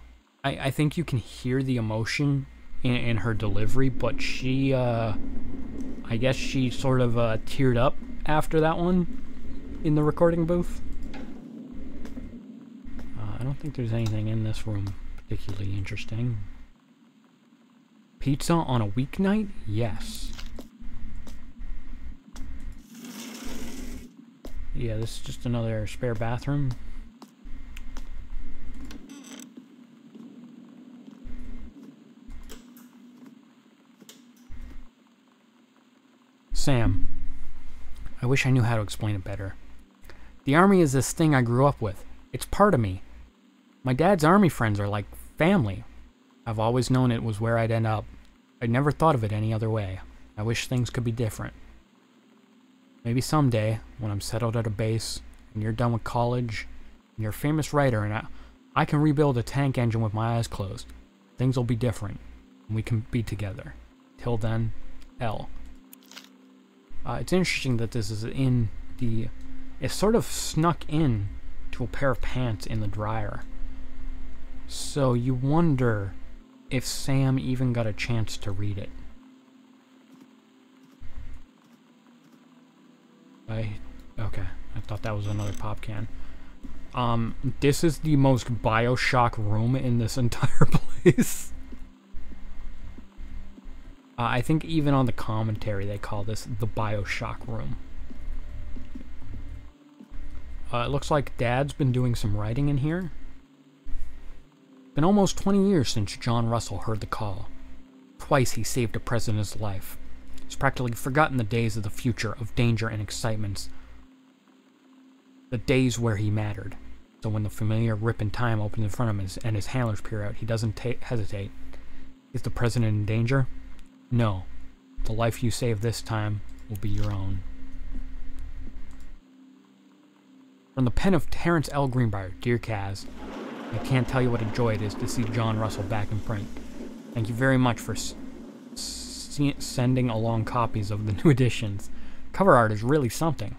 I think you can hear the emotion in her delivery, but she, I guess she sort of teared up after that one in the recording booth. I don't think there's anything in this room particularly interesting. Pizza on a weeknight? Yes. Yeah, this is just another spare bathroom. Sam, I wish I knew how to explain it better. The army is this thing I grew up with. It's part of me. My dad's army friends are like family. I've always known it was where I'd end up. I'd never thought of it any other way. I wish things could be different. Maybe someday, when I'm settled at a base, and you're done with college, and you're a famous writer, and I can rebuild a tank engine with my eyes closed, things will be different, and we can be together. Till then, L. It's interesting that this is in the... It's sort of snuck in to a pair of pants in the dryer. So you wonder if Sam even got a chance to read it. Okay, I thought that was another pop can. This is the most BioShock room in this entire place. I think even on the commentary they call this the Bioshock room. It looks like Dad's been doing some writing in here. Been almost 20 years since John Russell heard the call. Twice he saved a president's life. He's practically forgotten the days of the future, of danger and excitements. The days where he mattered. So when the familiar rip in time opens in front of him and his handlers peer out, he doesn't hesitate. Is the president in danger? No. The life you save this time will be your own. From the pen of Terrence L. Greenbrier, Dear Kaz, I can't tell you what a joy it is to see John Russell back in print. Thank you very much for sending along copies of the new editions. Cover art is really something.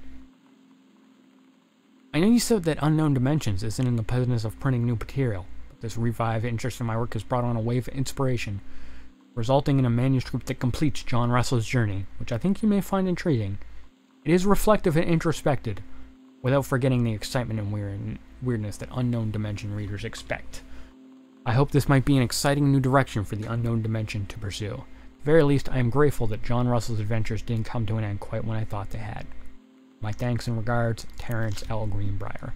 I know you said that Unknown Dimensions isn't in the business of printing new material, but this revived interest in my work has brought on a wave of inspiration, resulting in a manuscript that completes John Russell's journey, which I think you may find intriguing. It is reflective and introspective, without forgetting the excitement and weirdness that Unknown Dimension readers expect. I hope this might be an exciting new direction for the Unknown Dimension to pursue. At the very least, I am grateful that John Russell's adventures didn't come to an end quite when I thought they had. My thanks and regards, Terrence L. Greenbrier.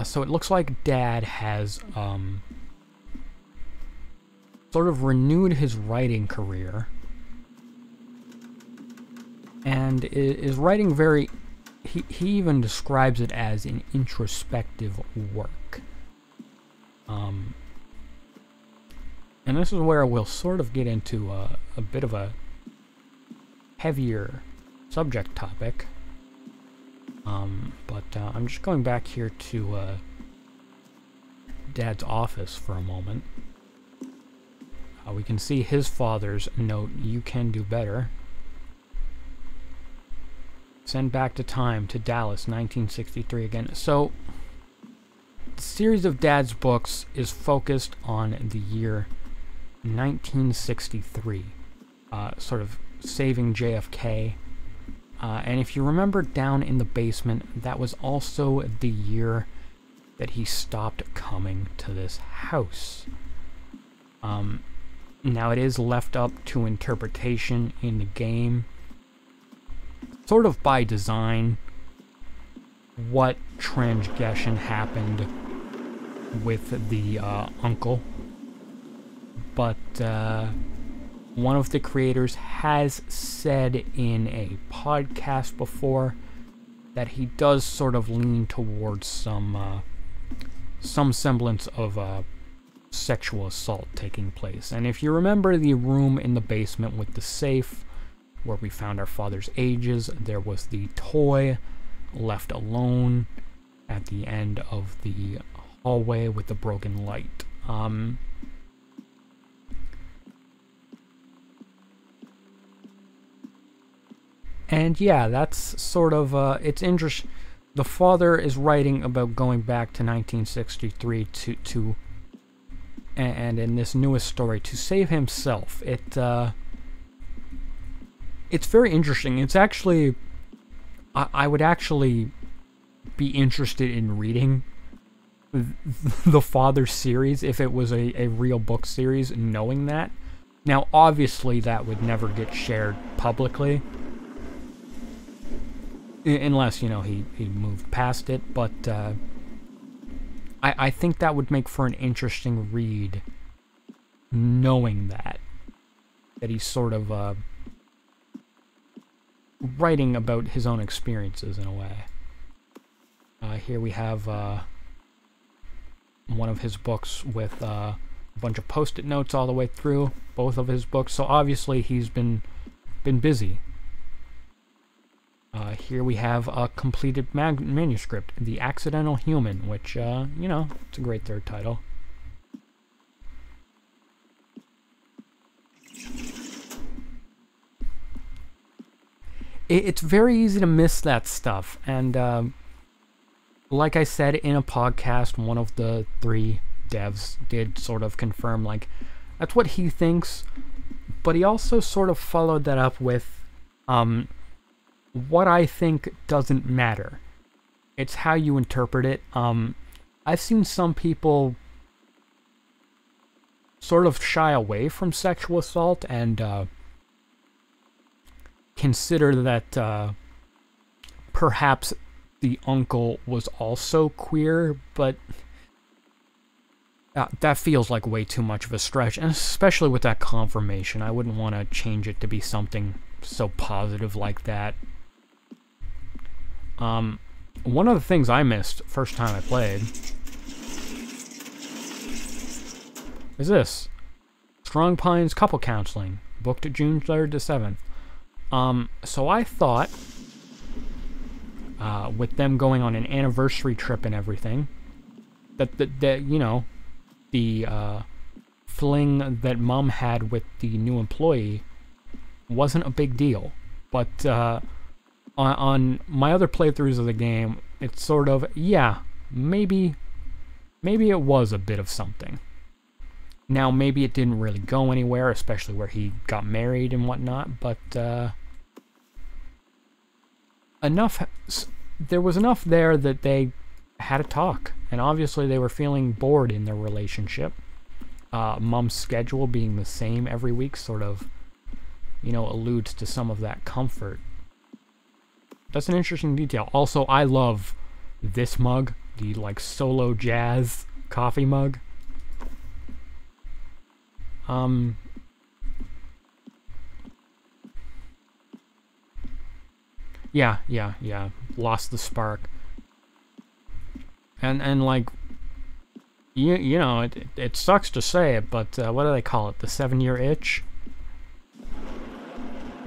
So it looks like Dad has sort of renewed his writing career and is writing very... He even describes it as an introspective work. And this is where we'll sort of get into a bit of a heavier subject topic. But I'm just going back here to Dad's office for a moment. We can see his father's note, "You can do better." Send back to time to Dallas, 1963 again. So, the series of Dad's books is focused on the year 1963, sort of saving JFK. And if you remember down in the basement, that was also the year that he stopped coming to this house. Now it is left up to interpretation in the game, sort of by design, what transgression happened with the uncle. But one of the creators has said in a podcast before that he does sort of lean towards some semblance of sexual assault taking place. And if you remember the room in the basement with the safe where we found our father's ages, there was the toy left alone at the end of the hallway with the broken light. And yeah, that's sort of, it's interesting. The father is writing about going back to 1963 and in this newest story, to save himself. It's very interesting. It's actually, I would actually be interested in reading the father series if it was a real book series, knowing that. Now, obviously, that would never get shared publicly. Unless, you know, he moved past it, but I think that would make for an interesting read, knowing that he's sort of writing about his own experiences in a way. Here we have one of his books with a bunch of post-it notes all the way through, both of his books, so obviously he's been busy. Here we have a completed manuscript, The Accidental Human, which, you know, it's a great third title. It's very easy to miss that stuff, and like I said in a podcast, one of the 3 devs did sort of confirm, like, that's what he thinks, but he also sort of followed that up with, what I think doesn't matter. It's how you interpret it. I've seen some people sort of shy away from sexual assault and consider that perhaps the uncle was also queer, but that feels like way too much of a stretch, and especially with that confirmation, I wouldn't want to change it to be something so positive like that. One of the things I missed first time I played is this. Strong Pines Couple Counseling, booked June 3rd to 7th. So I thought, with them going on an anniversary trip and everything, that you know, the fling that Mom had with the new employee wasn't a big deal. But on my other playthroughs of the game, it's sort of, yeah, maybe it was a bit of something. Now, maybe it didn't really go anywhere, especially where he got married and whatnot, but there was enough there that they had a talk, and obviously they were feeling bored in their relationship. Mom's schedule being the same every week sort of, you know, alludes to some of that comfort. That's an interesting detail. Also, I love this mug, the, like, solo jazz coffee mug. Yeah. Lost the spark. And like, you know, it sucks to say it, but what do they call it? The 7-year itch?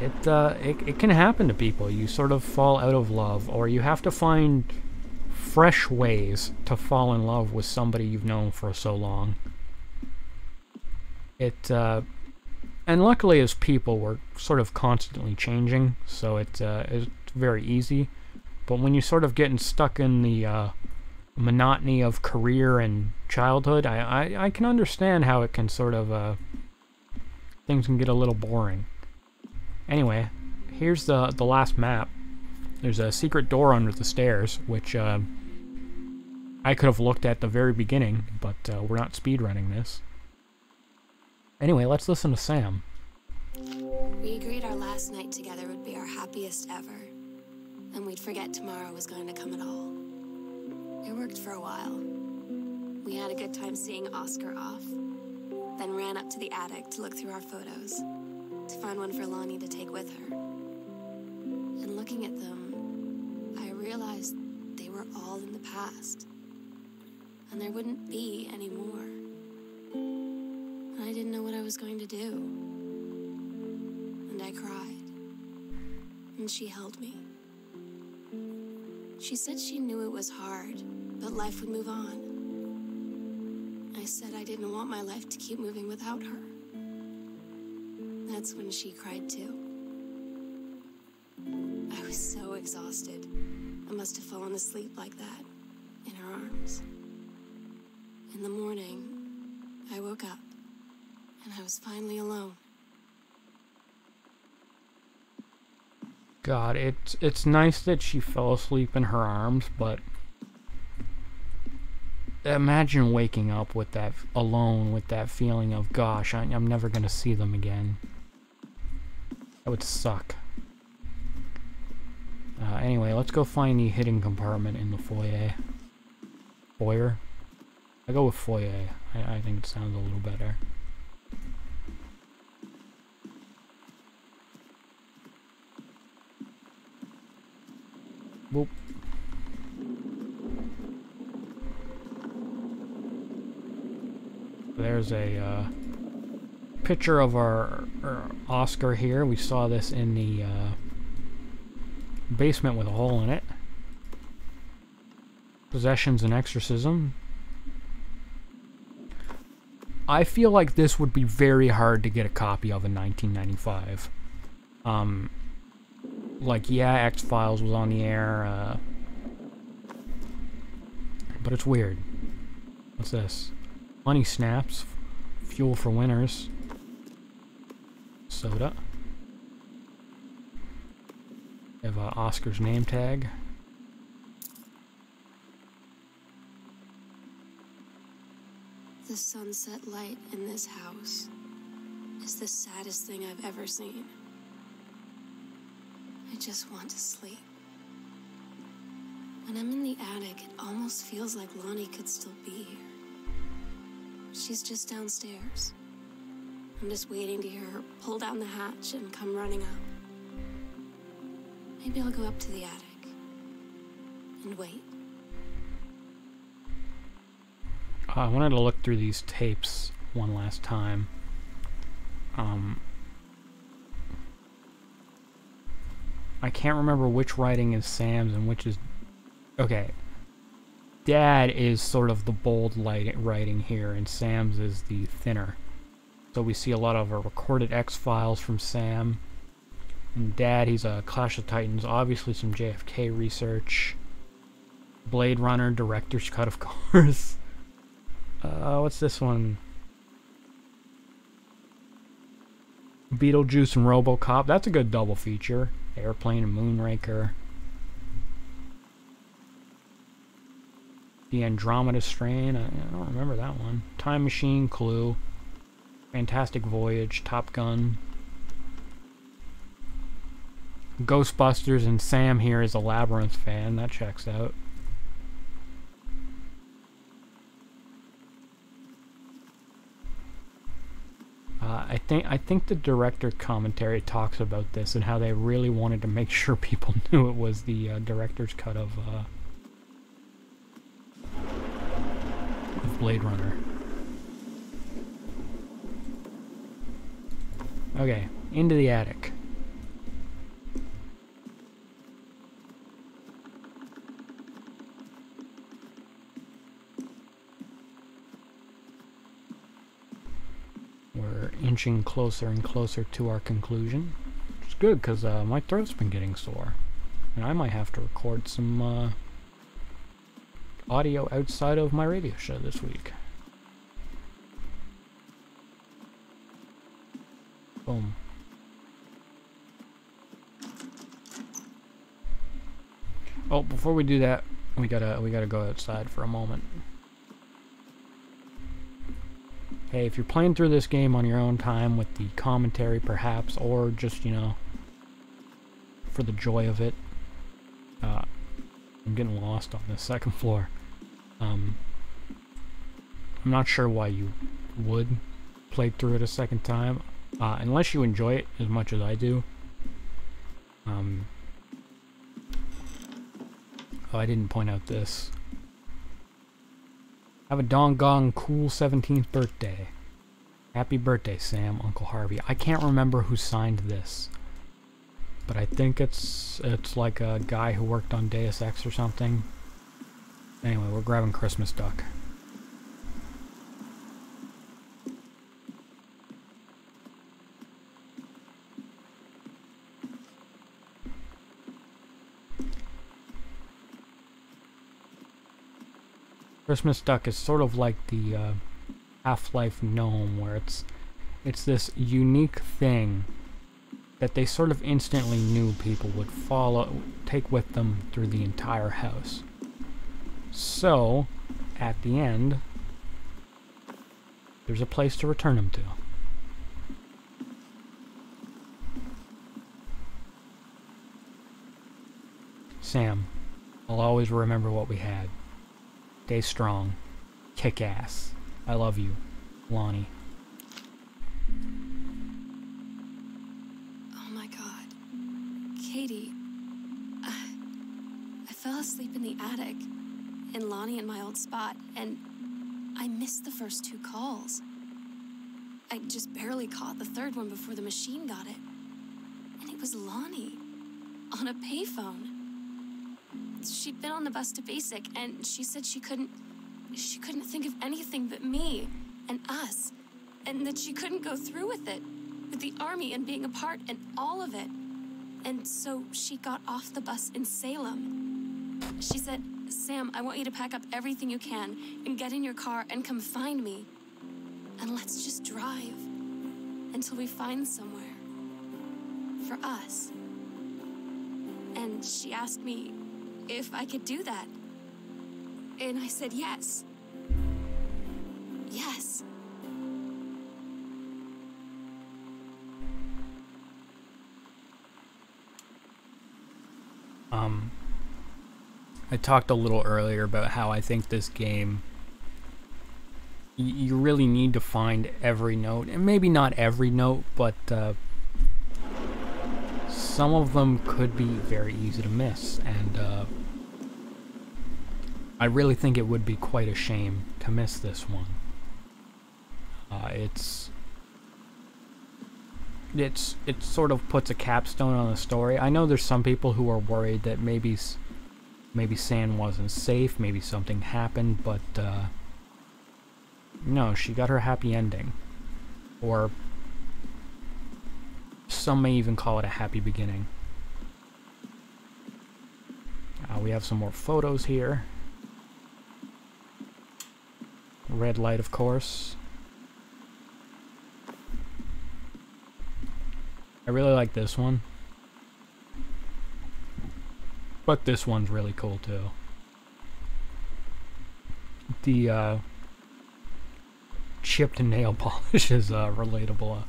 It can happen to people. You sort of fall out of love, or you have to find fresh ways to fall in love with somebody you've known for so long. And luckily as people, we're sort of constantly changing, so it's very easy. But when you're sort of getting stuck in the monotony of career and childhood, I can understand how it can sort of, things can get a little boring. Anyway, here's the last map. There's a secret door under the stairs, which I could have looked at the very beginning, but we're not speedrunning this. Anyway, let's listen to Sam. We agreed our last night together would be our happiest ever, and we'd forget tomorrow was going to come at all. It worked for a while. We had a good time seeing Oscar off, then ran up to the attic to look through our photos, to find one for Lonnie to take with her. And looking at them, I realized they were all in the past, and there wouldn't be any more. I didn't know what I was going to do. And I cried. And she held me. She said she knew it was hard, but life would move on. I said I didn't want my life to keep moving without her. That's when she cried too. I was so exhausted. I must have fallen asleep like that, in her arms. In the morning, I woke up. And I was finally alone. God, it's nice that she fell asleep in her arms, but imagine waking up with that, alone, with that feeling of, gosh, I'm never gonna see them again. That would suck. Anyway, let's go find the hidden compartment in the foyer. Foyer? I go with foyer. I think it sounds a little better. Boop. There's a picture of our Oscar here. We saw this in the basement with a hole in it. Possessions and exorcism. I feel like this would be very hard to get a copy of in 1995. Like, yeah, X-Files was on the air, but it's weird. What's this? Money Snaps. Fuel for Winners. Soda. We have Oscar's name tag. The sunset light in this house is the saddest thing I've ever seen. I just want to sleep. When I'm in the attic, it almost feels like Lonnie could still be here. She's just downstairs. I'm just waiting to hear her pull down the hatch and come running up. Maybe I'll go up to the attic and wait. I wanted to look through these tapes one last time. I can't remember which writing is Sam's and which is... Okay. Dad is sort of the bold writing here, and Sam's is the thinner. So we see a lot of recorded X-Files from Sam. And Dad, he's a Clash of Titans, obviously some JFK research. Blade Runner, director's cut, of course. What's this one? Beetlejuice and RoboCop. That's a good double feature. Airplane and Moonraker. The Andromeda Strain. I don't remember that one. Time Machine, Clue. Fantastic Voyage, Top Gun. Ghostbusters, and Sam here is a Labyrinth fan. That checks out. I think the director commentary talks about this and how they really wanted to make sure people knew it was the director's cut of Blade Runner. Okay, into the attic. We're inching closer and closer to our conclusion. Which is good, because my throat's been getting sore. And I might have to record some audio outside of my radio show this week. Boom. Oh, before we do that, we gotta go outside for a moment. Hey, if you're playing through this game on your own time with the commentary perhaps, or just, you know, for the joy of it, I'm getting lost on the second floor. I'm not sure why you would play through it a second time, unless you enjoy it as much as I do. Oh, I didn't point out this. Have a doggone cool 17th birthday. Happy birthday, Sam, Uncle Harvey. I can't remember who signed this, but I think it's like a guy who worked on Deus Ex or something. Anyway, we're grabbing Christmas duck. Christmas duck is sort of like the Half-Life gnome, where it's this unique thing that they sort of instantly knew people would take with them through the entire house. So, at the end, there's a place to return them to. Sam, I'll always remember what we had. Stay strong. Kick ass. I love you. Lonnie. Oh my god. Katie. I fell asleep in the attic, in Lonnie and my old spot, and I missed the first 2 calls. I just barely caught the third one before the machine got it. And it was Lonnie, on a payphone. She'd been on the bus to Basic, and she said she couldn't think of anything but me and us, and that she couldn't go through with it, with the army and being apart and all of it. And so she got off the bus in Salem. She said, Sam, I want you to pack up everything you can and get in your car and come find me. And let's just drive until we find somewhere for us. And she asked me if I could do that. And I said yes. Yes. I talked a little earlier about how I think this game, you really need to find every note, and maybe not every note, but some of them could be very easy to miss, and I really think it would be quite a shame to miss this one. It sort of puts a capstone on the story. I know there's some people who are worried that maybe San wasn't safe, maybe something happened, but no, she got her happy ending. Or some may even call it a happy beginning. We have some more photos here. Red light, of course. I really like this one. But this one's really cool too. The chipped nail polish is relatable.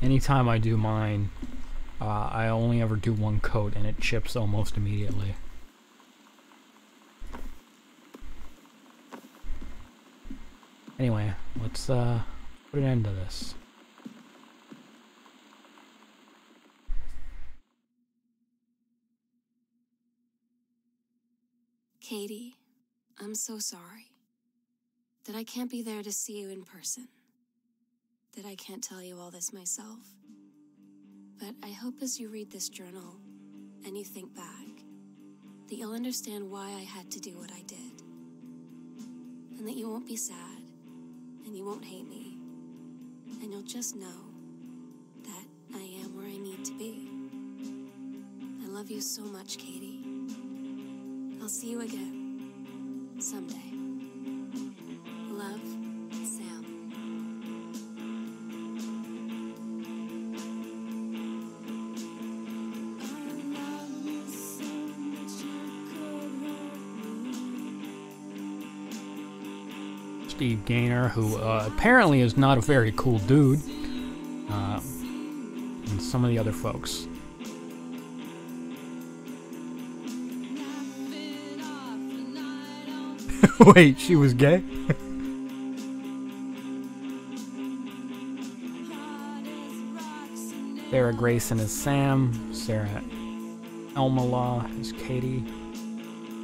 Anytime I do mine, I only ever do one coat and it chips almost immediately. Anyway, let's put an end to this. Katie, I'm so sorry that I can't be there to see you in person, that I can't tell you all this myself. But I hope as you read this journal and you think back, that you'll understand why I had to do what I did, and that you won't be sad, and you won't hate me, and you'll just know that I am where I need to be. I love you so much, Katie. I'll see you again someday. Love, Sam. Steve Gaynor, who apparently is not a very cool dude, and some of the other folks. Wait, she was gay? Sarah Grayson is Sam. Sarah Elmala is Katie.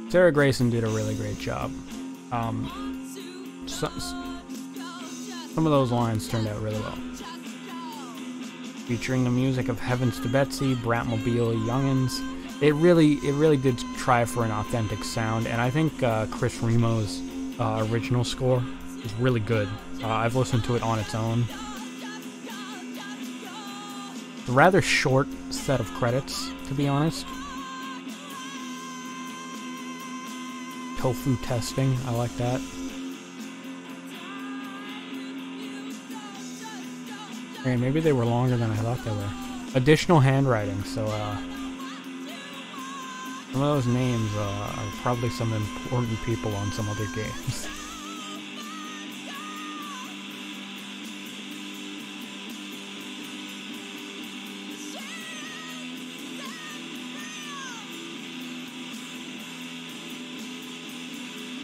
Sarah Grayson did a really great job. Some of those lines turned out really well. Featuring the music of Heavens to Betsy, Bratmobile, Youngins. It really did try for an authentic sound, and I think Chris Remo's original score is really good. I've listened to it on its own. It's a rather short set of credits, to be honest. Tofu testing, I like that. Okay, maybe they were longer than I thought they were. Additional handwriting, so some of those names are probably some important people on some other games.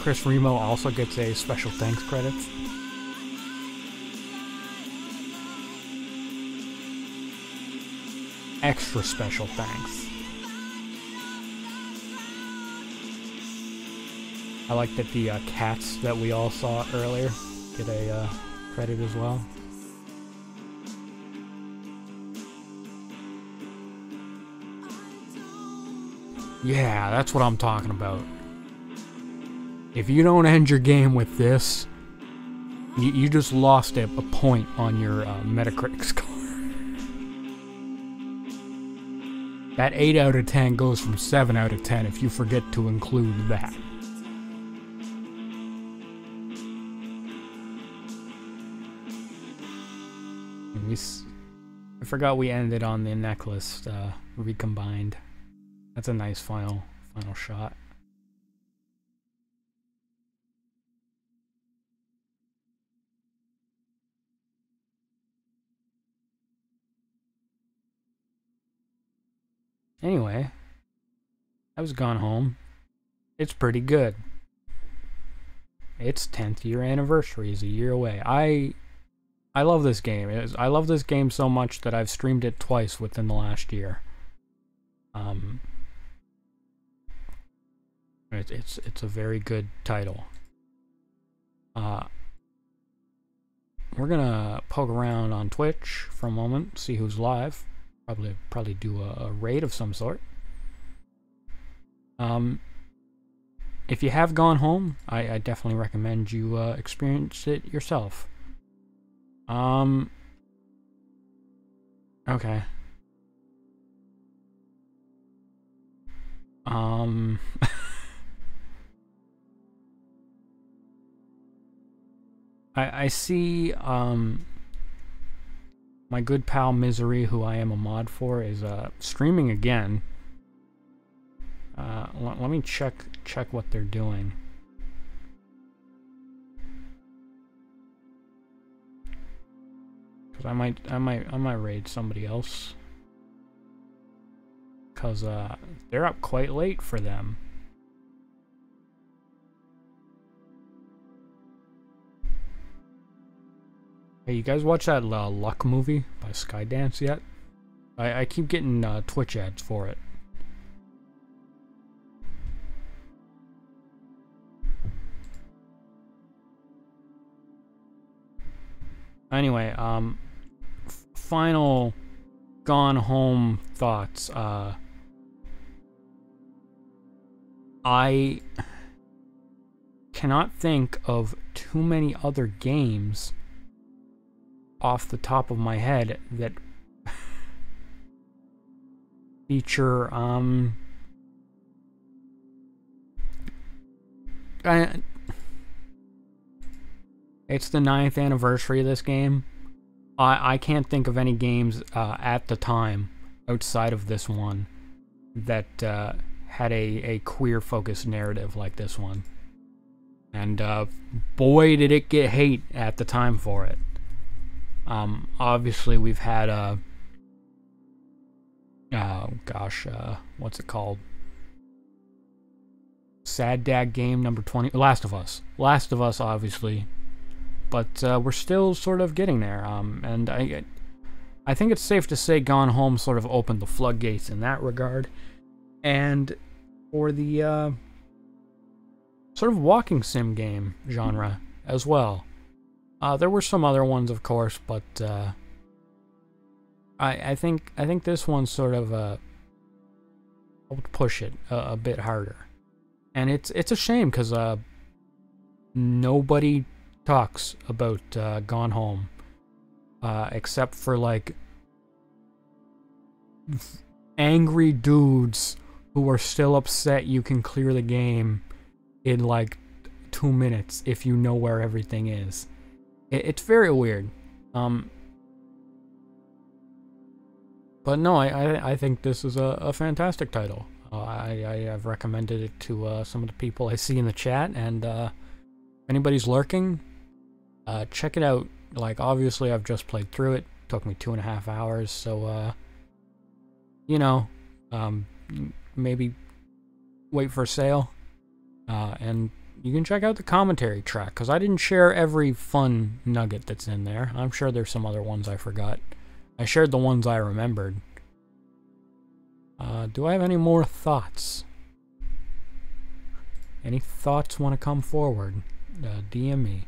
Chris Remo also gets a special thanks credit. Extra special thanks. I like that the cats that we all saw earlier get a credit as well. Yeah, that's what I'm talking about. If you don't end your game with this, you just lost a point on your Metacritic score. That 8 out of 10 goes from 7 out of 10 if you forget to include that. I forgot we ended on the necklace recombined. That's a nice final shot. Anyway, That was Gone Home. It's pretty good. Its 10th year anniversary is a year away. I love this game. I love this game so much that I've streamed it twice within the last year. It's a very good title. We're gonna poke around on Twitch for a moment, see who's live. Probably do a raid of some sort. If you have Gone Home, I definitely recommend you experience it yourself. Okay. I see, my good pal Misery, who I am a mod for, is streaming again. Let me check what they're doing. Cause I might raid somebody else. Cause they're up quite late for them. Hey, you guys watch that Luck movie by Skydance yet? I keep getting Twitch ads for it. Anyway, final Gone Home thoughts. I cannot think of too many other games off the top of my head that feature it's the 9th anniversary of this game. I can't think of any games at the time outside of this one that had a queer focused narrative like this one. And boy did it get hate at the time for it. Obviously we've had what's it called? Sad Dad Game number 20, Last of Us, obviously, but we're still sort of getting there. And I think it's safe to say Gone Home sort of opened the floodgates in that regard, and for the sort of walking sim game genre as well. There were some other ones, of course, but I think this one sort of helped push it a bit harder, and it's a shame because nobody talks about Gone Home except for like angry dudes who are still upset you can clear the game in like 2 minutes if you know where everything is. It's very weird. But no, I think this is a fantastic title. I have recommended it to some of the people I see in the chat, and if anybody's lurking, check it out. Like, obviously I've just played through it. Took me 2.5 hours, so you know, maybe wait for a sale, and you can check out the commentary track, because I didn't share every fun nugget that's in there. I'm sure there's some other ones I forgot. I shared the ones I remembered. Do I have any more thoughts? Any thoughts want to come forward? DM me.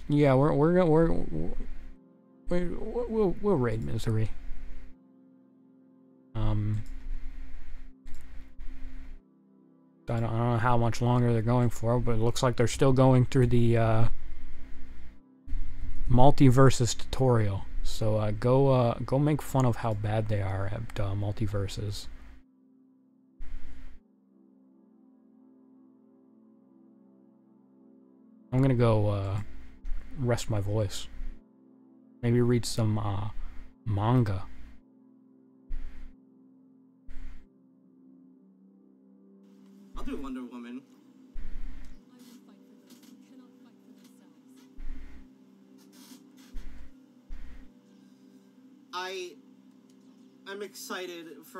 Yeah, we'll raid Misery. I don't know how much longer they're going for, but it looks like they're still going through the multiverses tutorial. So go make fun of how bad they are at multiverses. I'm gonna go rest my voice. Maybe read some manga. Other Wonder Woman. I'm excited for